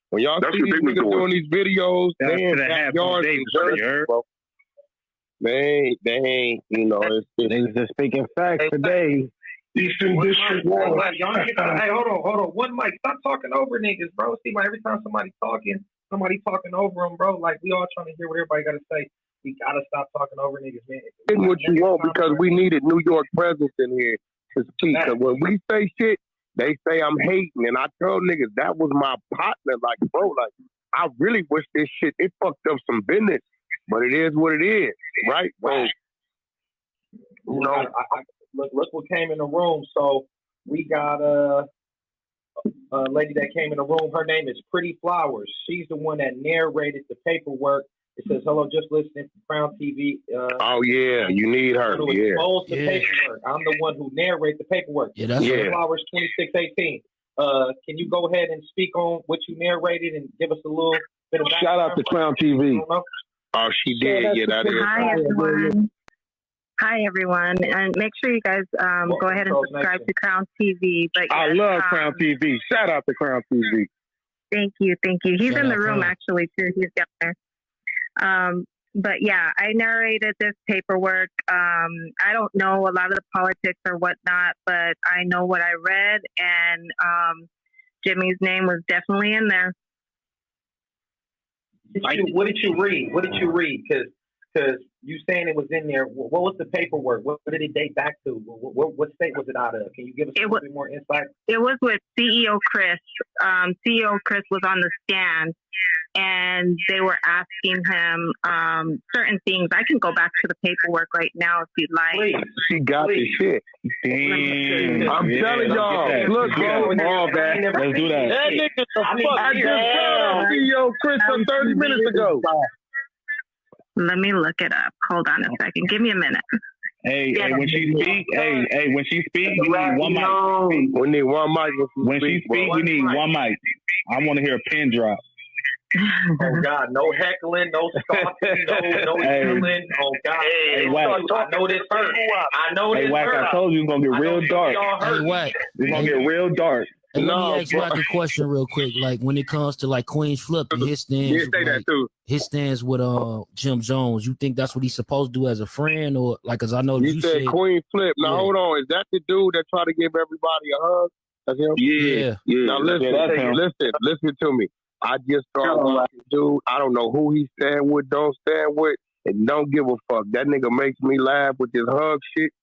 When y'all see these niggas doing these videos, they in backyards and dirt, bro. They ain't, you know, they just speaking facts today. Eastern District War. Hey, hold on. One mic. Stop talking over niggas, bro. See, every time somebody talking over them, bro. Like, we all trying to hear what everybody got to say. We got to stop talking over niggas, man. Getting what you want because we needed New York presence in here to speak. Because when we say shit, they say I'm hating. And I tell niggas, that was my partner. Like, bro, like, I really wish this shit, it fucked up some business. But it is what it is, right? Right. You know, look what came in the room. So we got a lady that came in the room. Her name is Pretty Flowers. She's the one that narrated the paperwork. It says, hello, just listening to Crown TV. Oh, yeah, you need her. Yeah. The paperwork. I'm the one who narrates the paperwork. Yeah, that's Pretty Flowers 2618. Can you go ahead and speak on what you narrated and give us a little bit of background? Shout out to Crown TV. Oh, she did. Yeah, that is. Hi, everyone. Hi, everyone. And make sure you guys go ahead and subscribe to Crown TV. But I love Crown TV. Shout out to Crown TV. Thank you. He's in the room, actually, too. He's down there. But, yeah, I narrated this paperwork. I don't know a lot of the politics or whatnot, but I know what I read, and Jimmy's name was definitely in there. What did you read? Because you saying it was in there. What was the paperwork? What did it date back to? What state was it out of? Can you give us a bit more insight? It was with CEO Chris. CEO Chris was on the stand, and they were asking him certain things. I can go back to the paperwork right now if you'd like. Please. She got the shit. Damn. I'm telling y'all. Look, bro. All that. Let's do that. That nigga the fuck. I just found CEO Chris 30 minutes ago. Let me look it up. Hold on a second. Give me a minute. Hey, when she speak, when she speak, we need one mic. We need one mic. When she speak, we need one mic. I want to hear a pin drop. Oh God, no heckling, no stalking, no yelling. Oh God, hey, Wack. I know this hurt. Hey, Wack, I told you it's gonna get real dark. Hey, Wack. It's gonna get real dark. And let me ask Wack a question real quick. Like when it comes to like Queen's Flip and his stands, his stands with Jim Jones, you think that's what he's supposed to do as a friend, or like? Cause I know you said Queen Flip. Now hold on, is that the dude that tried to give everybody a hug? That's him. Yeah. Now listen to me. I just started watching dude. I don't know who he stand with, don't stand with, and don't give a fuck. That nigga makes me laugh with his hug shit.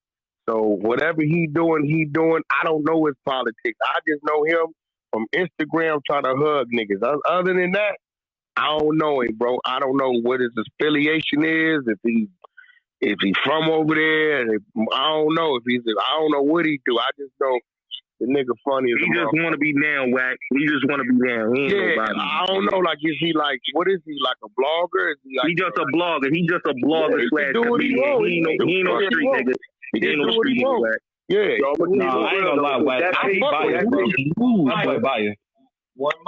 So whatever he doing. I don't know his politics. I just know him from Instagram trying to hug niggas. Other than that, I don't know him, bro. I don't know what his affiliation is. If he's from over there, I don't know. I don't know what he do. I just know the nigga funny as he just want to be down, Wack. He just want to be down. He ain't nobody. I don't know. Like, is he like? What is he like? A blogger? Is he like? He just a blogger. He just a blogger slash comedian. He ain't no street nigga. He ain't no street nigga. Yeah. Yo, No, I ain't gonna lie, Wack. I hate bias, bro. I hate bias.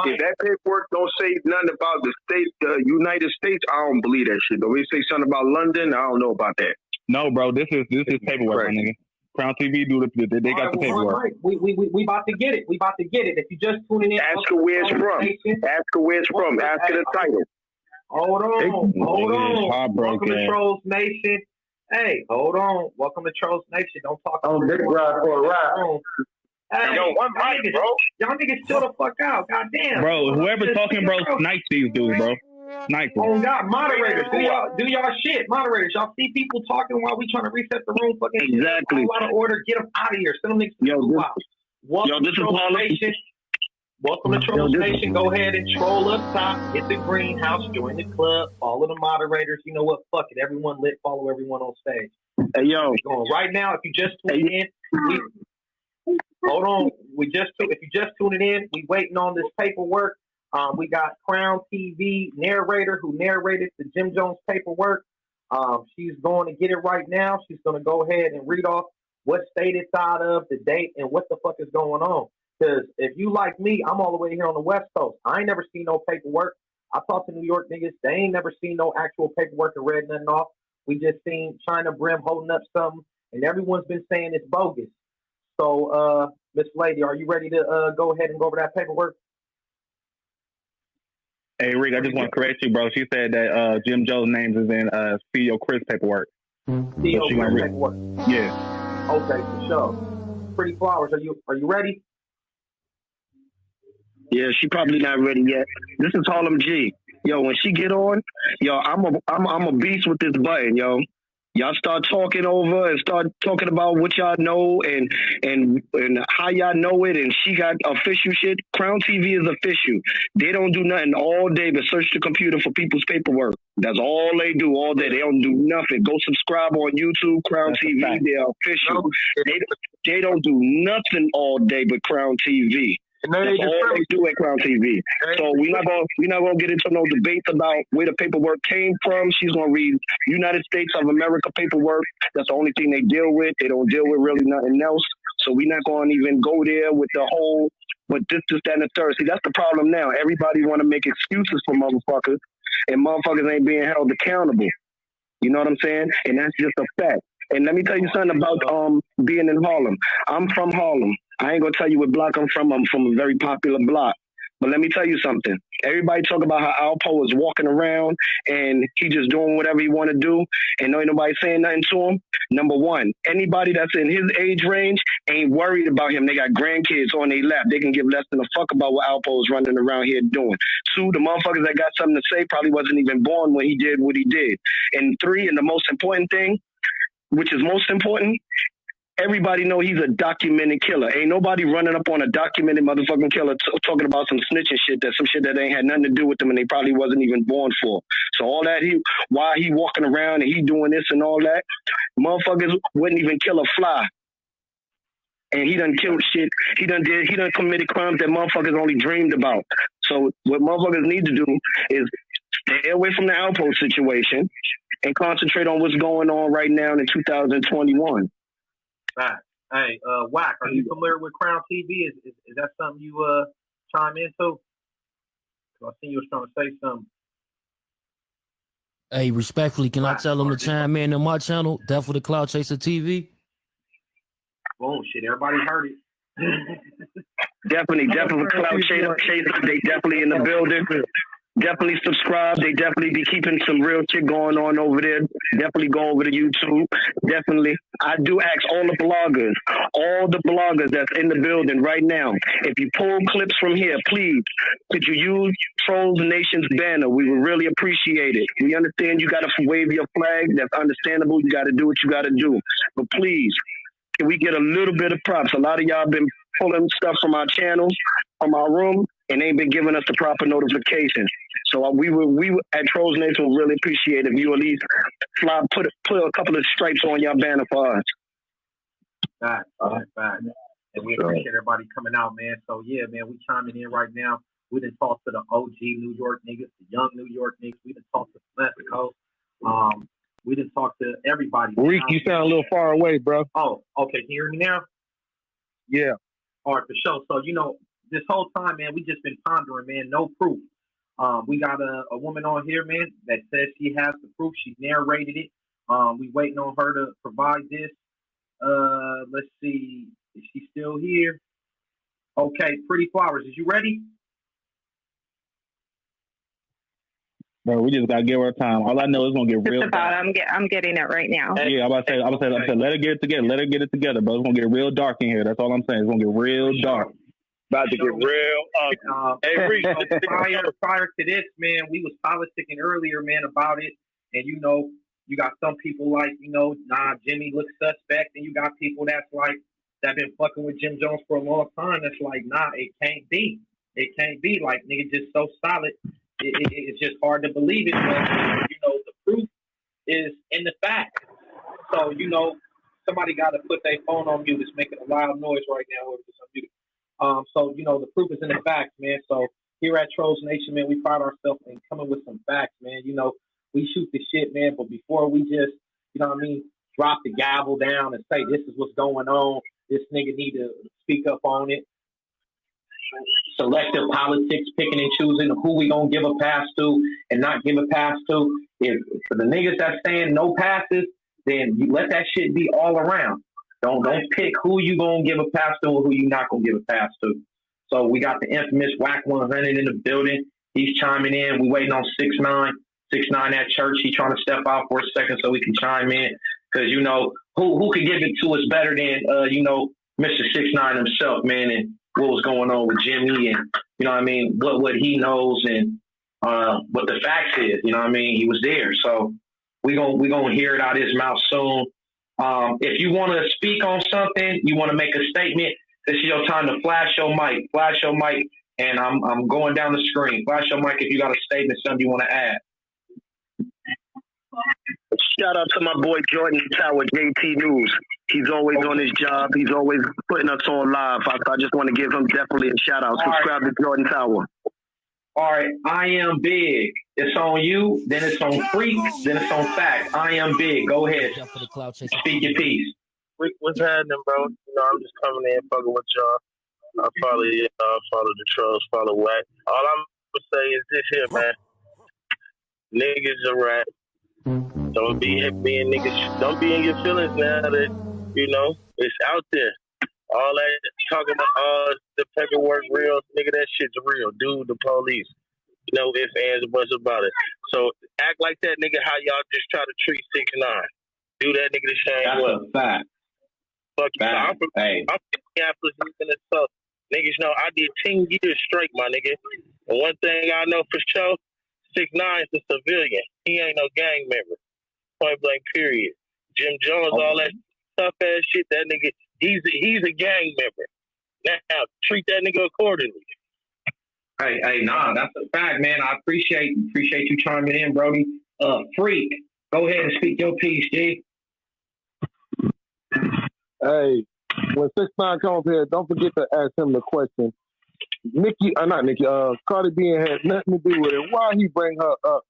If that paperwork don't say nothing about the state, the United States, I don't believe that shit. Though they say something about London, I don't know about that. No, bro, this is paperwork, my nigga. Crown TV they got the paperwork. We about to get it. We about to get it. If you just tuning in, ask her where it's from. Ask her where it's from. Ask her the title. Hold on. Welcome to Trolls Nation. Hey, hold on. Welcome to Trolls Nation. Don't talk. I'm big ride for a ride. Hey, yo, one mic, bro. Y'all niggas chill the fuck out. Goddamn. Bro, whoever's talking, bro, snipe these dudes, bro. Snipe them. Oh God, moderators, do y'all shit. Moderators, y'all see people talking while we trying to reset the room. Fucking exactly. Out of order. Get them out of here. Send them niggas to the house. Welcome to Trolls Nation. Welcome to Trolls Nation. Go ahead and troll up top. Hit the greenhouse. Join the club. Follow the moderators. You know what? Fuck it. Everyone lit. Follow everyone on stage. Hey yo. Right now, if you just tuned in, hold on. If you just tuning in, we waiting on this paperwork. We got Crown TV narrator who narrated the Jim Jones paperwork. She's going to get it right now. She's going to go ahead and read off what state it's out of, the date, and what the fuck is going on. Because if you like me, I'm all the way here on the West Coast. I ain't never seen no paperwork. I talked to New York niggas. They ain't never seen no actual paperwork and read nothing off. We just seen China Brim holding up something, and everyone's been saying it's bogus. So, Miss Lady, are you ready to go ahead and go over that paperwork? Hey, Rick, I just want to correct you, bro. She said that Jim Jones' names is in CEO Chris paperwork. CEO Chris paperwork. Yeah. Okay, for sure. Pretty Flowers, are you ready? Yeah, she probably not ready yet. This is Harlem G. Yo, when she get on, yo, I'm a beast with this button, yo. Y'all start talking over and start talking about what y'all know and how y'all know it, and she got official shit. Crown TV is official. They don't do nothing all day but search the computer for people's paperwork. That's all they do all day. They don't do nothing. Go subscribe on YouTube, Crown TV. They're official. They don't do nothing all day but Crown TV. That's all they do at Crown TV. So we're not gonna get into no debates about where the paperwork came from. She's gonna read United States of America paperwork. That's the only thing they deal with. They don't deal with really nothing else. So we're not gonna even go there with the whole, but this, that, and the third. See, that's the problem now. Everybody want to make excuses for motherfuckers, and motherfuckers ain't being held accountable. You know what I'm saying? And that's just a fact. And let me tell you something about being in Harlem. I'm from Harlem. I ain't gonna tell you what block I'm from. I'm from a very popular block. But let me tell you something. Everybody talk about how Alpo is walking around and he just doing whatever he want to do and ain't nobody saying nothing to him. Number one, anybody that's in his age range ain't worried about him. They got grandkids on their lap. They can give less than a fuck about what Alpo is running around here doing. Two, the motherfuckers that got something to say probably wasn't even born when he did what he did. And three, and the most important thing, which is most important, everybody know he's a documented killer. Ain't nobody running up on a documented motherfucking killer talking about some snitching shit, that some shit that ain't had nothing to do with them and they probably wasn't even born for. So all that, why he walking around and he doing this and all that, motherfuckers wouldn't even kill a fly. And he done killed shit. He done committed crimes that motherfuckers only dreamed about. So what motherfuckers need to do is stay away from the Alpo situation and concentrate on what's going on right now in 2021. Right. Hey, Wack, are you familiar with Crown TV? Is that something you chime into? I seen you was trying to say something. Hey, respectfully, can I tell them to chime in on my channel, Death for the Cloud Chaser TV? Boom, shit, everybody heard it. Definitely Cloud Chaser. They definitely in the building. Definitely subscribe. They definitely be keeping some real shit going on over there. Definitely go over to YouTube. Definitely. I do ask all the bloggers that's in the building right now, if you pull clips from here, please, could you use Trolls Nation's banner? We would really appreciate it. We understand you got to wave your flag. That's understandable. You got to do what you got to do. But please, can we get a little bit of props? A lot of y'all been pulling stuff from our channels, from our room, and ain't been giving us the proper notification. So we at Trolls Nation would really appreciate if you at least put a couple of stripes on your banner for us. Fact. And we appreciate everybody coming out, man. So yeah, man, we chiming in right now. We done talked to the OG New York niggas, the young New York niggas. We done talked to Mexico. We done talked to everybody. Reek, you sound a little far away, bro. Oh, okay. Can you hear me now? Yeah. All right, for sure. So, this whole time, man, we just been pondering, man, no proof. We got a woman on here, man, that says she has the proof. She narrated it. We waiting on her to provide this. Let's see. Is she still here? Okay, Pretty Flowers, is you ready? Bro, we just gotta give her time. All I know is gonna get real. Just about. I'm getting it right now. Yeah, I'm about to say, let her get it together. Let her get it together, bro. It's gonna get real dark in here. That's all I'm saying. It's gonna get real dark. About to get real ugly. Hey, Reese, prior to this, man, we was politicking earlier, man, about it. And, you got some people like, nah, Jimmy looks suspect. And you got people that's like, that been fucking with Jim Jones for a long time. That's like, nah, it can't be. It can't be. Like, nigga, just so solid. It's just hard to believe it. But, the proof is in the fact. So, somebody got to put their phone on mute. It's making a loud noise right now. So, the proof is in the facts, man. So here at Trolls Nation, man, we pride ourselves in coming with some facts, man. We shoot the shit, man, but before we just, drop the gavel down and say this is what's going on, this nigga need to speak up on it. Selective politics, picking and choosing who we gonna give a pass to and not give a pass to. If for the niggas that's saying no passes, then you let that shit be all around. Don't pick who you gonna give a pass to or who you not gonna give a pass to. So we got the infamous Whack 100 in the building. He's chiming in. We waiting on 6ix9ine. 6ix9ine at church. He's trying to step out for a second so we can chime in. Because who could give it to us better than Mr. 6ix9ine himself, man, and what was going on with Jimmy and what he knows and what the facts is. He was there. So we gonna hear it out of his mouth soon. If you want to speak on something, you want to make a statement, this is your time to flash your mic. Flash your mic, and I'm going down the screen. Flash your mic if you got a statement, something you want to add. Shout out to my boy Jordan Tower, JT News. He's always on his job. He's always putting us on live. I just want to give him definitely a shout out. Subscribe to Jordan Tower. All right, I am big. It's on you, then it's on Freak, then it's on Fact. I am big. Go ahead. Speak your piece. What's happening, bro? I'm just coming in fucking with y'all. I follow the trolls, follow Whack. All I'm gonna say is this here, man. Niggas are right. Don't be niggas. Don't be in your feelings now that it's out there. All that talking about all the paperwork real, nigga, that shit's real. Dude, the police. No ifs, ands, or buts about it. So act like that, nigga, how y'all just try to treat 6ix9ine. Do that nigga the same way. That's a fact. Fuck you. I'm from Minneapolis, Minnesota. Niggas know I did 10 years straight, my nigga. And one thing I know for sure, 6ix9ine's a civilian. He ain't no gang member. Point blank, period. Jim Jones, all that tough ass shit, that nigga, he's a gang member. Now, treat that nigga accordingly. Hey, nah, that's a fact, man. I appreciate you chiming in, Brody. Freak, go ahead and speak your piece, G. Hey, when 6ix9ine comes here, don't forget to ask him the question. Cardi B had nothing to do with it. Why he bring her up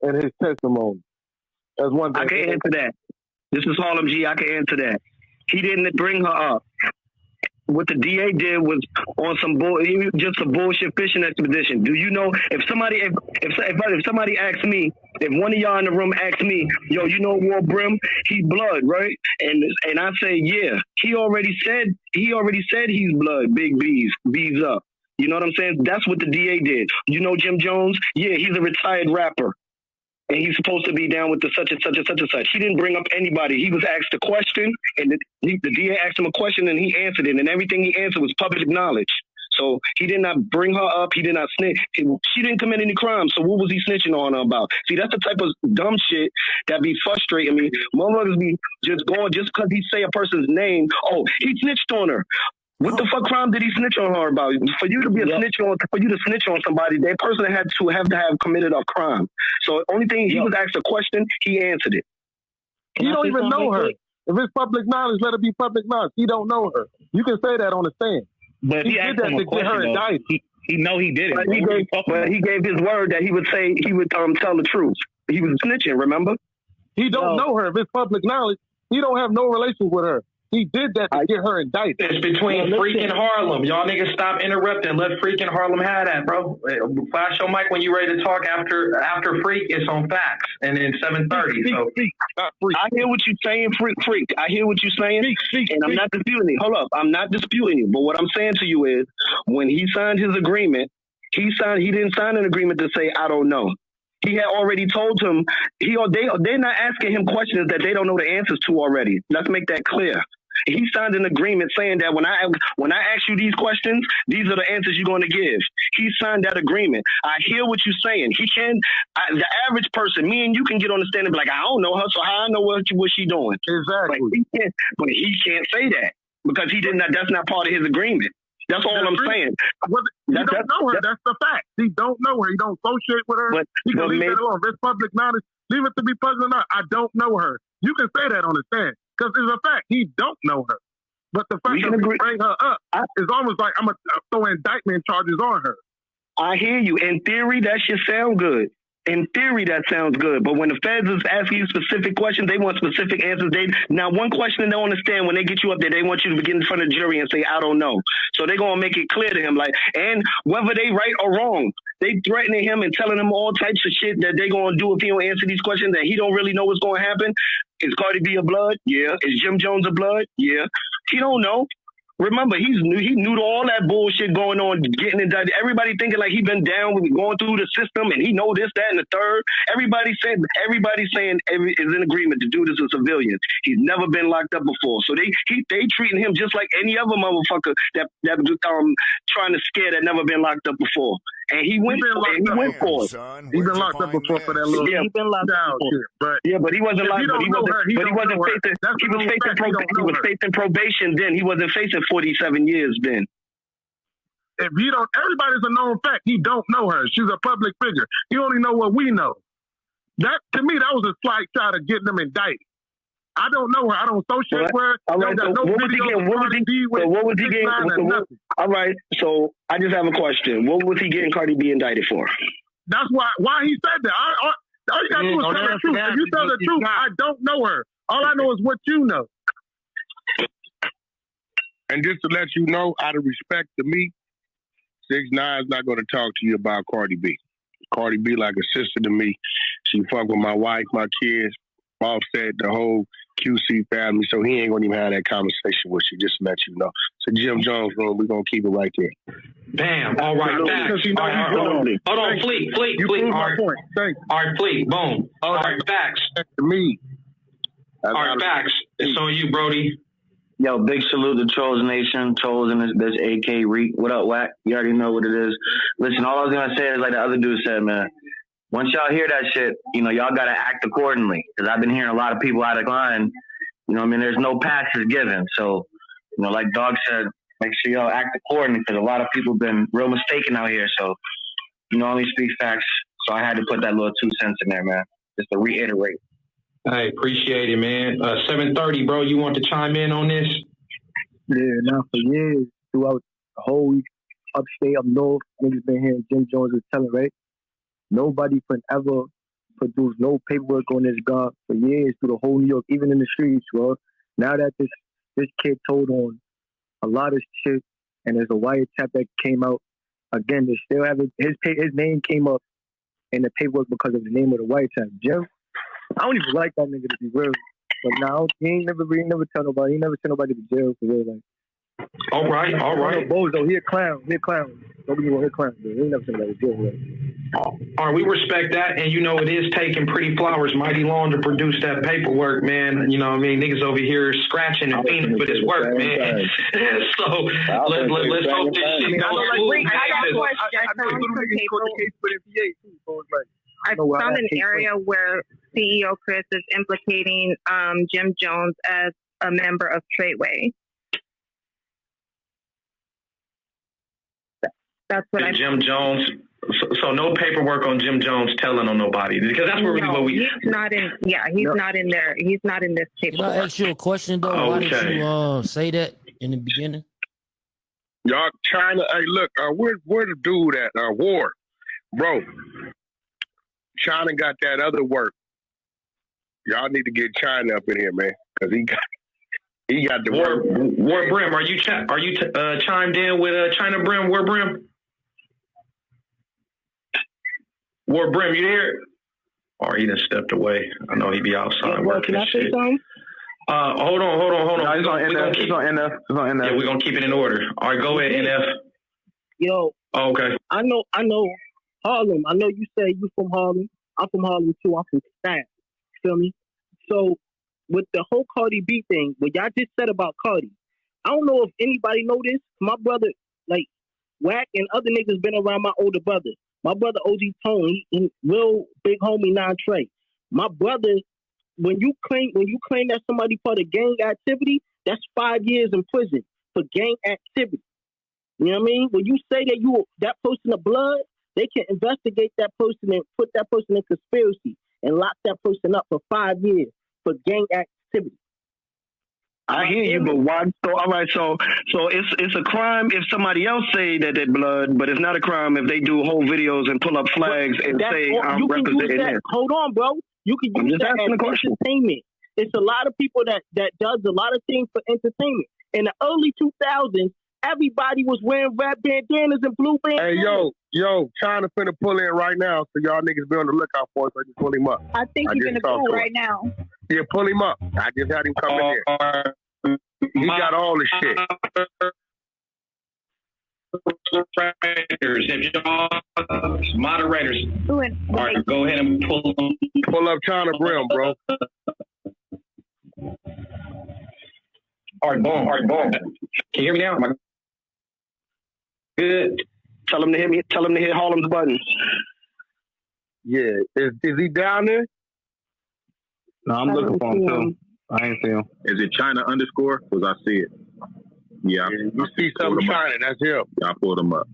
in his testimony? That's one thing. I can answer that. This is Harlem G. I can answer that. He didn't bring her up. What the DA did was on some just a bullshit fishing expedition. Do you know if somebody asks me, if one of y'all in the room asks me, yo, you know War Brim, he blood, right? And I say, yeah. He already said he's blood, big B's up. You know what I'm saying? That's what the DA did. You know Jim Jones? Yeah, he's a retired rapper. And he's supposed to be down with the such and such and such and such. He didn't bring up anybody. He was asked a question, and the DA asked him a question, and he answered it. And everything he answered was public knowledge. So he did not bring her up. He did not snitch. She didn't commit any crime. So what was he snitching on her about? See, that's the type of dumb shit that be frustrating me. Motherfuckers be just going, just because he say a person's name, oh, he snitched on her. What the fuck crime did he snitch on her about? For you to be for you to snitch on somebody, that person had to have committed a crime. So only thing he was asked a question, he answered it. He don't even know her. If it's public knowledge, let it be public knowledge. He don't know her. You can say that on the stand. But he did that to get her indicted. He know he did it. But he gave his word that he would tell the truth. He was snitching, remember? He don't know her. If it's public knowledge, he don't have no relations with her. He did that to get her indicted. It's between Freak and Harlem. Y'all niggas stop interrupting. Let Freak and Harlem have that, bro. Flash your mic when you ready to talk after Freak. It's on facts. And then 7:30. So I hear what you're saying, Freak. I hear what you're saying. And I'm not disputing it. Hold up. I'm not disputing it. But what I'm saying to you is when he signed his agreement, he didn't sign an agreement to say, I don't know. He had already told him, they're not asking him questions that they don't know the answers to already. Let's make that clear. He signed an agreement saying that when I ask you these questions, these are the answers you're going to give. He signed that agreement. I hear what you're saying. The average person, me and you can get on the stand and be like, I don't know her, so how I know what she doing? Exactly. But he can't say that because that's not part of his agreement. That's all I'm saying. He don't know her. That's the fact. He don't know her. He don't associate with her. He can leave it alone. If it's public knowledge, leave it to be public or not. I don't know her. You can say that on the stand because it's a fact. He don't know her. But the fact that we bring her up is almost like I'm going to throw indictment charges on her. I hear you. In theory, that should sound good. In theory, that sounds good. But when the feds is asking you specific questions, they want specific answers. Now, one question they don't understand when they get you up there, they want you to get in front of the jury and say, I don't know. So they're going to make it clear to him. And whether they right or wrong, they threatening him and telling him all types of shit that they're going to do if he don't answer these questions, and he don't really know what's going to happen. Is Cardi B a blood? Yeah. Is Jim Jones a blood? Yeah. He don't know. Remember, he knew all that bullshit going on, getting indicted. Everybody thinking like he been down with going through the system and he know this, that, and the third. Everybody saying is in agreement to do this with civilians. He's never been locked up before, so they treating him just like any other motherfucker that trying to scare that never been locked up before. And he went for it. He's been locked up before for that little he's been locked up before. But he wasn't locked up. He was facing probation then. He wasn't facing 47 years then. If you don't, everybody's a known fact. He don't know her. She's a public figure. He only know what we know. That to me, that was a slight shot of getting them indicted. I don't know her. I don't associate with her. All right. What was he getting? All right. So I just have a question. What was he getting Cardi B indicted for? That's why he said that. All you got to do is tell the truth. If you tell the truth, I don't know her. All I know is what you know. And just to let you know, out of respect to me, 6ix9ine is not going to talk to you about Cardi B. Cardi B like a sister to me. She fuck with my wife, my kids, Offset, the whole QC family. So he ain't going to even have that conversation with you, just to let you know. So Jim Jones room, we're going to keep it right there. Bam. All right. Facts. Hold on. Fleet. You proved my point. Thank you. All right, Fleet. Boom. All right. Facts. To me. All right. Facts. It's on you, Brody. Yo, big salute to Trolls Nation. Trolls in this AK Reek. What up, Wack? You already know what it is. Listen, all I was going to say is like the other dude said, man. Once y'all hear that shit, y'all got to act accordingly. Because I've been hearing a lot of people out of line. There's no passes given. So, like Dog said, make sure y'all act accordingly because a lot of people been real mistaken out here. So, only speak facts. So I had to put that little 2 cents in there, man, just to reiterate. Hey, appreciate it, man. 7:30, bro. You want to chime in on this? Yeah, now for years, throughout the whole upstate up north, niggas been hearing Jim Jones was telling, right? Nobody could ever produce no paperwork on this guy for years through the whole New York, even in the streets, bro. Now that this kid told on a lot of shit, and there's a wiretap that came out, again, they still have his name came up in the paperwork because of the name of the wiretap. Jim, I don't even like that nigga to be real. But now he ain't never tell nobody. He never sent nobody to jail for real. Like, all right. Bozo, he a clown. Nobody want to clown. He ain't never sent nobody to jail. Right? All right, we respect that, and it is taking Pretty Flowers mighty long to produce that paperwork, man. Niggas over here scratching and fiending for this work, man. So let's hope this shit goes smooth. I found an area where CEO Chris is implicating Jim Jones as a member of Traitway. That's what Jim Jones. So no paperwork on Jim Jones telling on nobody because that's where he's not in. Yeah, he's not in there. He's not in this paperwork. Can I ask you a question though? Why did you say that in the beginning? Y'all China, hey, look, where the dude at? War, bro. China got that other work. Y'all need to get China up in here, man, because He got the War Brim. Are you chimed in with China Brim? War Brim. War Brim, you there? Or he done stepped away. I know he be outside working. Can I say something? Hold on. No, it's on NF. It's on NF. Yeah, we're gonna keep it in order. All right, go ahead, NF. Yo. Oh, okay. I know Harlem. I know you say you from Harlem. I'm from Harlem too. I'm from Staten. Feel me? So with the whole Cardi B thing, what y'all just said about Cardi, I don't know if anybody know this. My brother, like Wack and other niggas been around my older brother. My brother OG Tone, he real big homie 9 Trey. My brother, when you claim that somebody part of gang activity, that's 5 years in prison for gang activity. You know what I mean? When you say that person of blood, they can investigate that person and put that person in conspiracy and lock that person up for 5 years for gang activity. I hear you, but why? So all right, so it's a crime if somebody else say that they're blood, but it's not a crime if they do whole videos and pull up flags and say I'm representing it. Hold on, bro. You can use that as entertainment. It's a lot of people that does a lot of things for entertainment. In the early 2000s, everybody was wearing red bandanas and blue bandanas. Hey, yo, China finna pull in right now, so y'all niggas be on the lookout for us. So just pull him up. I think he's gonna pull right now. Yeah, pull him up. I just had him come in here. He got all the shit. Moderators. All right, go ahead and pull up China Brim, bro. All right, boom. Can you hear me now? Good. Tell him to hit me. Tell him to hit Harlem's button. Yeah, is he down there? No, I'm looking for him too. I ain't see him. Is it China underscore? Because I see it. Yeah. You see something China, that's him. Yeah, I pulled him up.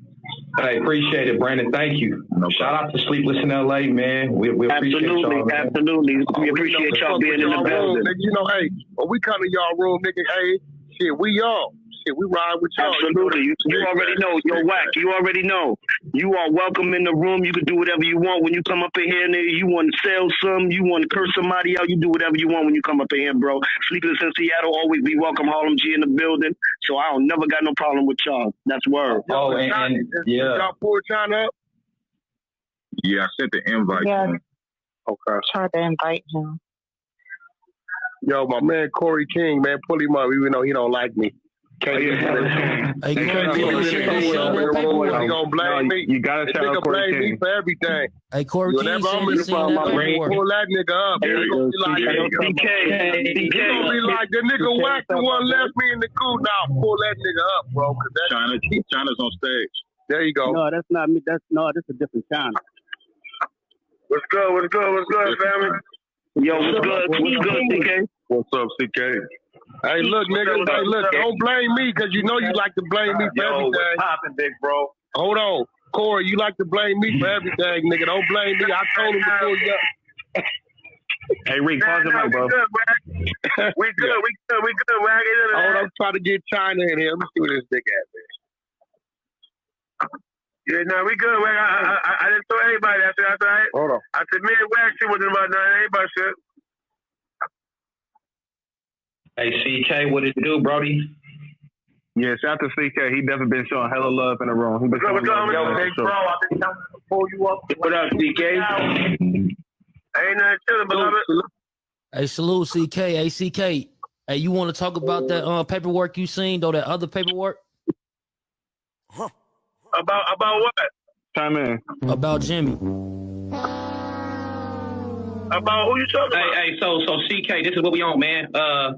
Hey, appreciate it, Brandon. Thank you. Shout out to Sleepless in LA, man. We appreciate y'all. Man. Absolutely. We appreciate y'all being in the building. Nigga, you know, hey, when we come to y'all room, nigga, hey, shit, we y'all. Shit, we ride with y'all. Absolutely. You already know. Yo, Wack, you already know. You are welcome in the room. You can do whatever you want when you come up in here, nigga. You want to sell some, you want to curse somebody out, you do whatever you want when you come up in here, bro. Sleepless in Seattle, always be welcome. Harlem G in the building. So I don't never got no problem with y'all. That's word. Oh, and yeah. Y'all pull China up? Yeah, I sent the invite to him. Okay. Tried to invite him. Yo, my man Corey King, man, pull him up, even though he don't like me. He gonna blame me. You gotta tell Corey King. Me for everything. Hey, Corey King, whenever I'm in the pull that nigga up. He gonna be like, he gonna be like, the nigga Wack the one left me in the cool. Now pull that nigga up, bro. China's on stage. There you go. No, that's not me. That's a different China. What's good, family? Yo, what's good, CK? What's up, CK? Hey, look, nigga. Hey, look. Don't blame me, because you know you like to blame me for everything. What's poppin', big bro? Hold on. Corey, you like to blame me for everything, nigga. Don't blame me. I told him to pull you up. Hey, Rick, pause the mic, bro. We good, Wack. Hold on, I'm trying to get China in here. Let me see what this big ass is. Yeah, no, we good, Wack. I didn't throw anybody. That's all right. Hold on. I said, me and Wack shit wasn't about nothing. Anybody shit. Hey, CK, what it do, Brody? Yeah, shout out to CK. He definitely been showing hella love in the room. He been showing love. Yo, big bro, I've been telling you to pull you up. What up, CK? Ain't nothing chilling, beloved. Hey, salute, CK. Hey, CK. Hey, you want to talk about that paperwork you seen, though, that other paperwork? About what? Chime in. About Jimmy. About who you talking about? Hey, so CK, this is what we on, man.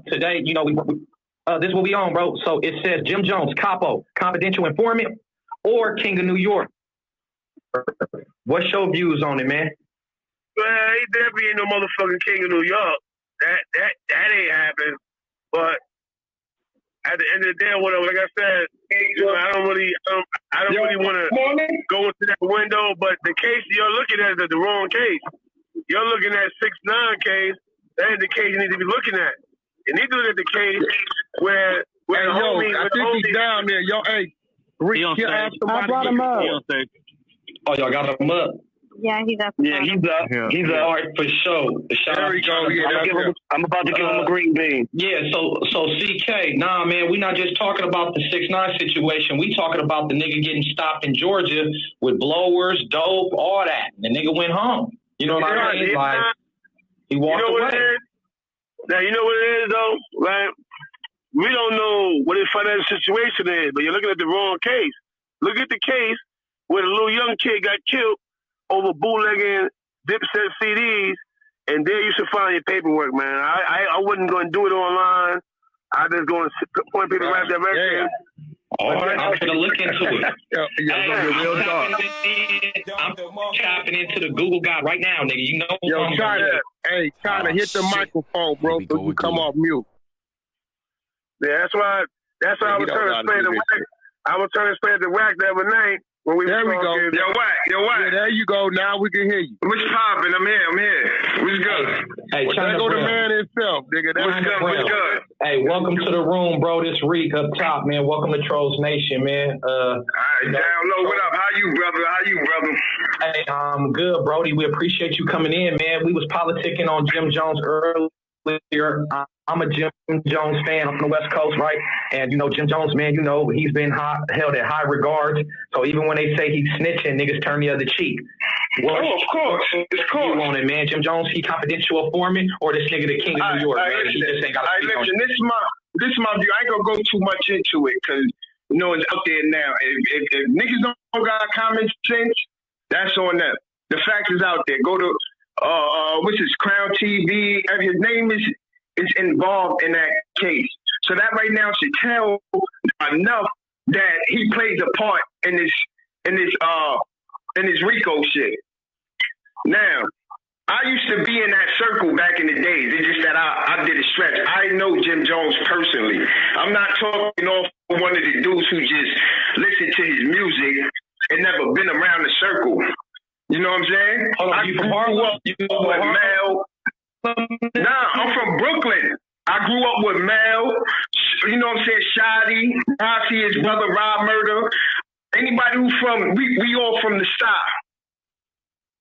Today, you know, this is what we on, bro. So it says Jim Jones, Capo, confidential informant, or King of New York. What's your views on it, man? Well, he definitely ain't no motherfucking King of New York. That ain't happening. But at the end of the day, whatever, like I said, you know, I don't really want to go into that window. But the case you're looking at is the wrong case. You're looking at 6ix9ine case. That ain't the case you need to be looking at. You need to look at the case where the homie. I think he's down there. Yo, hey, Rick, I brought him up. Oh, y'all got him up. Yeah, he's up. Yeah, he's up. He's up. All right, for sure. There we go. Yeah, I'm about to give him a green bean. Yeah, so CK, nah, man, we not just talking about the 6ix9ine situation. We talking about the nigga getting stopped in Georgia with blowers, dope, all that. The nigga went home. You know what I mean? Like, he walked away. Now, you know what it is, though, right? We don't know what his financial situation is, but you're looking at the wrong case. Look at the case where the little young kid got killed over bootlegging Dipset CDs, and there you should find your paperwork, man. I wasn't going to do it online. I just going to point people right direction. All right, I'm going to look into it. I'm tapping into the Google guy right now, nigga. You know. Yo, China, hit the microphone, bro, so you come off mute. Yeah, that's why I was trying to explain the Wack. I was trying to explain the Wack the other night when we there we go. Yo, Wack. Yeah, there you go. Now we can hear you. What's poppin'? I'm here. What's good? Hey, there go the man himself, nigga. What's good? Hey, welcome to the room, bro. This Reek up top, man. Welcome to Trolls Nation, man. All right, down low. What up? How you, brother? Hey, good, Brody. We appreciate you coming in, man. We was politicking on Jim Jones earlier. I'm a Jim Jones fan. I'm from the West Coast, right? And, you know, Jim Jones, man, you know, he's been held at high regards. So even when they say he's snitching, niggas turn the other cheek. Of course. You on it, man. Jim Jones, he confidential informant, or this nigga the king of New York, man? He just ain't got to speak on it. This is my view. I ain't going to go too much into it because, you know, it's out there now. If niggas don't got common sense, that's on them. The fact is out there. Go to, what's his, Crown TV. His name is involved in that case. So that right now should tell enough that he plays a part in this RICO shit. Now, I used to be in that circle back in the days. It's just that I did a stretch. I know Jim Jones personally. I'm not talking off one of the dudes who just listen to his music and never been around the circle. You know what I'm saying? I grew up with Mel. Nah, I'm from Brooklyn. I grew up with Mel, you know what I'm saying, Shadi, Nazi, his brother, Rob Murder. Anybody who we all from the style,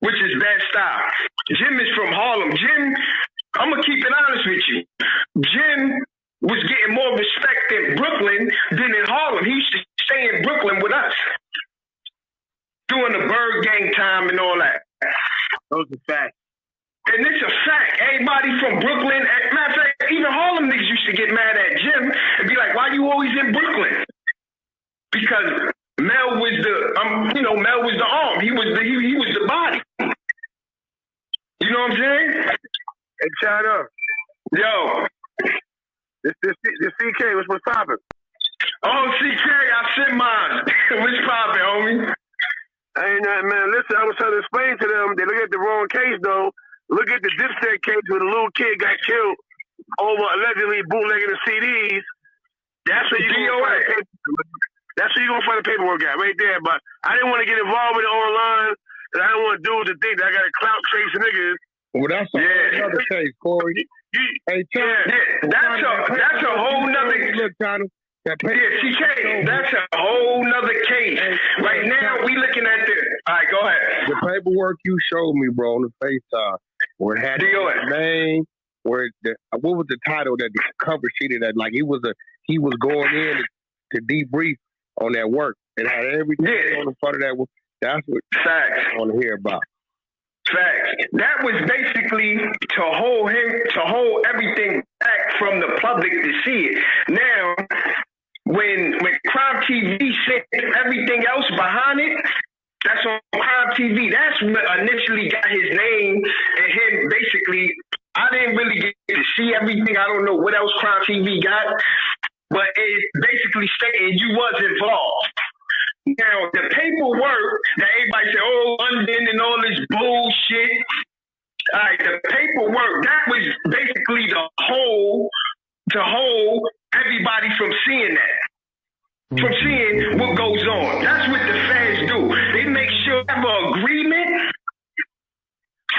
which is bad style. Jim is from Harlem. Jim, I'm going to keep it honest with you. Jim was getting more respect in Brooklyn than in Harlem. He used to stay in Brooklyn with us, doing the Bird Gang time and all that. Those are facts. And it's a fact. Everybody from Brooklyn, matter of fact, even Harlem niggas used to get mad at Jim and be like, why you always in Brooklyn? Because Mel was Mel was the arm. He was the body. You know what I'm saying? Hey, China. Yo. This CK, what's poppin'? Oh, CK, I sent mine. What's poppin', homie? Ain't nothing, man. Listen, I was trying to explain to them. They look at the wrong case, though. Look at the Dipset case where the little kid got killed over allegedly bootlegging the CDs. That's where you're gonna find the paperwork at right there. But I didn't want to get involved with it online, and I didn't want to do the thing that I got to clout chase niggas. Well, that's another case, Corey. That's a whole nother. Look, China. CK, that's a whole nother case. Right now, we looking at this. All right, go ahead. The paperwork you showed me, bro, on the FaceTime, where it had his name, what was the title that the cover sheet of that? Like he was going in to debrief on that work. It had everything on the front of that. That's what I want to hear about. Facts. That was basically to hold everything back from the public to see it. Now, when Crime TV sent everything else behind it, that's on Crime TV. That's what initially got his name and him basically. I didn't really get to see everything. I don't know what else Crime TV got, but it's basically stating you was involved. Now, the paperwork that everybody said, London and all this bullshit. All right, the paperwork, that was basically to hold everybody from seeing that. From seeing what goes on. That's what the fans do. They make sure they have an agreement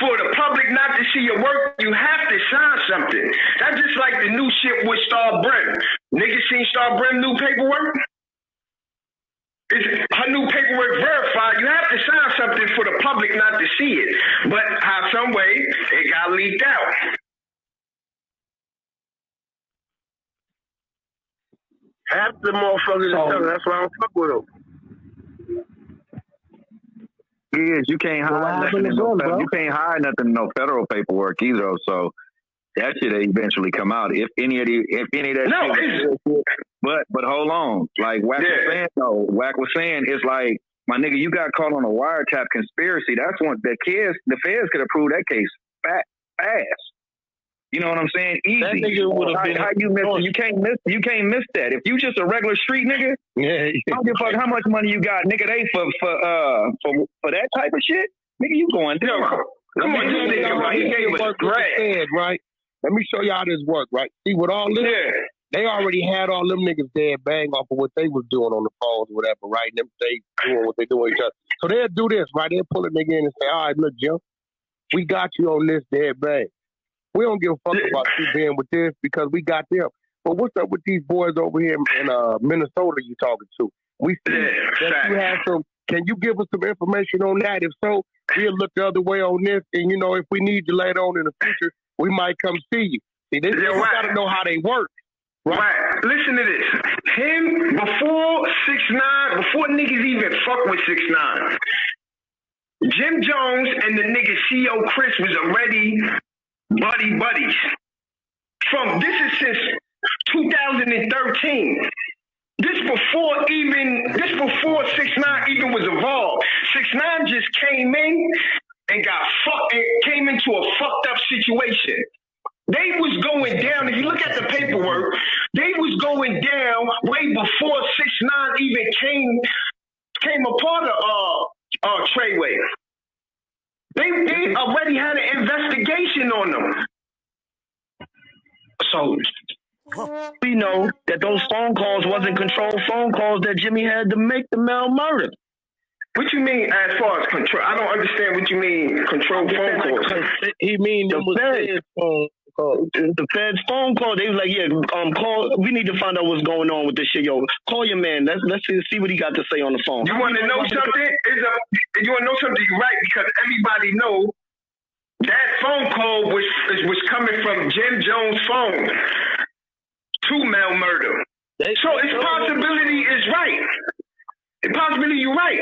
for the public not to see your work. You have to sign something. That's just like the new shit with Star Brim. Niggas seen Star Brim new paperwork? Her new paperwork verified. You have to sign something for the public public not to see it. But how some way it got leaked out. Half the motherfuckers are telling. That's why I don't fuck with them. You can't hide nothing in you can't hide nothing in no federal paperwork either. So that shit eventually come out. If any of that shit. But hold on. Like Wack was saying though, Wack was saying it's like, my nigga, you got caught on a wiretap conspiracy. That's one the feds could have proved that case fast. You know what I'm saying? Easy. That nigga would have been. How you miss it? You can't miss that. If you just a regular street nigga, I don't give a fuck how much money you got, nigga. They for that type of shit, nigga, you going down. Come on, you think about it. He gave us bread, right? Let me show you how this work, right? See, with all this, they already had all them niggas dead bang off of what they was doing on the phones or whatever, right? Them they doing what they doing each other. So they'll do this, right? They'll pull a nigga in and say, all right, look, Jim, we got you on this dead bang. We don't give a fuck about you being with this because we got them. But what's up with these boys over here in Minnesota you talking to? We see that you have some. Can you give us some information on that? If so, we'll look the other way on this. And, you know, if we need you later on in the future, we might come see you. See, we got to know how they work. Right. Listen to this. Him, before 6ix9ine, before niggas even fuck with 6ix9ine, Jim Jones and the nigga C.O. Chris was already buddies. This is since 2013. This before 6ix9ine even was involved. 6ix9ine just came in and came into a fucked up situation. They was going down. If you look at the paperwork, they was going down way before 6ix9ine even came a part of Treyway. They already had an investigation on them. So we know that those phone calls wasn't controlled phone calls that Jimmy had to make the Mel murder. What you mean as far as control? I don't understand what you mean controlled phone calls. He mean the feds phone call. The feds phone call. They was like, call. We need to find out what's going on with this shit. Yo, call your man. Let's see what he got to say on the phone. You want to know something? You want to know something? You're right, because everybody know that phone call was coming from Jim Jones' phone to Mel murder. So its possibility is right. The possibility you're right.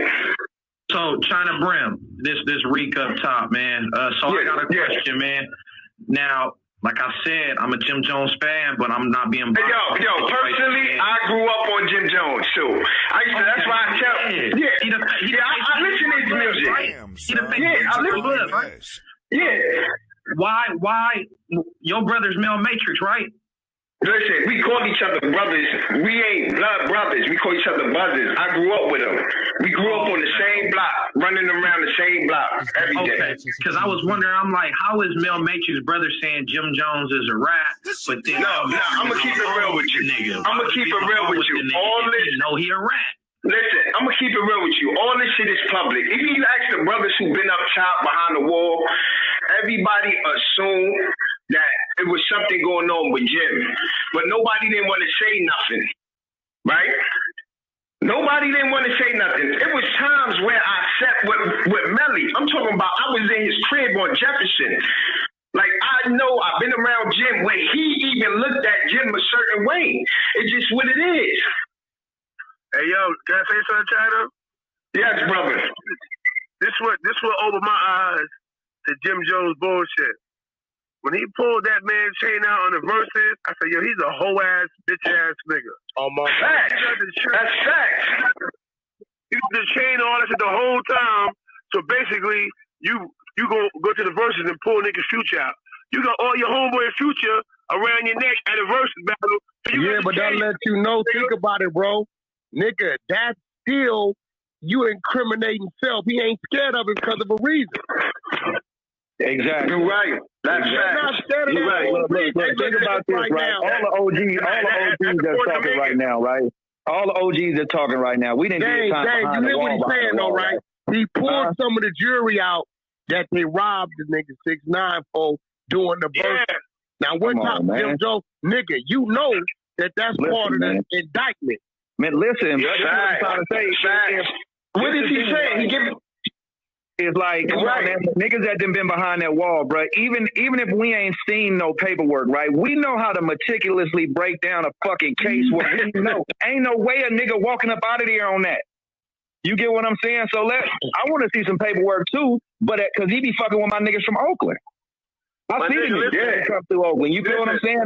So China Brim, this Reek up top, man. So I got a question, man. Now, like I said, I'm a Jim Jones fan, but I'm not being biased. Yo, personally, I grew up on Jim Jones too. That's why I tell. I listen to his music. I listen to it. Right? Yeah. Why? Your brother's Mel Matrix, right? Listen, we call each other brothers. We ain't blood brothers. We call each other brothers. I grew up with them. We grew up on the same block, running around the same block every day. Because I was wondering, I'm like, how is Mel Matrix brother saying Jim Jones is a rat? But then no, I'm gonna keep it real with you. I'm gonna keep it real with you. All this, he a rat. Listen, I'm gonna keep it real with you. All this shit is public. If you ask the brothers who've been up top behind the wall, everybody assumed that it was something going on with Jim, but nobody didn't want to say nothing, right? Nobody didn't want to say nothing. It was times where I sat with Melly. I'm talking about I was in his crib on Jefferson. Like, I know I've been around Jim where he even looked at Jim a certain way. It's just what it is. Hey, yo, can I say something, China? Yes, brother. This what opened my eyes to Jim Jones bullshit. When he pulled that man's chain out on the verses, I said, yo, he's a hoe ass, bitch ass nigga. Oh my God. That's facts. He got the chain on us the whole time. So basically, you go to the verses and pull niggas Future out. You got all your homeboy Future around your neck at a versus battle. So but that let you know, think about it, bro. Nigga, that's still you incriminating self. He ain't scared of it because of a reason. Exactly. You're right. That's right. You're right. Look, think about this, right? All the OGs that's talking right now, right? All the OGs are talking right now. We didn't get time behind the wall. You know what he's saying, though, right? He pulled some of the jury out that they robbed the nigga 6ix9ine for doing the birth. Now, one time, Jim Jones, nigga, you know that's part of the indictment. Man, listen, what I'm trying to say. What did he say? He give. If it's like, come on, man, niggas that done been behind that wall, bro. Even if we ain't seen no paperwork, right? We know how to meticulously break down a fucking case where we know ain't no way a nigga walking up out of there on that. You get what I'm saying? So I want to see some paperwork too, but because he be fucking with my niggas from Oakland. I see the come through Oakland. You feel what I'm saying?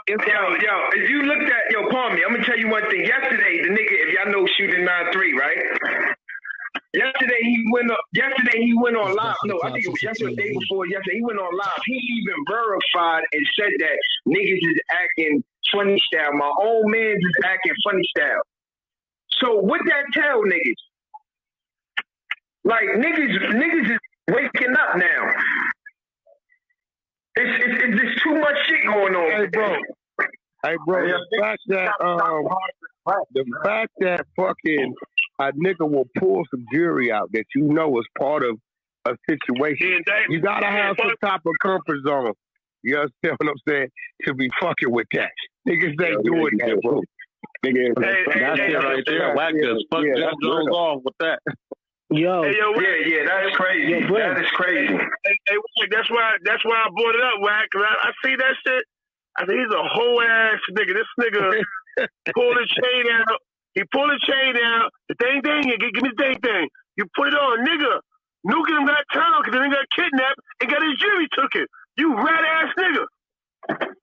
If you looked at pardon me, I'm gonna tell you one thing. Yesterday, the nigga, if y'all know Shooting 9-3, right? Yesterday he went on live. No, I think it was yesterday, the day before yesterday. He went on live. He even verified and said that niggas is acting funny style. My own man's is acting funny style. So what that tell niggas? Like niggas is waking up now. It's just too much shit going on. Hey bro, the fact that fucking a nigga will pull some jury out that you know is part of a situation. You gotta have some type of comfort zone. You understand what I'm saying? To be fucking with that. Niggas ain't doing that, bro. That's it right there. Whack us. Fuck Jim Jones off with that. Yeah, that's crazy. That is crazy. Hey, that's why I brought it up, Wack, because I see that shit. I think he's a whole ass nigga. This nigga pulled his chain out. He pulled his chain out. The thing, give me the thing. You put it on, nigga. Nukem got turned because the nigga got kidnapped and got his jury took it. You rat ass nigga.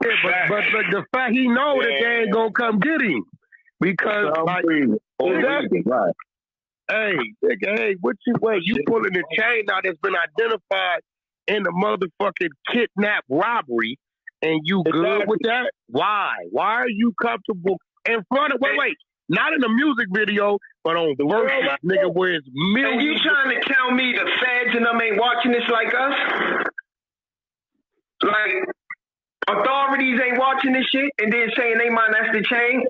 Yeah, but the fact he know that they ain't gonna come get him because exactly. Right. Hey, nigga, hey, what you wait? You pulling the chain out that's been identified in the motherfucking kidnap robbery, and you good with that? Why? Why are you comfortable in front of? Wait, not in the music video, but on the verse, nigga, where it's millions. And you trying to tell me the feds and them ain't watching this like us? Like authorities ain't watching this shit and then saying they might that's the chain?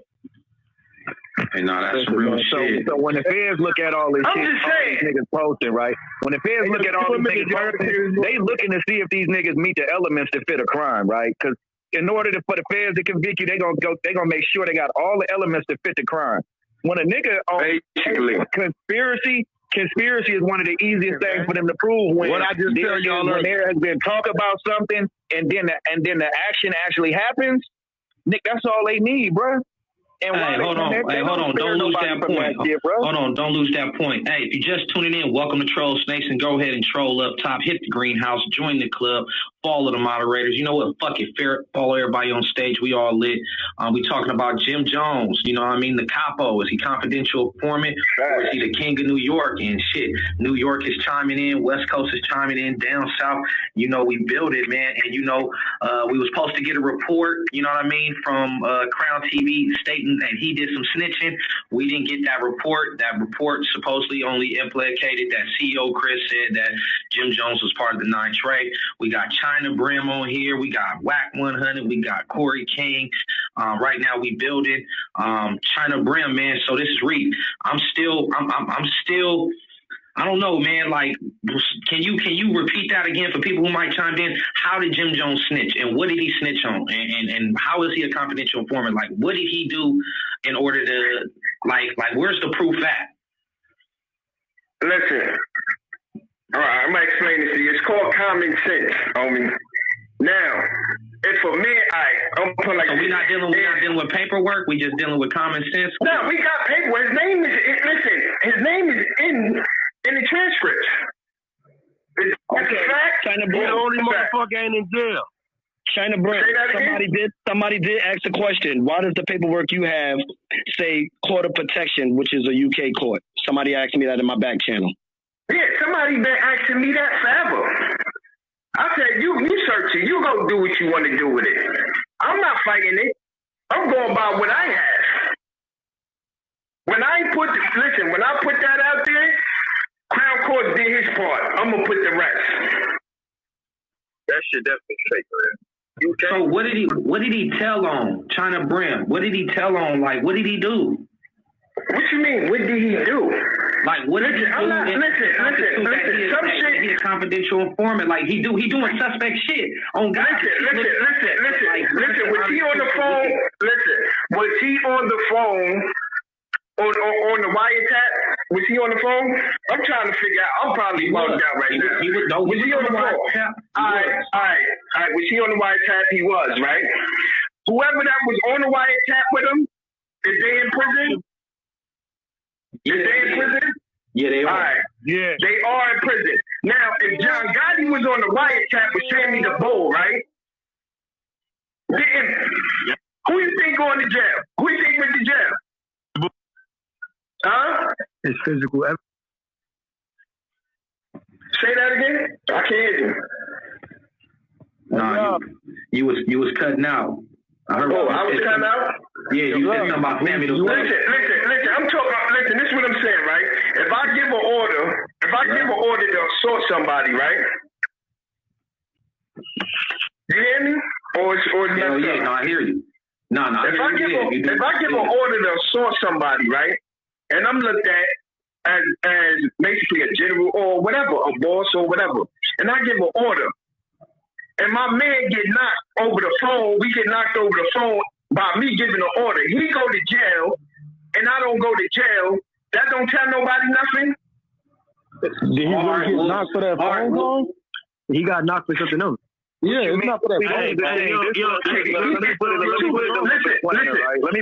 Hey, no, that's real shit. So when the feds look at all this shit, all these niggas posting, right? When the feds look at all these niggas posting, they looking to see if these niggas meet the elements to fit a crime, right? Because in order for the feds to convict you, they gonna make sure they got all the elements to fit the crime. When a nigga conspiracy is one of the easiest things for them to prove. When there has been talk about something and then the action actually happens, Nick, that's all they need, bro. And hold on. Don't lose that point. Hold on, don't lose that point. Hey, if you're just tuning in, welcome to Troll Snakes, and go ahead and troll up top. Hit the greenhouse, join the club, follow the moderators. You know what? Fuck it, follow everybody on stage. We all lit. We talking about Jim Jones. You know what I mean? The Capo. Is he confidential informant, or is he the king of New York? And shit, New York is chiming in. West Coast is chiming in. Down south, you know, we build it, man. And you know, we was supposed to get a report. You know what I mean? From Crown TV stating that he did some snitching. We didn't get that report. That report supposedly only implicated that CEO Chris said that Jim Jones was part of the 9 trade. We got China Brim on here. We got Whack 100. We got Corey King. Right now we building China Brim, man. So this is Reed. I'm still I don't know, man. Like, can you repeat that again for people who might chime in? How did Jim Jones snitch, and what did he snitch on, and how is he a confidential informant? Like, what did he do in order to like where's the proof at? Listen, all right, I'm gonna explain this to you. It's called common sense, homie. Now, if a man, I'm putting like so we're not dealing with paperwork. We just dealing with common sense. No, we got paperwork. His name is in the transcripts. China Brim, the only motherfucker ain't in jail. China Brim, somebody did ask the question, why does the paperwork you have say court of protection, which is a UK court? Somebody asked me that in my back channel. Yeah, somebody been asking me that forever. I said, you search it. You go do what you want to do with it. I'm not fighting it. I'm going by what I have. When I put that out there, Crown Court did his part. I'm gonna put the rest. That shit definitely fake, man. So what did he tell on China Brim? What did he tell on? Like, what did he do? What you mean? What did he do? Like, what did he do? Listen. Some shit. He's a confidential informant. Like, he doing suspect shit on guys. Listen. Was he on the phone? Listen. Was he on the phone on the wiretap? Was he on the phone? I'm trying to figure out. I'm probably bugged out right now. Was he on the phone? All right. Was he on the wiretap? He was, right? Whoever that was on the wiretap with him, is they in prison? Is they in prison? Yeah, they are. All right. Yeah. They are in prison. Now, if John Gotti was on the wiretap with Sammy the Bull, right? Who you think going to jail? Who you think went to jail? Huh? It's physical evidence. Say that again? I can't hear you. Nah, you was cutting out. I heard. Oh, I was cutting out? Yeah, you said something about Sammy the Bull. Listen, I'm talking, listen, this is what I'm saying, right? If I give an order to assault somebody, right? You hear me? Or yeah, no, I hear you. No, if I give an order to assault somebody, right? And I'm looked at as basically a general or whatever, a boss or whatever, and I give an order, and my man get knocked over the phone, we get knocked over the phone by me giving an order. He go to jail, and I don't go to jail. That don't tell nobody nothing. Did he really get knocked for that phone call? He got knocked for something else. Yeah, it's not for that phone. Let me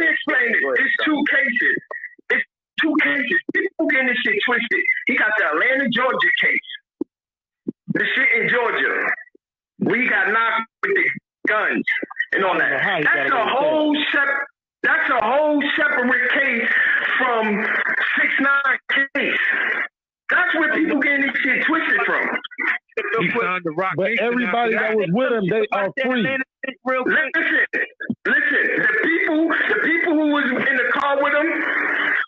explain this. It's two cases. People getting this shit twisted. He got the Atlanta, Georgia case. The shit in Georgia. We got knocked with the guns and all that. That's a whole separate case from 6ix9ine case. That's where people getting this shit twisted from. But everybody that was with him, they are free. Listen. The people who was in the car with him,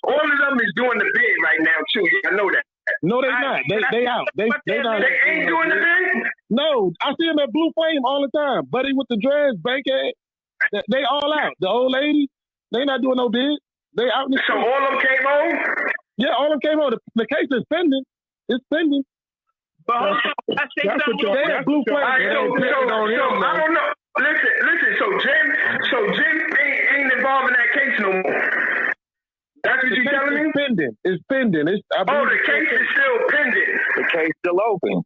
all of them is doing the bid right now too. I know that. No, they're not. They out. They not. They ain't doing the bid. No, I see them at Blue Flame all the time. Buddy with the dreads, bankhead. They all out. The old lady, they not doing no bid. They out in the street. So all of them came home? Yeah, all of them came home. The case is pending. It's pending. But hold on, I say something. Blue Flame. I don't know. Listen. So Jim ain't involved in that case no more. That's what you're telling me? It's pending. The case is still pending. The case still open.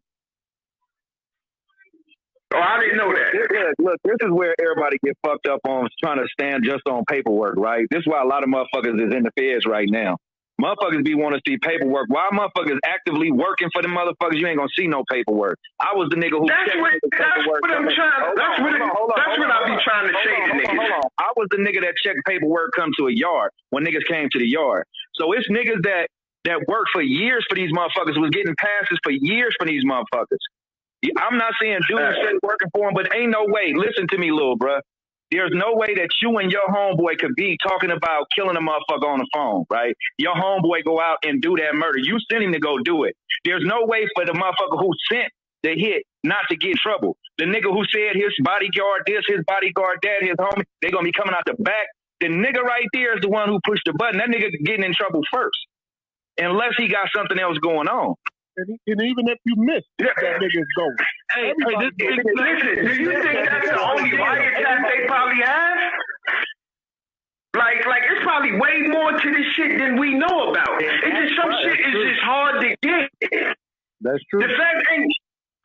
Oh, I didn't know that. Look, this is where everybody get fucked up on trying to stand just on paperwork, right? This is why a lot of motherfuckers is in the feds right now. Motherfuckers be want to see paperwork. Why motherfuckers actively working for the motherfuckers? You ain't gonna see no paperwork. I was the nigga who. That's what I'm trying. That's what I be trying to say to niggas. Hold on. I was the nigga that checked paperwork come to a yard when niggas came to the yard. So it's niggas that worked for years for these motherfuckers, was getting passes for years for these motherfuckers. I'm not saying dudes straight working for them, but ain't no way. Listen to me, little bruh. There's no way that you and your homeboy could be talking about killing a motherfucker on the phone, right? Your homeboy go out and do that murder. You sent him to go do it. There's no way for the motherfucker who sent the hit not to get in trouble. The nigga who said his bodyguard this, his bodyguard that, his homie, they gonna be coming out the back. The nigga right there is the one who pushed the button. That nigga getting in trouble first, unless he got something else going on. And even if you miss, that nigga's going. Listen, do you think that's the only wiretap they probably have? Like it's probably way more to this shit than we know about. It's just some shit is just hard to get. That's true. The fact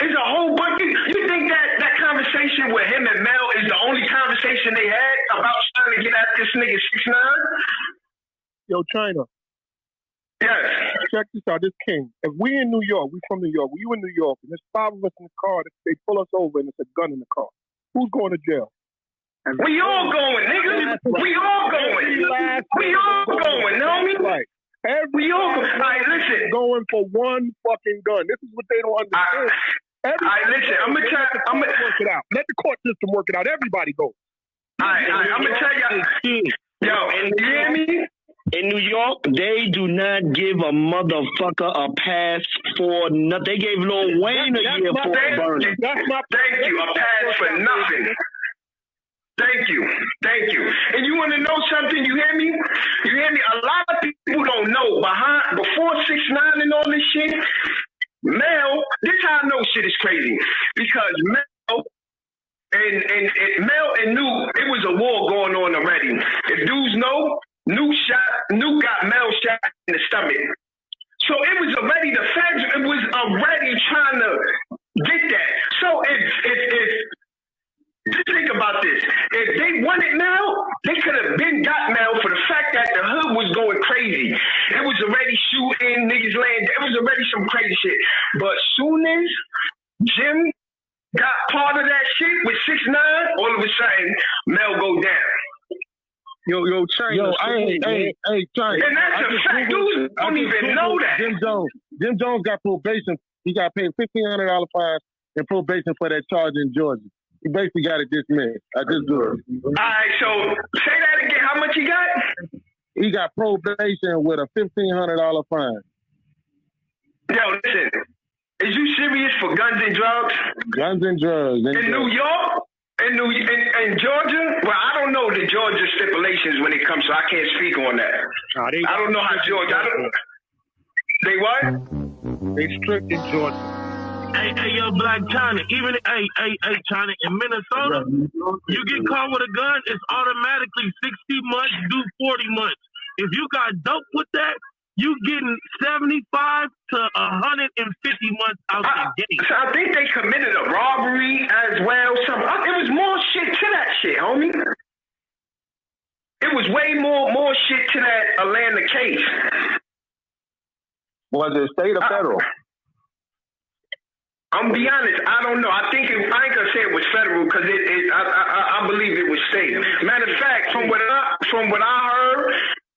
it's a whole bunch. You think that conversation with him and Mel is the only conversation they had about trying to get at this nigga 6ix9ine? Yo, China. Yes. Check this out. This King. If we in New York, we from New York. You in New York, and there's 5 of us in the car. They pull us over, and there's a gun in the car. Who's going to jail? We all going, nigga. We all going. We all going, homie. Right. We all going. Right, listen. Going for one fucking gun. This is what they don't understand. Listen. I'm gonna work it out. Let the court system work it out. Everybody go. I'm gonna tell you. Yo, and you hear me? In New York, they do not give a motherfucker a pass for nothing. They gave Lil Wayne a year for burning. Thank you. A pass for nothing. Thank you. And you want to know something? You hear me? A lot of people don't know. Before 6ix9ine and all this shit, Mel, this how I know shit is crazy. Because Mel And Mel and New, it was a war going on already. If dudes know, New got Mel shot in the stomach. So it was already, the feds, it was already trying to get that. So if just think about this. If they wanted Mel, they could have been got Mel for the fact that the hood was going crazy. It was already shooting, niggas laying, it was already some crazy shit. But soon as Jim got part of that shit with 6ix9ine, all of a sudden, Mel go down. China. Hey, China. And that's a fact. Dudes don't even know that. Jim Jones got probation. He got paid $1,500 fine and probation for that charge in Georgia. He basically got it dismissed. I just do it. All right, so say that again. How much he got? He got probation with a $1,500 fine. Yo, listen. Is you serious for guns and drugs? Guns and drugs. In New York? In Georgia? Well, I don't know the Georgia stipulations when it comes, so I can't speak on that. I don't know how Georgia. They what? They strict in Georgia. Hey, yo, Black China. Even China in Minnesota, you get caught with a gun, it's automatically 60 months, do 40 months. If you got dope with that, you getting 75 to 150 months out the gate. So I think they committed a robbery as well. It was more shit to that shit, homie. It was way more shit to that Atlanta case. Was it state or federal? I'm gonna be honest, I don't know. I ain't gonna say it was federal because I believe it was state. Matter of fact, from what I heard,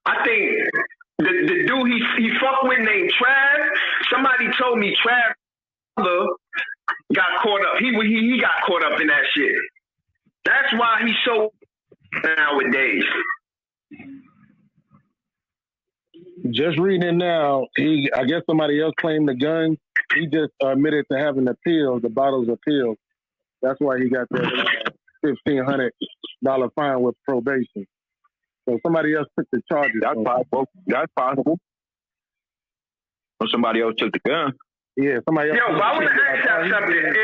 I think the dude he fucked with named Trav. Somebody told me Trav got caught up. He got caught up in that shit. That's why he's so nowadays. Just reading it now, I guess somebody else claimed the gun. He just admitted to having the pills, the bottles of pills. That's why he got that $1,500 fine with probation. So somebody else took the charges. That's possible. Or somebody else took the gun. Yeah, somebody else. Yo, but I want to ask y'all something.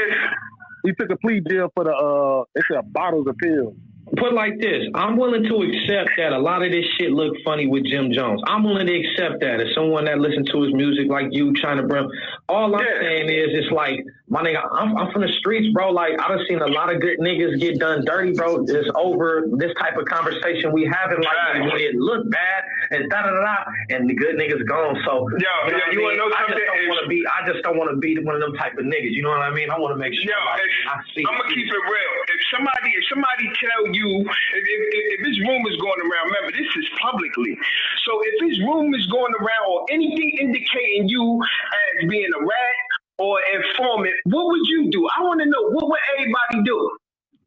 He took a plea deal for the bottles of pills. Put like this, I'm willing to accept that a lot of this shit look funny with Jim Jones. I'm willing to accept that as someone that listens to his music like you, China Brim. All I'm saying is, it's like, my nigga, I'm from the streets, bro. Like, I done seen a lot of good niggas get done dirty, bro. It's over this type of conversation we having, like, when it look bad and da-da-da-da, and the good niggas gone. So, you want to know something? I just don't want to be one of them type of niggas. You know what I mean? I want to make sure. I'm going to keep it real. If somebody tell you, if this rumors going around, remember, this is publicly. So if this rumors going around or anything indicating you as being a rat or informant, what would you do? I want to know, what would everybody do?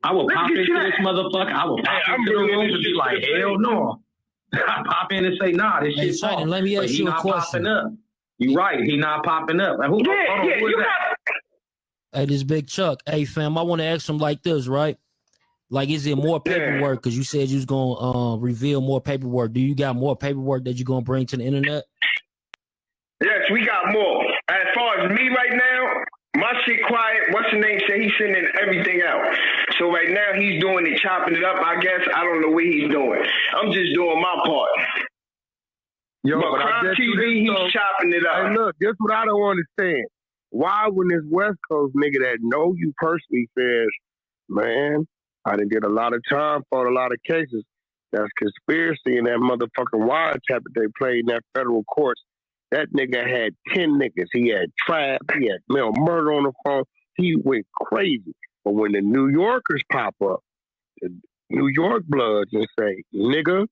I will pop into this motherfucker. I will pop into the room and be like, hell no. I pop in and say, nah, this shit's China, let me ask you a question. You right, he not popping up. Who is that? Hey, this Big Chuck. Hey, fam, I want to ask him like this, right? Like, is it more paperwork? Because you said you was going to reveal more paperwork. Do you got more paperwork that you're going to bring to the internet? Yes, we got more. As far as me right now, my shit quiet. What's the name? Say he's sending everything out. So right now he's doing it, chopping it up, I guess. I don't know what he's doing. I'm just doing my part. But Crime TV, he's chopping it up. Hey, look, this is what I don't understand. Why, when this West Coast nigga that know you personally says, man, I done did a lot of time for a lot of cases. That's conspiracy and that motherfucking wiretap that they played in that federal courts. That nigga had 10 niggas. He had Trav. He had Mel Murder on the phone. He went crazy. But when the New Yorkers pop up, the New York Bloods and say, nigga,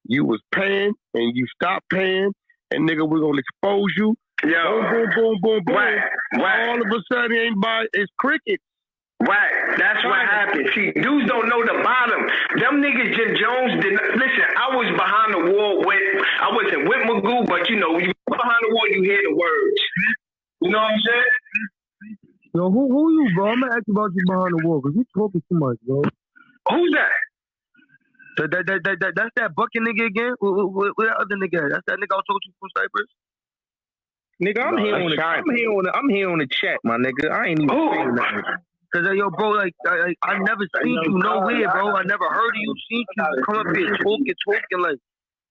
you was paying and you stopped paying, and nigga, we're going to expose you. Yo. Boom, boom. Right. All of a sudden, it's crickets. Right, that's what happened. See, dudes don't know the bottom. Them niggas, Jim Jones, listen, I was behind the wall I wasn't with Magoo, but you know, you behind the wall, you hear the words. You know what I'm saying? Yo, who you, bro? I'm gonna ask you about you behind the wall, because you talking too much, bro. Who's that? That's that bucket nigga again? Where that other nigga? That's that nigga I told you from Cyprus? Nigga, I'm here on the chat, my nigga. I ain't even saying nothing. Cause yo, bro, like I never seen you nowhere, bro. I never heard of you, seen you come up here talking like,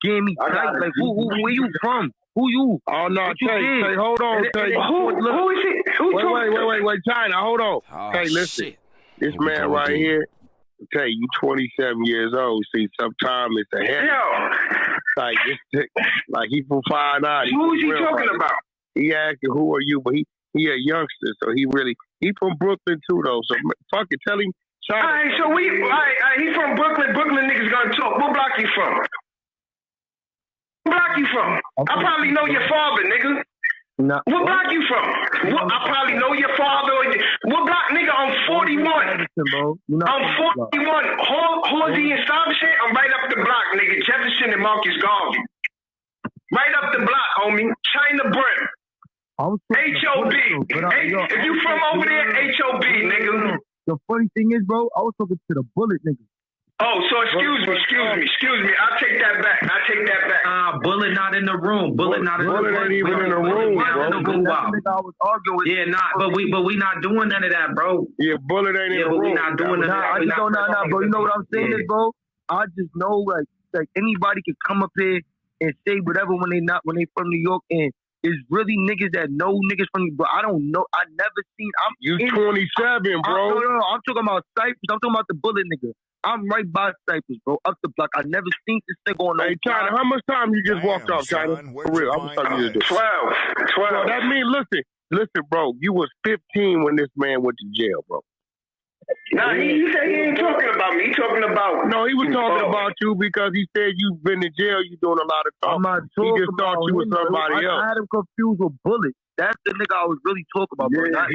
getting me tight. Like, where you from? Who you? Oh no, Tay, hold on, Tay. Who is it? Wait, China, hold on. Hey, listen, this man right here, Tay, you 27 years old. See, sometimes it's a head. Like he from 5'9". Who is he talking about? He asking, who are you? But he a youngster, so he from Brooklyn too, though. So fuck it, tell him. All right, so he from Brooklyn. Brooklyn niggas gonna talk. What block you from? What block you from? I probably know your father, nigga. No. What block you from? I probably know your father. What block, nigga? I'm 41. I'm 41. Horsey and Stuyvesant, I'm right up the block, nigga. Jefferson and Marcus Garvey. Right up the block, homie. China Brim. H.O.B. If you from over there, H.O.B., nigga. The funny thing is, bro, I was talking to the Bullet nigga. Oh, so excuse me. I'll take that back. Bullet not in the room. Bullet not in the room. Bullet ain't even in the room, bro. Yeah, but we not doing none of that, bro. Yeah, Bullet ain't in the room. We not doing none of that. Nah, bro. You know what I'm saying is, bro? I just know like anybody can come up here and say whatever when they from New York, and it's really niggas that know niggas from, but I don't know. I never seen. You 27, bro. No. I'm talking about Cypress. I'm talking about the Bullet nigga. I'm right by Cypress, bro. Up the block. I never seen this nigga on no. Hey, China, how much time you just walked off, China? For real, I'm telling you this. 12. Well, that means, listen, bro. You was 15 when this man went to jail, bro. Nah, he said he ain't talking about me. He talking about. No, he was talking about you because he said you've been in jail. You doing a lot of talking. I'm not talking. He just thought you was somebody else. I had him confused with Bullet. That's the nigga I was really talking about, bro. Not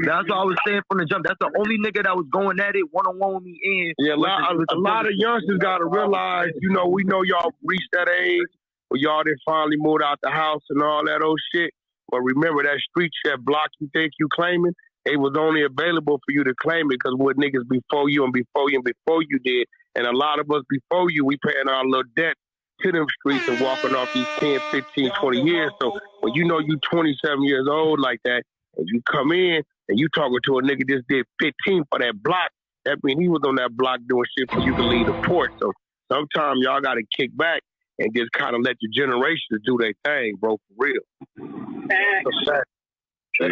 That's what I was saying from the jump. That's the only nigga that was going at it one-on-one with me. Yeah, a lot of youngsters got to realize, we know y'all reached that age where y'all done finally moved out the house and all that old shit. But remember, that street chat block you think you claiming, it was only available for you to claim it because what niggas before you and before you and before you did. And a lot of us before you, we paying our little debt to them streets and walking off these 10, 15, 20 years. So when you know you 27 years old like that, and you come in and you talking to a nigga just did 15 for that block, that means he was on that block doing shit for you to leave the port. So sometimes y'all got to kick back and just kind of let the generations do their thing, bro, for real. That's a fact. Hey,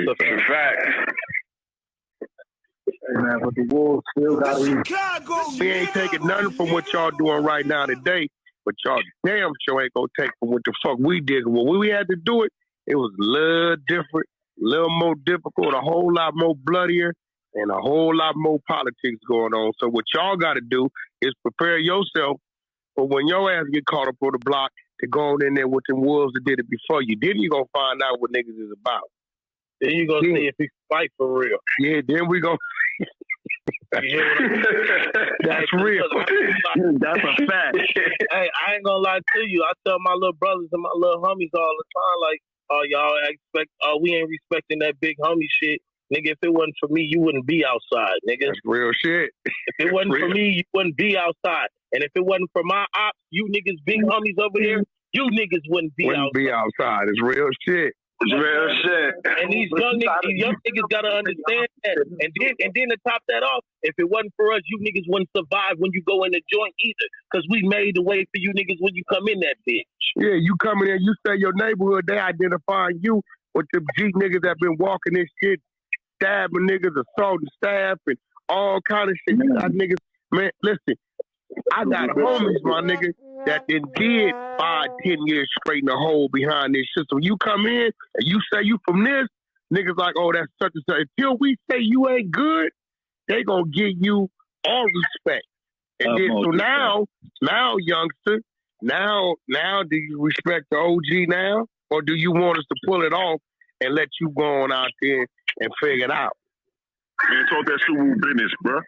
man, but the Wolves still got to. We ain't taking nothing from what y'all doing right now today, but y'all damn sure ain't gonna take from what the fuck we did. When we had to do it, it was a little different, a little more difficult, a whole lot more bloodier, and a whole lot more politics going on. So what y'all got to do is prepare yourself for when your ass get caught up on the block to go on in there with them wolves that did it before you. Then you gonna find out what niggas is about. Then you gonna see if he fight for real. Yeah, then we gonna. That's real. That's a fact. Hey, I ain't gonna lie to you. I tell my little brothers and my little homies all the time, like, y'all we ain't respecting that big homie shit. Nigga, if it wasn't for me, you wouldn't be outside, nigga. That's real shit. If it wasn't for me, you wouldn't be outside. And if it wasn't for my ops, you niggas big homies over here, you niggas wouldn't be outside. It's real shit. It's real shit. And these young niggas gotta understand that. And then to top that off, if it wasn't for us, you niggas wouldn't survive when you go in the joint either. Because we made the way for you niggas when you come in that bitch. Yeah, you come in there, you say your neighborhood, they identifying you with the G niggas that been walking this shit, stabbing niggas, assaulting staff, and all kind of shit. You got niggas, man, listen, I got homies, my nigga, that did 5-10 years straight in the hole behind this shit. So you come in and you say you from this, niggas like, oh, that's such and such. Until we say you ain't good, they gonna give you all respect. And then so now, youngster, now do you respect the OG now? Or do you want us to pull it off and let you go on out there and figure it out? Man, talk that Subaru business, bro.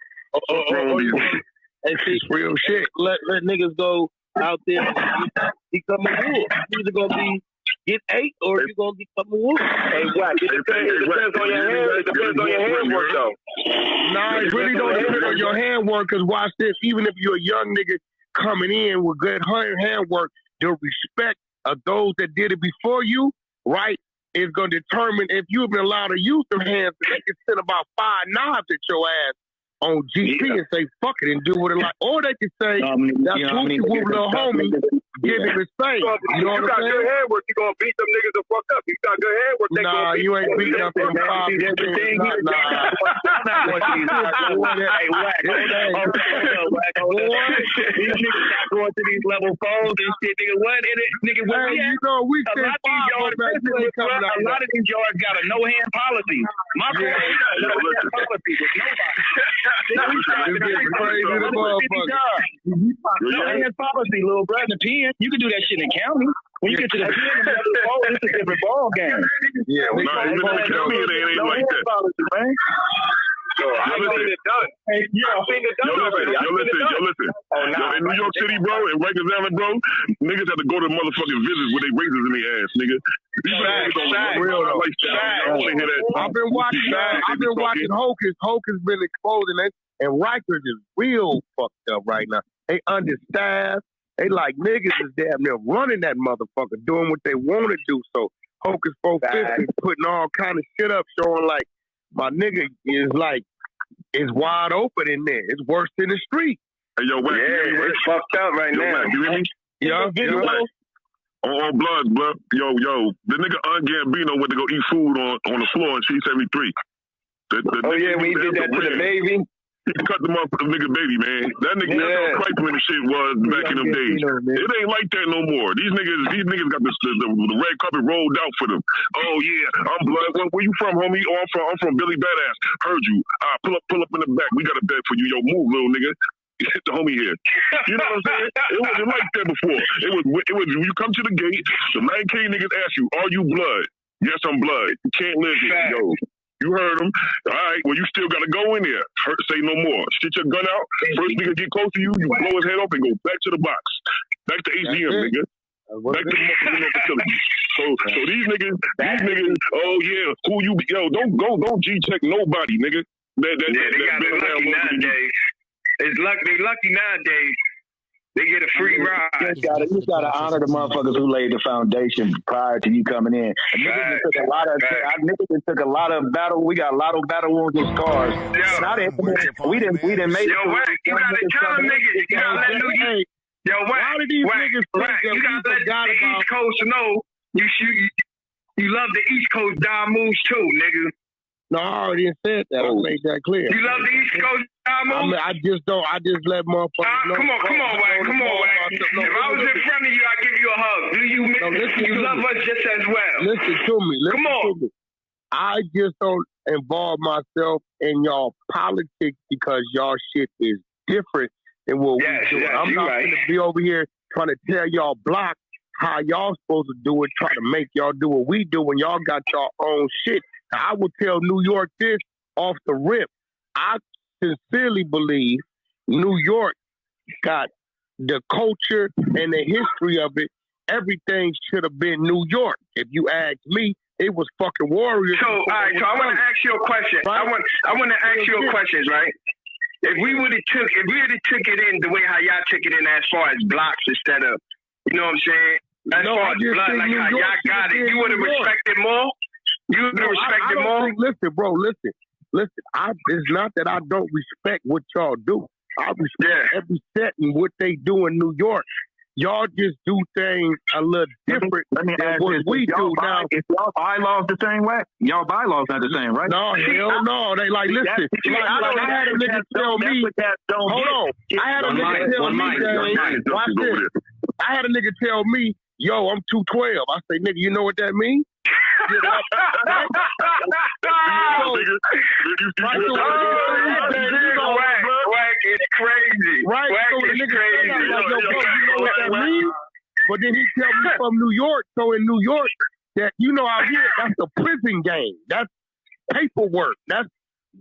It's real shit. Let niggas go out there and become a wolf. You either gonna be get 8 or you gonna become a wolf. Hey, Wack, it depends on your hand. It depends on your handwork, though. Nah, it really don't depend on your handwork. Cause watch this. Even if you're a young nigga coming in with good handwork, the respect of those that did it before you, right? is going to determine if you've been allowed to use them hands. They can send about 5 knives at your ass on GP and say, fuck it, and do what it like. Or they can say, that's whoopie whoop little homie, give him his face. You know what I'm saying? You got good head work, you going to beat them niggas the fuck up. You got good head work, they nah, you ain't beating up them five. Everything Nah. Hey, Wack, these niggas not going to these level 4s and shit, nigga. What in it? Nigga, what we you know, we a lot of these yards, a lot of these yards got a no-hand policy. My boy, he got a no-hand policy with nobody. No-hand policy, little brother. The pen, you can do that shit in county. When you get to the pen, it's a different ball game. Yeah, we ain't like that. So I've seen it done. I've seen it done already. Yo, listen. In New York City, bro, in Rikers Island, bro, niggas have to go to motherfucking visits with their razors in their ass, nigga. I've been watching Hocus. Hocus been exposing it, and Rikers is real fucked up right now. They understaffed. They like niggas is damn near running that motherfucker, doing what they want to do. So Hocus 450 is putting all kind of shit up, showing like my nigga is like, it's wide open in there. It's worse than the street. Hey, yo, Wack, it's fucked up right now. You hear me? Yeah. On blood. Yo, the nigga Gambino went to go eat food on the floor in C73. When he did that to the baby? He cut the motherfucking nigga baby, man. That nigga, that's how Cripeman and shit was back in them days. It ain't like that no more. These niggas got the red carpet rolled out for them. Oh yeah, I'm blood. Where you from, homie? Oh, I'm from Billy Badass. Heard you. Pull up in the back. We got a bed for you. Yo, move, little nigga. Hit the homie here. You know what I'm saying? It wasn't like that before. It was when you come to the gate, the 9K niggas ask you, are you blood? Yes, I'm blood. You can't live here. Yo. You heard him. All right, well, you still got to go in there. Say no more. Shit your gun out. First nigga get close to you, you blow his head off and go back to the box. Back to AGM, nigga. Back to the motherfucking facility. So these niggas, oh yeah, who you be? Yo, don't G-check nobody, nigga. They got it lucky nowadays. They lucky nowadays. They get a free ride. You just gotta honor the motherfuckers who laid the foundation prior to you coming in. Niggas took a lot of battle. We got a lot of battle wounds and scars. We didn't make it. Yo, Wack, you gotta tell them niggas. You gotta let Wack, you gotta let the East Coast know you love the East Coast dime moves too, nigga. No, I already said that. I made that clear. You love the East Coast dime moves? I just let motherfuckers know. Come on, Wack. If I was in front of you, I'd give you a hug. Do you you love us just as well? Listen to me. I just don't involve myself in y'all politics because y'all shit is different than what we do. I'm not going to be over here trying to tell y'all block how y'all supposed to do it, try to make y'all do what we do when y'all got y'all own shit. I would tell New York this off the rip. I sincerely believe New York got the culture and the history of it. Everything should have been New York. If you ask me, it was fucking warriors. So, all right, so I want to ask you a question. Right? I want to ask you a question, right? If we would have took it in the way how y'all took it in as far as blocks instead of, you know what I'm saying? As far as blood, like how y'all got it, you would have respected more? You would have respected more? Listen, bro, listen. It's not that I don't respect what y'all do. I respect every set and what they do in New York. Y'all just do things a little different than what we do now. Is y'all bylaws the same way? Y'all bylaws not the same, right? No, hell no. They like, listen. I had a nigga tell me. Hold on. I had a nigga tell me. Watch this. I had a nigga tell me, yo, I'm 212. I say, nigga, you know what that means? It's crazy. Right? So the nigga say, like, yo, bro, you know what that means? But then he tell me from New York. So in New York, that you know out here, that's a prison game. That's paperwork. That's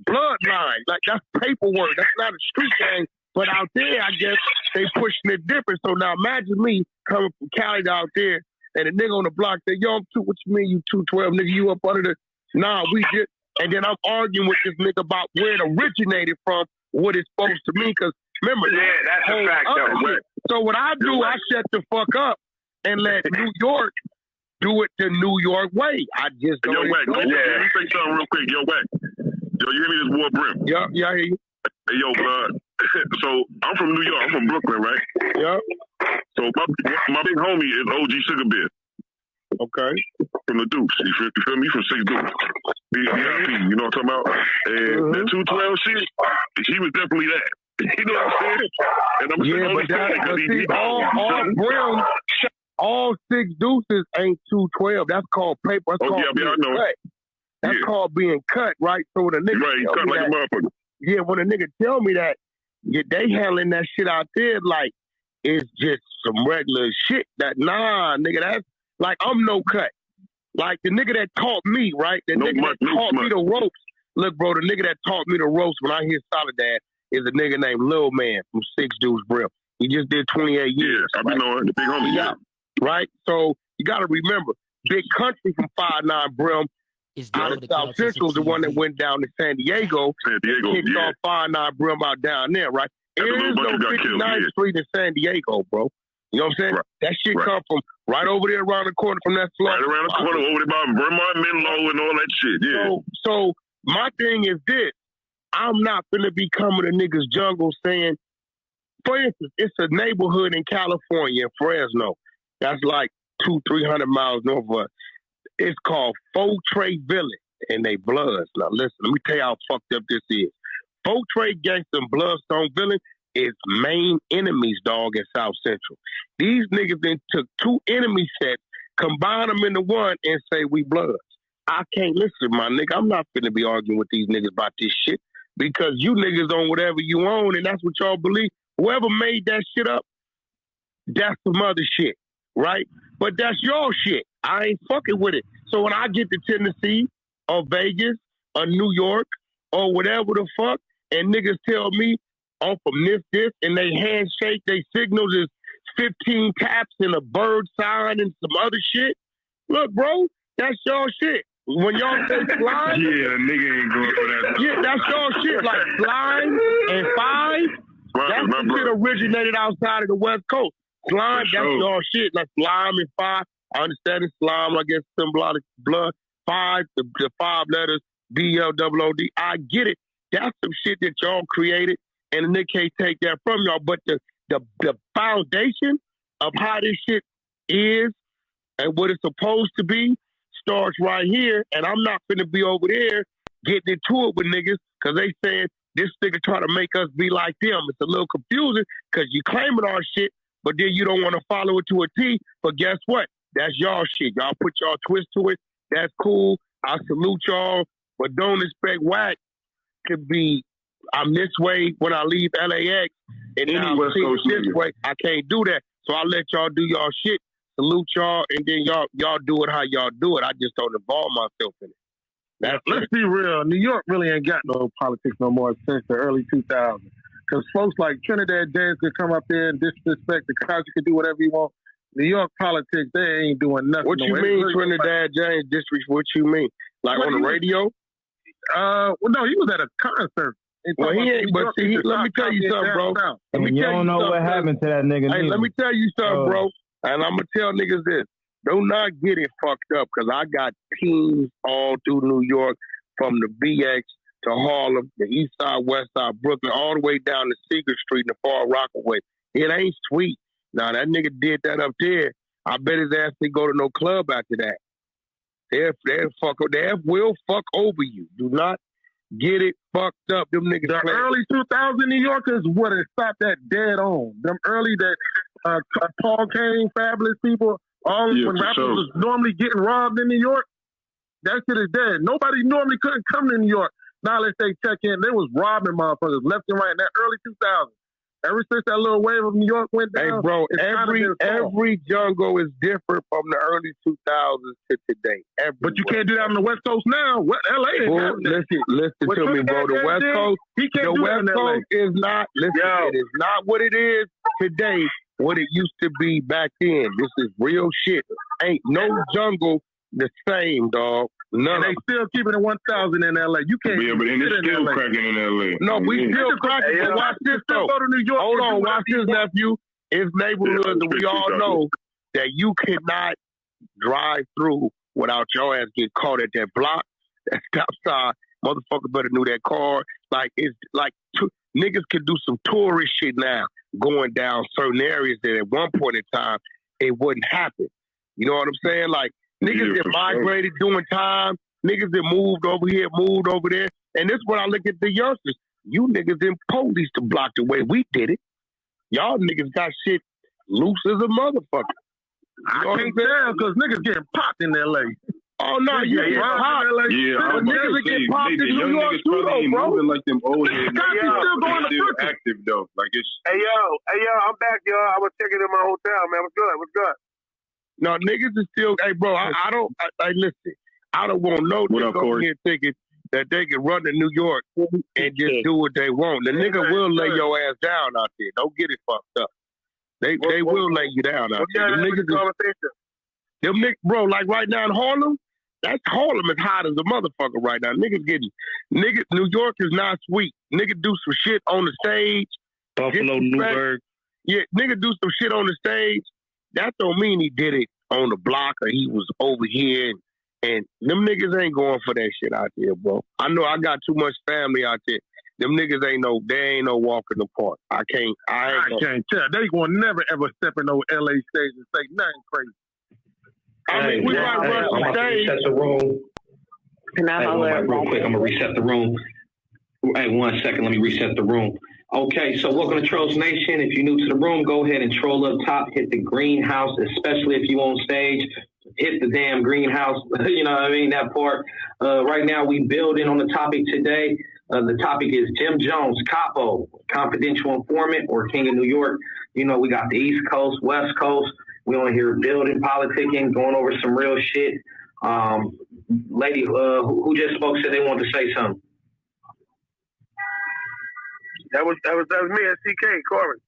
bloodline. Like that's paperwork. That's not a street game. But out there, I guess they pushing it different. So now imagine me coming from Cali out there, and a nigga on the block say, yo, what you mean you 212, nigga? You up under the... Nah, we just... And then I'm arguing with this nigga about where it originated from, what it's supposed to mean. Because remember... Yeah, that's a fact, though. So what I do, I shut the fuck up and let New York do it the New York way. I just don't. Yo, Wack, let me say something real quick. Yo, Wack. Yo, you hear me? This boy Brim. Yeah, I hear you. Hey, yo, so I'm from New York. I'm from Brooklyn, right? Yeah. So my big homie is OG Sugar Bear. Okay. From the Dukes. You feel me? From 6 Dukes. VIP, you know what I'm talking about? And that 212 shit, he was definitely that. You know what I'm saying? And I'm all 6 Deuces ain't 212. That's called paper. That's called I know. cut. That's called being cut, right? So when a nigga right, cut like a motherfucker. Yeah, when a nigga tell me that, they handling that shit out there like it's just some regular shit. That nigga, that's like I'm no cut. Like the nigga that taught me, right? The nigga that taught me the ropes. Look, bro, the nigga that taught me the ropes when I hear Soledad is a nigga named Lil Man from 6 Deuce Brim. He just did 28 years. Yeah, I be knowing the big homie. Yeah. Right? So you got to remember, Big Country from 5'9" Brim out of South Central is the one that went down to San Diego. Kicked off 5'9" Brim out down there, right? There is no 59th Street in San Diego, bro. You know what I'm saying? Right. That shit come from right over there around the corner from that floor. Right around the corner over there by Vermont, Menlo, and all that shit, yeah. So my thing is this. I'm not finna be coming to niggas' jungle saying, for instance, it's a neighborhood in California, in Fresno. That's like 200-300 miles north of us. It's called Fortray Village, and they Bloods. Now listen, let me tell you how fucked up this is. Fortray Gangsta and Bloodstone Village is main enemies, dog, in South Central. These niggas then took 2 enemy sets, combined them into one, and say we Bloods. I can't listen, my nigga. I'm not finna be arguing with these niggas about this shit because you niggas own whatever you own, and that's what y'all believe. Whoever made that shit up, that's some other shit, right? But that's your shit. I ain't fucking with it. So when I get to Tennessee or Vegas or New York or whatever the fuck, and niggas tell me, I'm from this, and they handshake, they signals is 15 taps and a bird sign and some other shit. Look, bro, that's y'all shit. When y'all say slime, yeah, nigga ain't going for that. Yeah, that's y'all shit. Like slime and 5, that shit originated outside of the West Coast. Slime, that's y'all shit. Like slime and 5. I understand it's slime, I guess symbolic blood. 5, the 5 letters, BLOOD. I get it. That's some shit that y'all created, and they can't take that from y'all. But the foundation of how this shit is and what it's supposed to be starts right here. And I'm not finna be over there getting into it with niggas because they saying this nigga try to make us be like them. It's a little confusing because you claiming our shit, but then you don't want to follow it to a T. But guess what? That's y'all shit. Y'all put y'all twist to it. That's cool. I salute y'all, but don't expect Wack to be, I'm this way when I leave LAX, and then I'm this way. I can't do that. So I let y'all do y'all shit, salute y'all, and then y'all do it how y'all do it. I just don't involve myself in it. Let's be real. New York really ain't got no politics no more since the early 2000s. Because folks like Trinidad James could come up there and disrespect the cops. You can do whatever you want. New York politics, they ain't doing nothing. What you mean, Trinidad James disrespect? What you mean? Like on the radio? Well, no, he was at a concert. Well, he ain't. But see, let me tell you something, bro. You don't know what happened to that nigga. Hey, let me tell you something, bro. And I'm gonna tell niggas this: do not get it fucked up, because I got teams all through New York, from the BX to Harlem, the East Side, West Side, Brooklyn, all the way down to Secret Street and the Far Rockaway. It ain't sweet. Now that nigga did that up there. I bet his ass didn't go to no club after that. They will fuck over you. Do not get it fucked up. Them niggas. The early 2000 New Yorkers would have stopped that dead on. Them early that Paul Kane, Fabulous people, when rappers was normally getting robbed in New York, that shit is dead. Nobody normally couldn't come to New York. Now let's say check in. They was robbing motherfuckers left and right in that early 2000s. Ever since that little wave of New York went down, hey bro, every jungle is different from the early 2000s to today. But you can't do that on the West Coast now. What LA ain't having that. Listen to me, bro. The West Coast, is not. Listen, it is not what it is today. What it used to be back then. This is real shit. Ain't no jungle the same, dog. None. And they still keeping it 1,000 in LA. You can't. Yeah, but it's still cracking in LA. No, we still cracking. But watch this though. Go to New York. Hold on, watch this, nephew. It's neighborhoods that we all know that you cannot drive through without your ass get caught at that block, that stop sign. Motherfucker better know that car. Like, it's like niggas can do some tourist shit now, going down certain areas that at one point in time it wouldn't happen. You know what I'm saying? Like, niggas that migrated doing time, niggas that moved over here, moved over there. And this is when I look at the youngsters. You niggas didn't police to block the way we did it. Y'all niggas got shit loose as a motherfucker. I can't tell because niggas getting popped in L.A. Oh, no, you get popped. Yeah, niggas get popped in New York too, though, bro. Like them old heads. Still going to still prison. active, though. Like, it's... Hey, yo, I'm back, yo. I was checking in my hotel, man. What's good? No, niggas is still, hey, bro, I listen, I don't want no nigga over here thinking that they can run to New York and just do what they want. The nigga will lay your ass down out there. Don't get it fucked up. They will lay you down out there. Them niggas, bro, like right now in Harlem, Harlem is hot as a motherfucker right now. New York is not sweet. Nigga do some shit on the stage. Buffalo, Newburgh. Yeah, nigga do some shit on the stage. That don't mean he did it on the block or he was over here. And them niggas ain't going for that shit out there, bro. I know I got too much family out there. Them niggas ain't no walk in the park. I can't tell. They gonna never ever step in no LA stage and say nothing crazy. I mean, we might run the stage. Reset the room. Real quick, I'm gonna reset the room. Hey, 1 second, let me reset the room. Okay, so welcome to Trolls Nation. If you're new to the room, go ahead and troll up top, hit the greenhouse, especially if you on stage. Hit the damn greenhouse, you know what I mean, that part. Right now, we building on the topic today. The topic is Jim Jones, Capo, confidential informant, or King of New York. You know, we got the East Coast, West Coast. We on here building, politicking, going over some real shit. Lady who just spoke said they wanted to say something. That was me at CK, Corbin.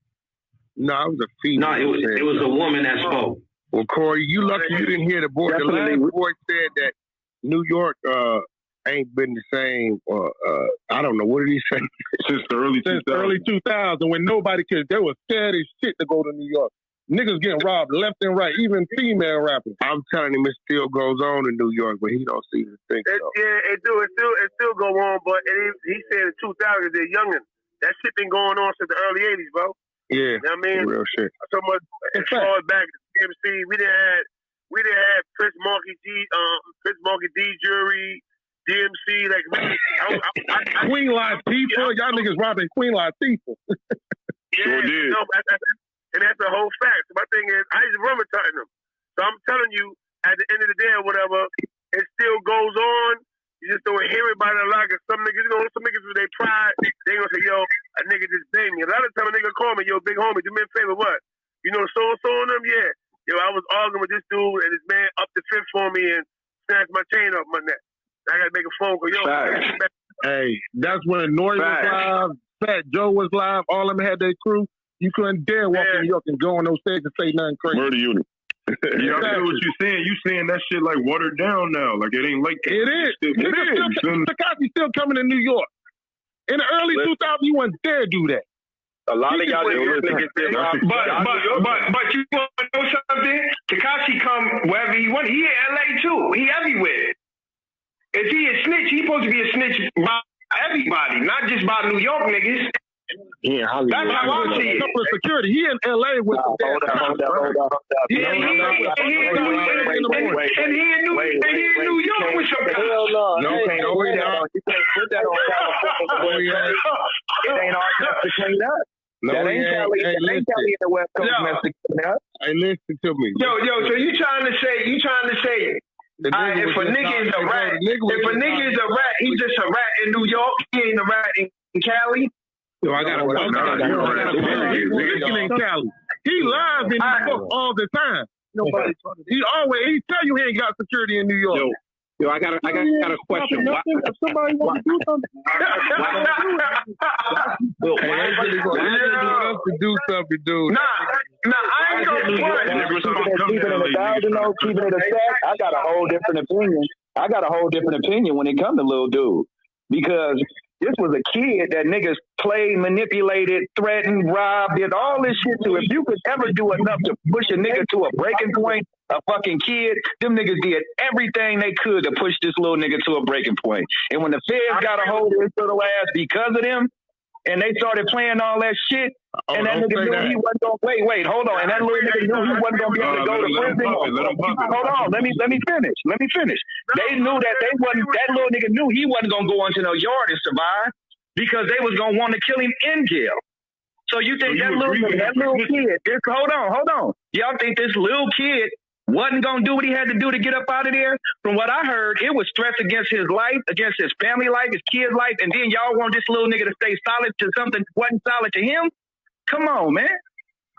No, it was a female. No, it was a woman that spoke. Well, Corey, you lucky you didn't hear the boy. The last boy said that New York ain't been the same. I don't know. What did he say? Since the early 2000, when nobody could, they was scared as shit to go to New York. Niggas getting robbed left and right, even female rappers. I'm telling him it still goes on in New York, but he don't see the thing. Yeah, it do. It still go on, but he said in 2000 they're youngin'. That shit been going on since the early 80s, bro. Yeah, you know what I mean? Real shit. So much as far as back to MC, we didn't have Prince Marky D jury, DMC, like Queen Latifah, y'all niggas robbing Queen Latifah. Sure did. And that's the whole fact. So my thing is, I used to run with Tottenham. So I'm telling you, at the end of the day or whatever, it still goes on. You just don't hear about it a lot. Cause some niggas, some niggas with their pride, they gonna say, yo, a nigga just banged me. A lot of time a nigga call me, yo, big homie, do me a favor, what? You know, so on them, yeah. Yo, I was arguing with this dude and this man up the fifth for me and snatched my chain off my neck. I gotta make a phone call. Yo, hey, that's when Nori was live, Fat Joe was live, all of them had their crew. You couldn't dare walk in New York and go on those stages and say nothing crazy. Murder unit. Yeah, I feel what you're saying. You saying that shit like watered down now. Like it ain't like that. It is. Tekashi still coming to New York. In the early 2000s, you wouldn't dare do that. A lot of y'all niggas still but you want to know something? Tekashi come wherever he want. He in LA too. He everywhere. If he a snitch, he supposed to be a snitch by everybody, not just by New York niggas. Yeah, that's how I see it. Security. He in LA with hold up. He in New York with some guys. No, you can't put that on California. It ain't our stuff to clean up. That ain't Cali in the West Coast mess to clean up. Hey, listen to me. Yo, so you trying to say if a nigga is a rat, he just a rat in New York. He ain't a rat in Cali. Yo, I got in Cali. He live in New York all the time. He tell you he ain't got security in New York. Yo, I got a question. If somebody wants to do something, do something, dude. Nah, I ain't gonna keeping it a stack. I got a whole different opinion when it comes to Lil Dude, because this was a kid that niggas played, manipulated, threatened, robbed, did all this shit to. If you could ever do enough to push a nigga to a breaking point, a fucking kid. Them niggas did everything they could to push this little nigga to a breaking point. And when the feds got a hold of his little ass because of them, and they started playing all that shit, and that nigga knew he wasn't gonna wait, hold on. And that little nigga knew he wasn't gonna be able to go to prison. Hold on, let me finish. They knew that that little nigga knew he wasn't gonna go into no yard and survive because they was gonna want to kill him in jail. So you think that little kid, hold on. Y'all think this little kid wasn't gonna do what he had to do to get up out of there? From what I heard, it was stress against his life, against his family life, his kid's life, and then y'all want this little nigga to stay solid to something that wasn't solid to him? Come on, man.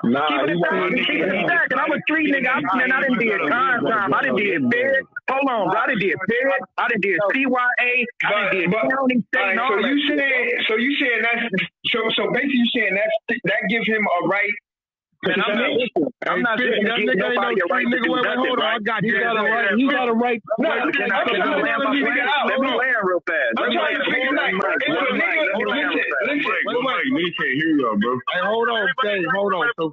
Nah, keep it back. And I'm a street nigga. I didn't did time. I didn't did fed. Hold on, bro. I didn't did fed. I didn't did CYA. I didn't did county, state, and all that. So you saying that's so basically you saying that gives him a right. And I'm not saying that nigga ain't no street nigga. Wait, hold on. I got you. You got a right. Let me land real fast. I'm trying to figure it out. Listen, we can't hear y'all, bro. Hey, hold on. So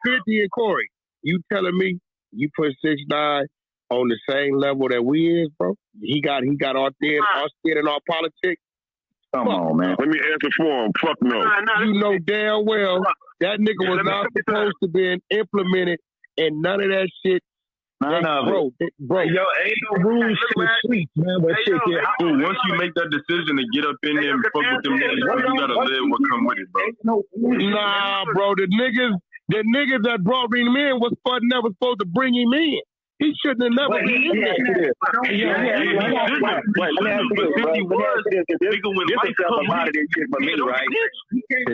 50 and Corey, you telling me you put 6ix9ine on the same level that we is, bro? He got our scared in our politics. Come on, man. Let me answer for him. Fuck no. You know damn well that nigga was not supposed to be implemented, and none of that shit. None of it. Bro, yo, ain't no rules to the streets, man. But shit, Dude, once you make that decision to get up in there and fuck with them niggas, you gotta live what come with it, bro. Nah, bro, the niggas that brought him in was never supposed to bring him in. He shouldn't have never been in there. The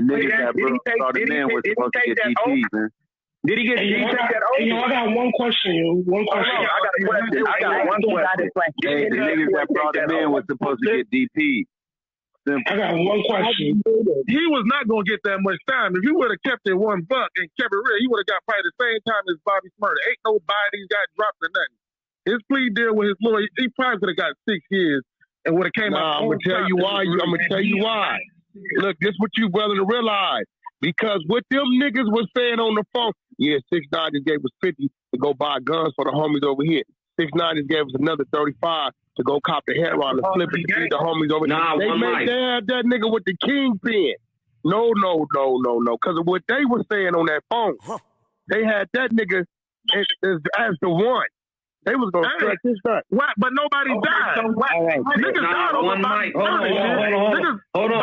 niggas that brought him in was supposed to get DP, man. Did he get that oath? I got one question, One question. I got one question. Hey, the niggas that brought him in was supposed to get DP. I got one question. He was not going to get that much time. If he would have kept it $1 and kept it real, he would have got probably the same time as Bobby Smurda. Ain't no bodies got dropped or nothing. His plea deal with his lawyer, he probably could have got 6 years and would have came out. I'm going to tell you why. I'm going to tell you why. Look, this what you brother to realize. Because what them niggas was saying on the phone, 6ix9ine just gave us 50 to go buy guns for the homies over here. 6ix9ine just gave us another 35 to go cop the heroin and flip it to the homies over here. They had that nigga with the kingpin. No. Because of what they were saying on that phone. They had that nigga as the one. They was going to stretch his back. But nobody died. Niggas died over Bobby Smurda. Hold on.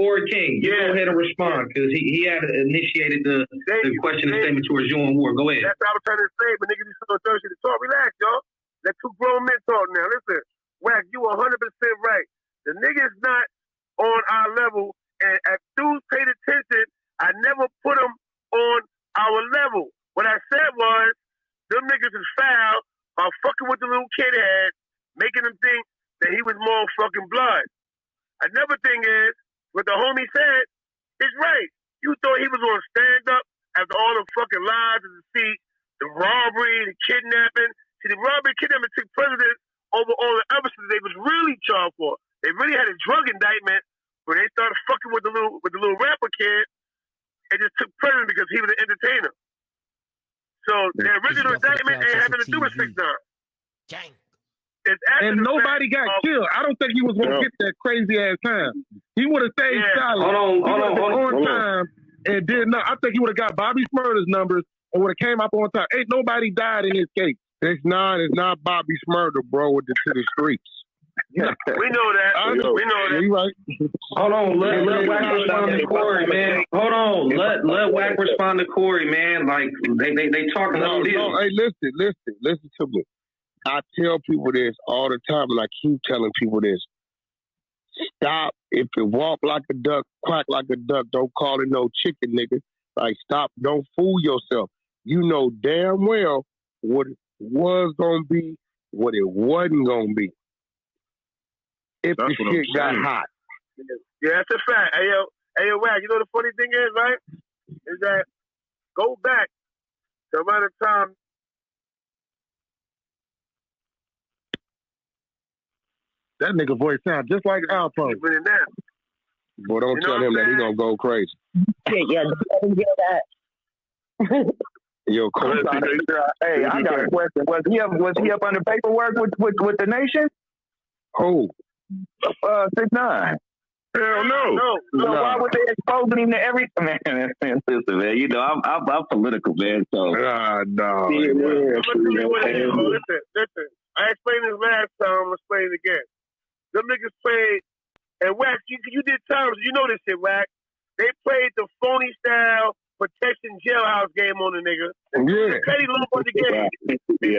Corey King, you go ahead and respond because he had initiated the question and statement towards you on war. Go ahead. That's what I was trying to say, but niggas be so thirsty to talk. Relax, y'all. Let 2 grown men talk now. Listen, Wack, you 100% right. The niggas not on our level, and if dudes paid attention, I never put them on our level. What I said was, them niggas is foul by fucking with the little kid head, making him think that he was more fucking blood. Another thing is, what the homie said is right. You thought he was going to stand up after all the fucking lies and deceit, the robbery, the kidnapping. See, the robbery and kidnapping took precedence over all the other shit they was really charged for. They really had a drug indictment when they started fucking with the little rapper kid. It just took precedence because he was an entertainer. So the original indictment ain't having to do with 6ix9ine. And nobody got killed. I don't think he was going to get that crazy ass time. He would have stayed silent. Hold on. Time and did not. I think he would have got Bobby Smurda's numbers and would have came up on time. Ain't nobody died in his case. 6ix9ine is not Bobby Smurda, bro, with the to the streets. We know that. We know that. You right. Hold on. Let Wack respond to Corey, man. Hold on. Let Wack respond to Corey, man. Like they talking. No. Hey, listen to me. I tell people this all the time, and I keep telling people this. Stop. If it walk like a duck, quack like a duck, don't call it no chicken, nigga. Like, stop. Don't fool yourself. You know damn well what it was going to be, what it wasn't going to be. If the shit got hot. Yeah, that's a fact. Hey, yo, Wack, you know the funny thing is, right? Is that go back to around the time that nigga voice sound just like Alpo. Boy, don't tell him that he's gonna go crazy. Yeah, let him hear that. Yo, Coach, hey, I got a question. Was he up under paperwork with the nation? Who? 6ix9ine. Hell no. So why would they expose him to everything? Man, listen, man. You know, I'm political, man. So no. Listen. I explained this last time. I'm gonna explain it again. Them niggas played, and Wax, you did times. You know this shit, Wax. They played the phony style protection jailhouse game on the nigga. Yeah. The petty low budget game. They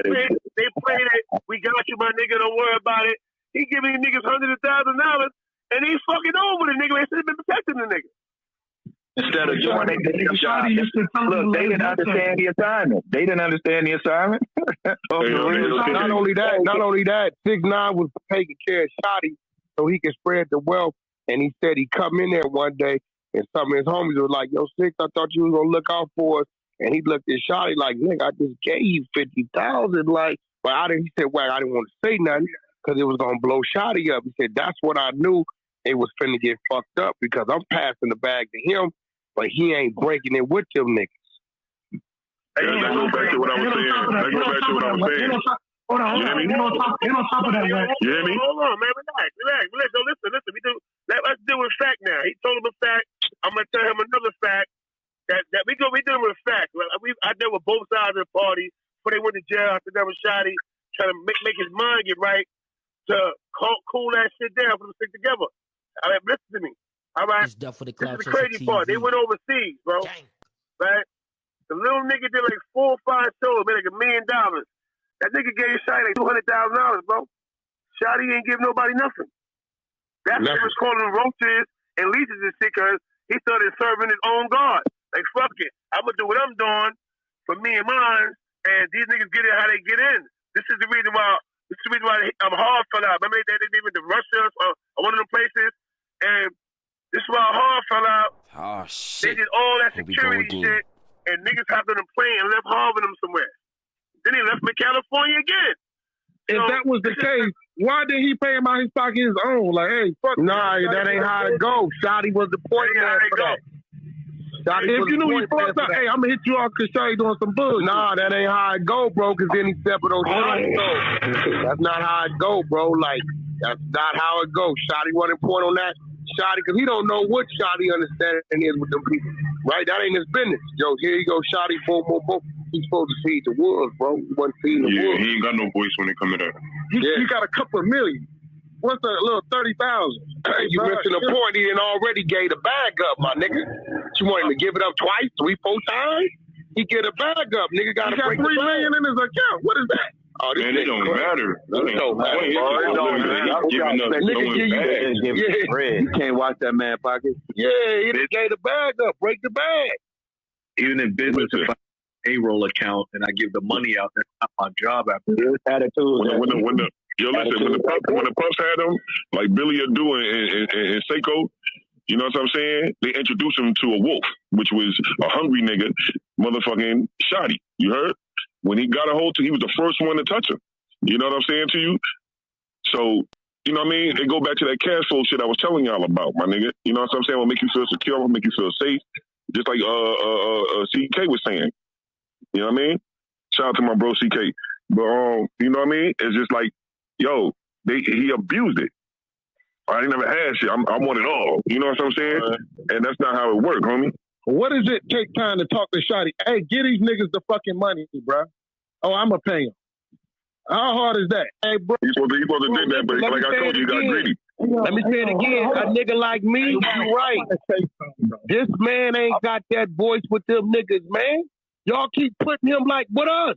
played it. We got you, my nigga. Don't worry about it. He giving niggas $100,000, and he fucking over the nigga. They should have been protecting the nigga. Instead of doing their damn job. Look, they didn't understand the assignment. Not only that, 6ix9ine was taking care of Shotty so he could spread the wealth. And he said he come in there one day and some of his homies were like, yo, Six, I thought you was gonna look out for us. And he looked at Shotty like, nigga, I just gave you 50,000. Like, but he said, well, I didn't want to say nothing because it was gonna blow Shotty up. He said, that's what I knew it was finna get fucked up because I'm passing the bag to him, but he ain't breaking it with them niggas. Let's go back to what I was saying. Hold on. You hear me? On top of that, you hear me? Hold on, man. Relax. Yo, listen. Let's deal with fact now. He told him a fact. I'm gonna tell him another fact. That we dealing with fact. I dealt with both sides of the party before they went to jail. After that was Shotty trying to make his mind get right to cool that shit down for them to stick together. All right, listen to me. All right. This is the crazy part. They went overseas, bro. Dang. Right? The little nigga did like 4 or 5 shows, made like $1 million. That nigga gave Shotty like $200,000, bro. Shotty ain't give nobody nothing. That's what was calling roaches and leeches and shit because he started serving his own God. Like, fuck it. I'm going to do what I'm doing for me and mine, and these niggas get it how they get in. This is the reason why Hard fell out. Remember they went to Russia or one of them places, and this is why Hard fell out. Oh, shit. They did all that security shit, and niggas hopped on a plane and left Hard with them somewhere. Then he left me California again. If that was the case, why did he pay him out his pocket his own? Like, hey, fuck. Nah, that ain't how it goes. Shotty was the point man for that. If you knew he fucked up, hey, I'm gonna hit you off because Shotty doing some bullshit. Nah, that ain't how it go, bro. Because then he step with those shots. That's not how it go, bro. Like, that's not how it goes. Shotty wasn't point on that. Shotty, because he don't know what Shotty understanding is with them people, right? That ain't his business. Yo, here you go, Shotty, boom, boom, boom. He's supposed to feed the wolves, bro. He wasn't feeding the wolves. He ain't got no voice when it come to that. You got a couple of million. What's a little 30,000? You missing the point. He didn't already gave the bag up, my nigga. You want him to give it up twice, 3, 4 times? He get a bag up. Nigga got $3 million in his account. What is that? Oh, man, it don't matter. It don't matter. You can't watch that man pocket. Yeah, he just gave the bag up. Break the bag. Even in business, if I have a payroll account and I give the money out, that's not my job after this. When the Puffs had him, like Billy Adu and Seiko, you know what I'm saying? They introduced him to a wolf, which was a hungry nigga, motherfucking Shotty. You heard? When he got a hold to, he was the first one to touch him. You know what I'm saying to you? So, you know what I mean? It go back to that cash flow shit I was telling y'all about, my nigga. You know what I'm saying? Will make you feel secure, will make you feel safe. Just like CK was saying. You know what I mean? Shout out to my bro CK. But you know what I mean? It's just like, yo, he abused it. I ain't never had shit. I want it all. You know what I'm saying? And that's not how it works, homie. What does it take time to talk to Shotty? Hey, get these niggas the fucking money, bro. Oh, I'm going to pay him. How hard is that? Hey, bro. He's supposed to do that, but like I told you, you got greedy. Let me say it again. A nigga like me, you right. This man ain't got that voice with them niggas, man. Y'all keep putting him like with us.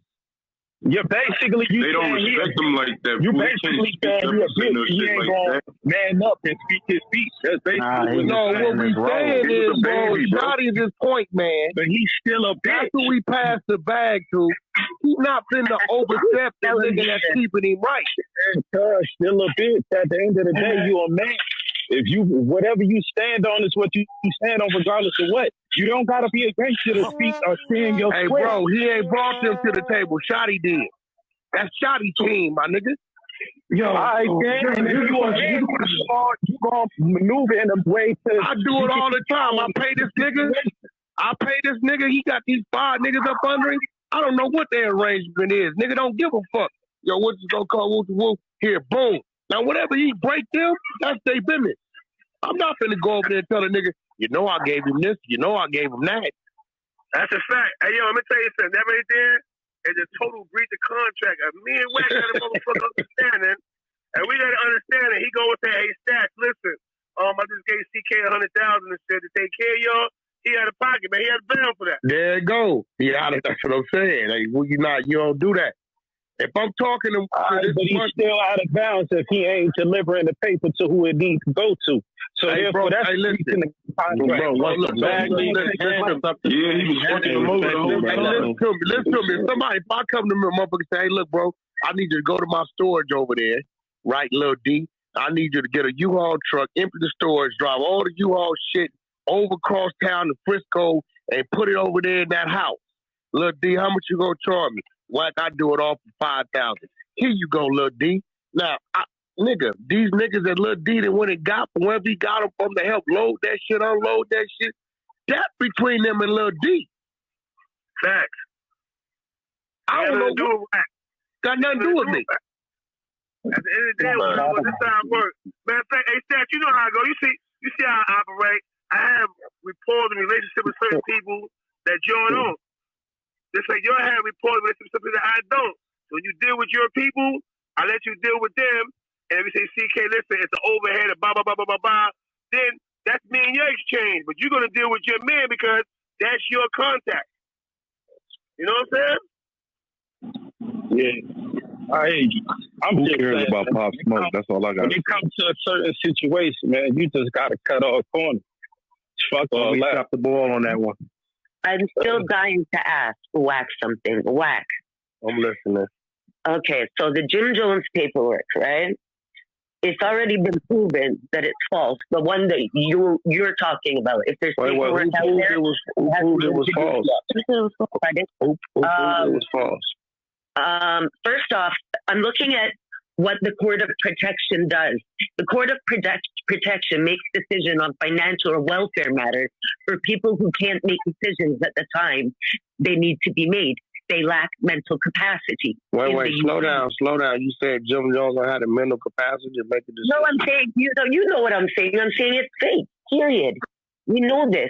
You're basically they don't respect him like that. You basically saying he ain't gonna man up and speak his speech. That's basically what we saying is, bro, Shotty is his point, man. But he's still a bitch. That's who we pass the bag to. He's not finna overstep that nigga that's keeping him right. Still a bitch. At the end of the day, you a man. If you whatever you stand on is what you stand on, regardless of what. You don't gotta be a gangster to speak or stand your Hey, bro, he ain't brought them to the table. Shotty did. That's Shotty team, my nigga. Yo, all right, and if you gonna maneuver in a way to. I do it all the time. I pay this nigga. He got these 5 niggas up under him. I don't know what their arrangement is. Nigga don't give a fuck. Yo, what's it gonna call? Whoop. Here, boom. Now, whatever he break them, that's their business. I'm not finna go over there and tell a nigga, you know I gave him this, you know I gave him that. That's a fact. Hey, yo, let me tell you something. That right there is a total breach of contract. Me and Wack got a motherfucker understanding, and we got to understand it. He go and say, hey, Stats, listen, I just gave CK $100,000 and said to take care of y'all. He had a pocket, man. He had a bill for that. There you go. Yeah, that's what I'm saying. Like, well, you don't do that. If I'm talking to but he's still out of bounds if he ain't delivering the paper to who it needs to go to. So therefore, that's listen, the contract. Bro, listen, he was working him over. Listen to me. If I come to me, motherfucker, say, hey, look, bro, I need you to go to my storage over there, right, Lil D. I need you to get a U-Haul truck, empty the storage, drive all the U-Haul shit over across town to Frisco, and put it over there in that house. Lil D, how much you gonna charge me? Wack, I do it all for $5,000. Here you go, Lil D. Now, nigga, these niggas that Lil D that when it got from wherever he got them from to help load that shit, unload that shit, that's between them and Lil D. Facts. I don't know what. Got nothing to do with me. At the end of the day, this is how it works. Matter of fact, hey, Stats, you know how I go. You see how I operate. I have rapport and relationship with certain people that join on. Just like you'll have rapport with some people that I don't. So when you deal with your people, I let you deal with them. And if you say, CK, listen, it's an overhead, blah, blah, blah, blah, blah, blah, then that's me and your exchange. But you're going to deal with your man because that's your contact. You know what I'm saying? Yeah. I'm Who just cares saying, about Pop Smoke? That's all I got. When it comes to a certain situation, man, you just got to cut off corners. Fuck all that. Stop the ball on that one. I'm still dying to ask Wack something. Wack. I'm listening. Okay, so the Jim Jones paperwork, right? It's already been proven that it's false. The one that you're talking about. If there's paperwork out there, who proved it was false? Who it was false? First off, I'm looking at what the Court of Protection does. The Court of Protection makes decisions on financial or welfare matters for people who can't make decisions at the time they need to be made. They lack mental capacity. Wait, slow down. You said Jim Jones had a mental capacity to make a decision. No, I'm saying, you know what I'm saying. I'm saying it's fake, period. We know this.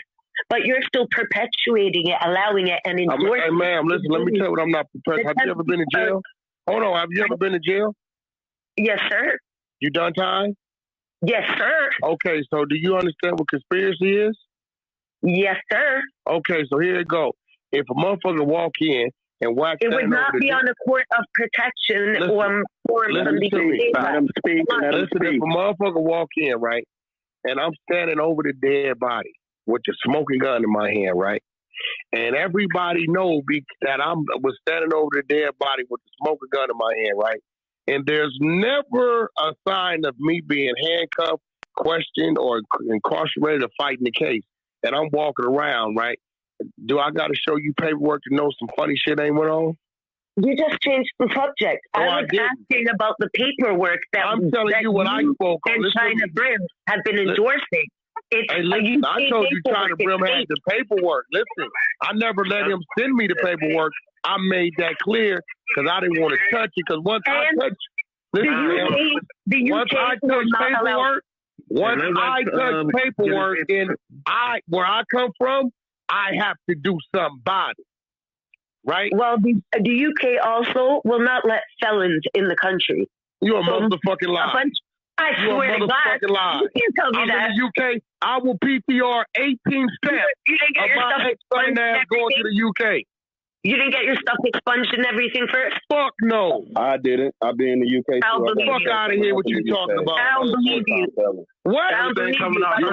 But you're still perpetuating it, allowing it, and endorsing it. Hey, ma'am, listen, let me tell you what I'm not perpetuating. Have you ever been in jail? Hold on, have you ever been in jail? Yes, sir. You done time? Yes, sir. Okay, so do you understand what conspiracy is? Yes, sir. Okay, so here it go. If a motherfucker walk in and Wack, it would not be on a Court of Protection or listen to me. Listen, if a motherfucker walk in, right, and I'm standing over the dead body with the smoking gun in my hand, right, and everybody know that I was standing over the dead body with the smoking gun in my hand, right, and there's never a sign of me being handcuffed, questioned, or incarcerated or fighting the case, and I'm walking around, right. Do I got to show you paperwork to know some funny shit ain't went on? You just changed the subject. I was asking about the paperwork that I'm telling you what I spoke on. And China Brim have been endorsing. Hey, listen, I told you China Brim had the paperwork. Listen, I never let him send me the paperwork. I made that clear because I didn't want to touch it. Because once I touch paperwork, and where I come from, I have to do something about it, right? Well, the UK also will not let felons in the country. You're a motherfucking liar. I swear to God, you can't tell me that. In the UK, I will PTR 18 steps of my ex-son going to the UK. You didn't get your stuff expunged and everything first? Fuck no. I didn't. I've been in the UK. Fuck out of here what you talking about. I don't believe you. What? Everything coming out you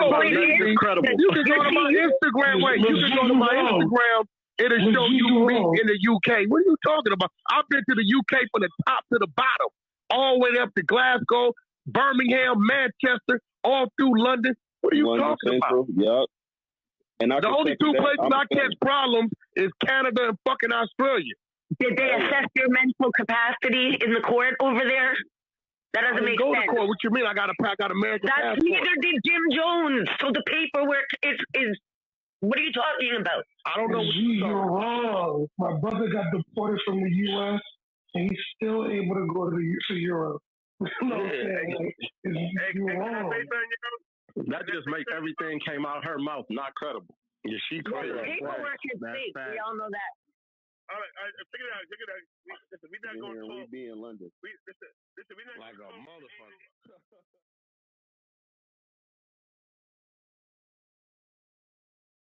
incredible. You can go to my Instagram. Wait, you can go to my Instagram. It'll show you me in the UK. What are you talking about? I've been to the UK from the top to the bottom, all the way up to Glasgow, Birmingham, Manchester, all through London. What are you talking about? Yep. And the only two places I catch problems is Canada and fucking Australia. Did they assess your mental capacity in the court over there? That doesn't make go sense. to court. What you mean? I got a American passport. Neither did Jim Jones. So the paperwork is. What are you talking about? I don't know. You're wrong. My brother got deported from the U.S. and he's still able to go to Europe. You're wrong. That just makes everything came out her mouth not credible. Yeah, she crazy. The paperwork is fake. We all know that. All right, check it out. Listen, we're not going to talk. We be in London. Listen, we're not like a motherfucker.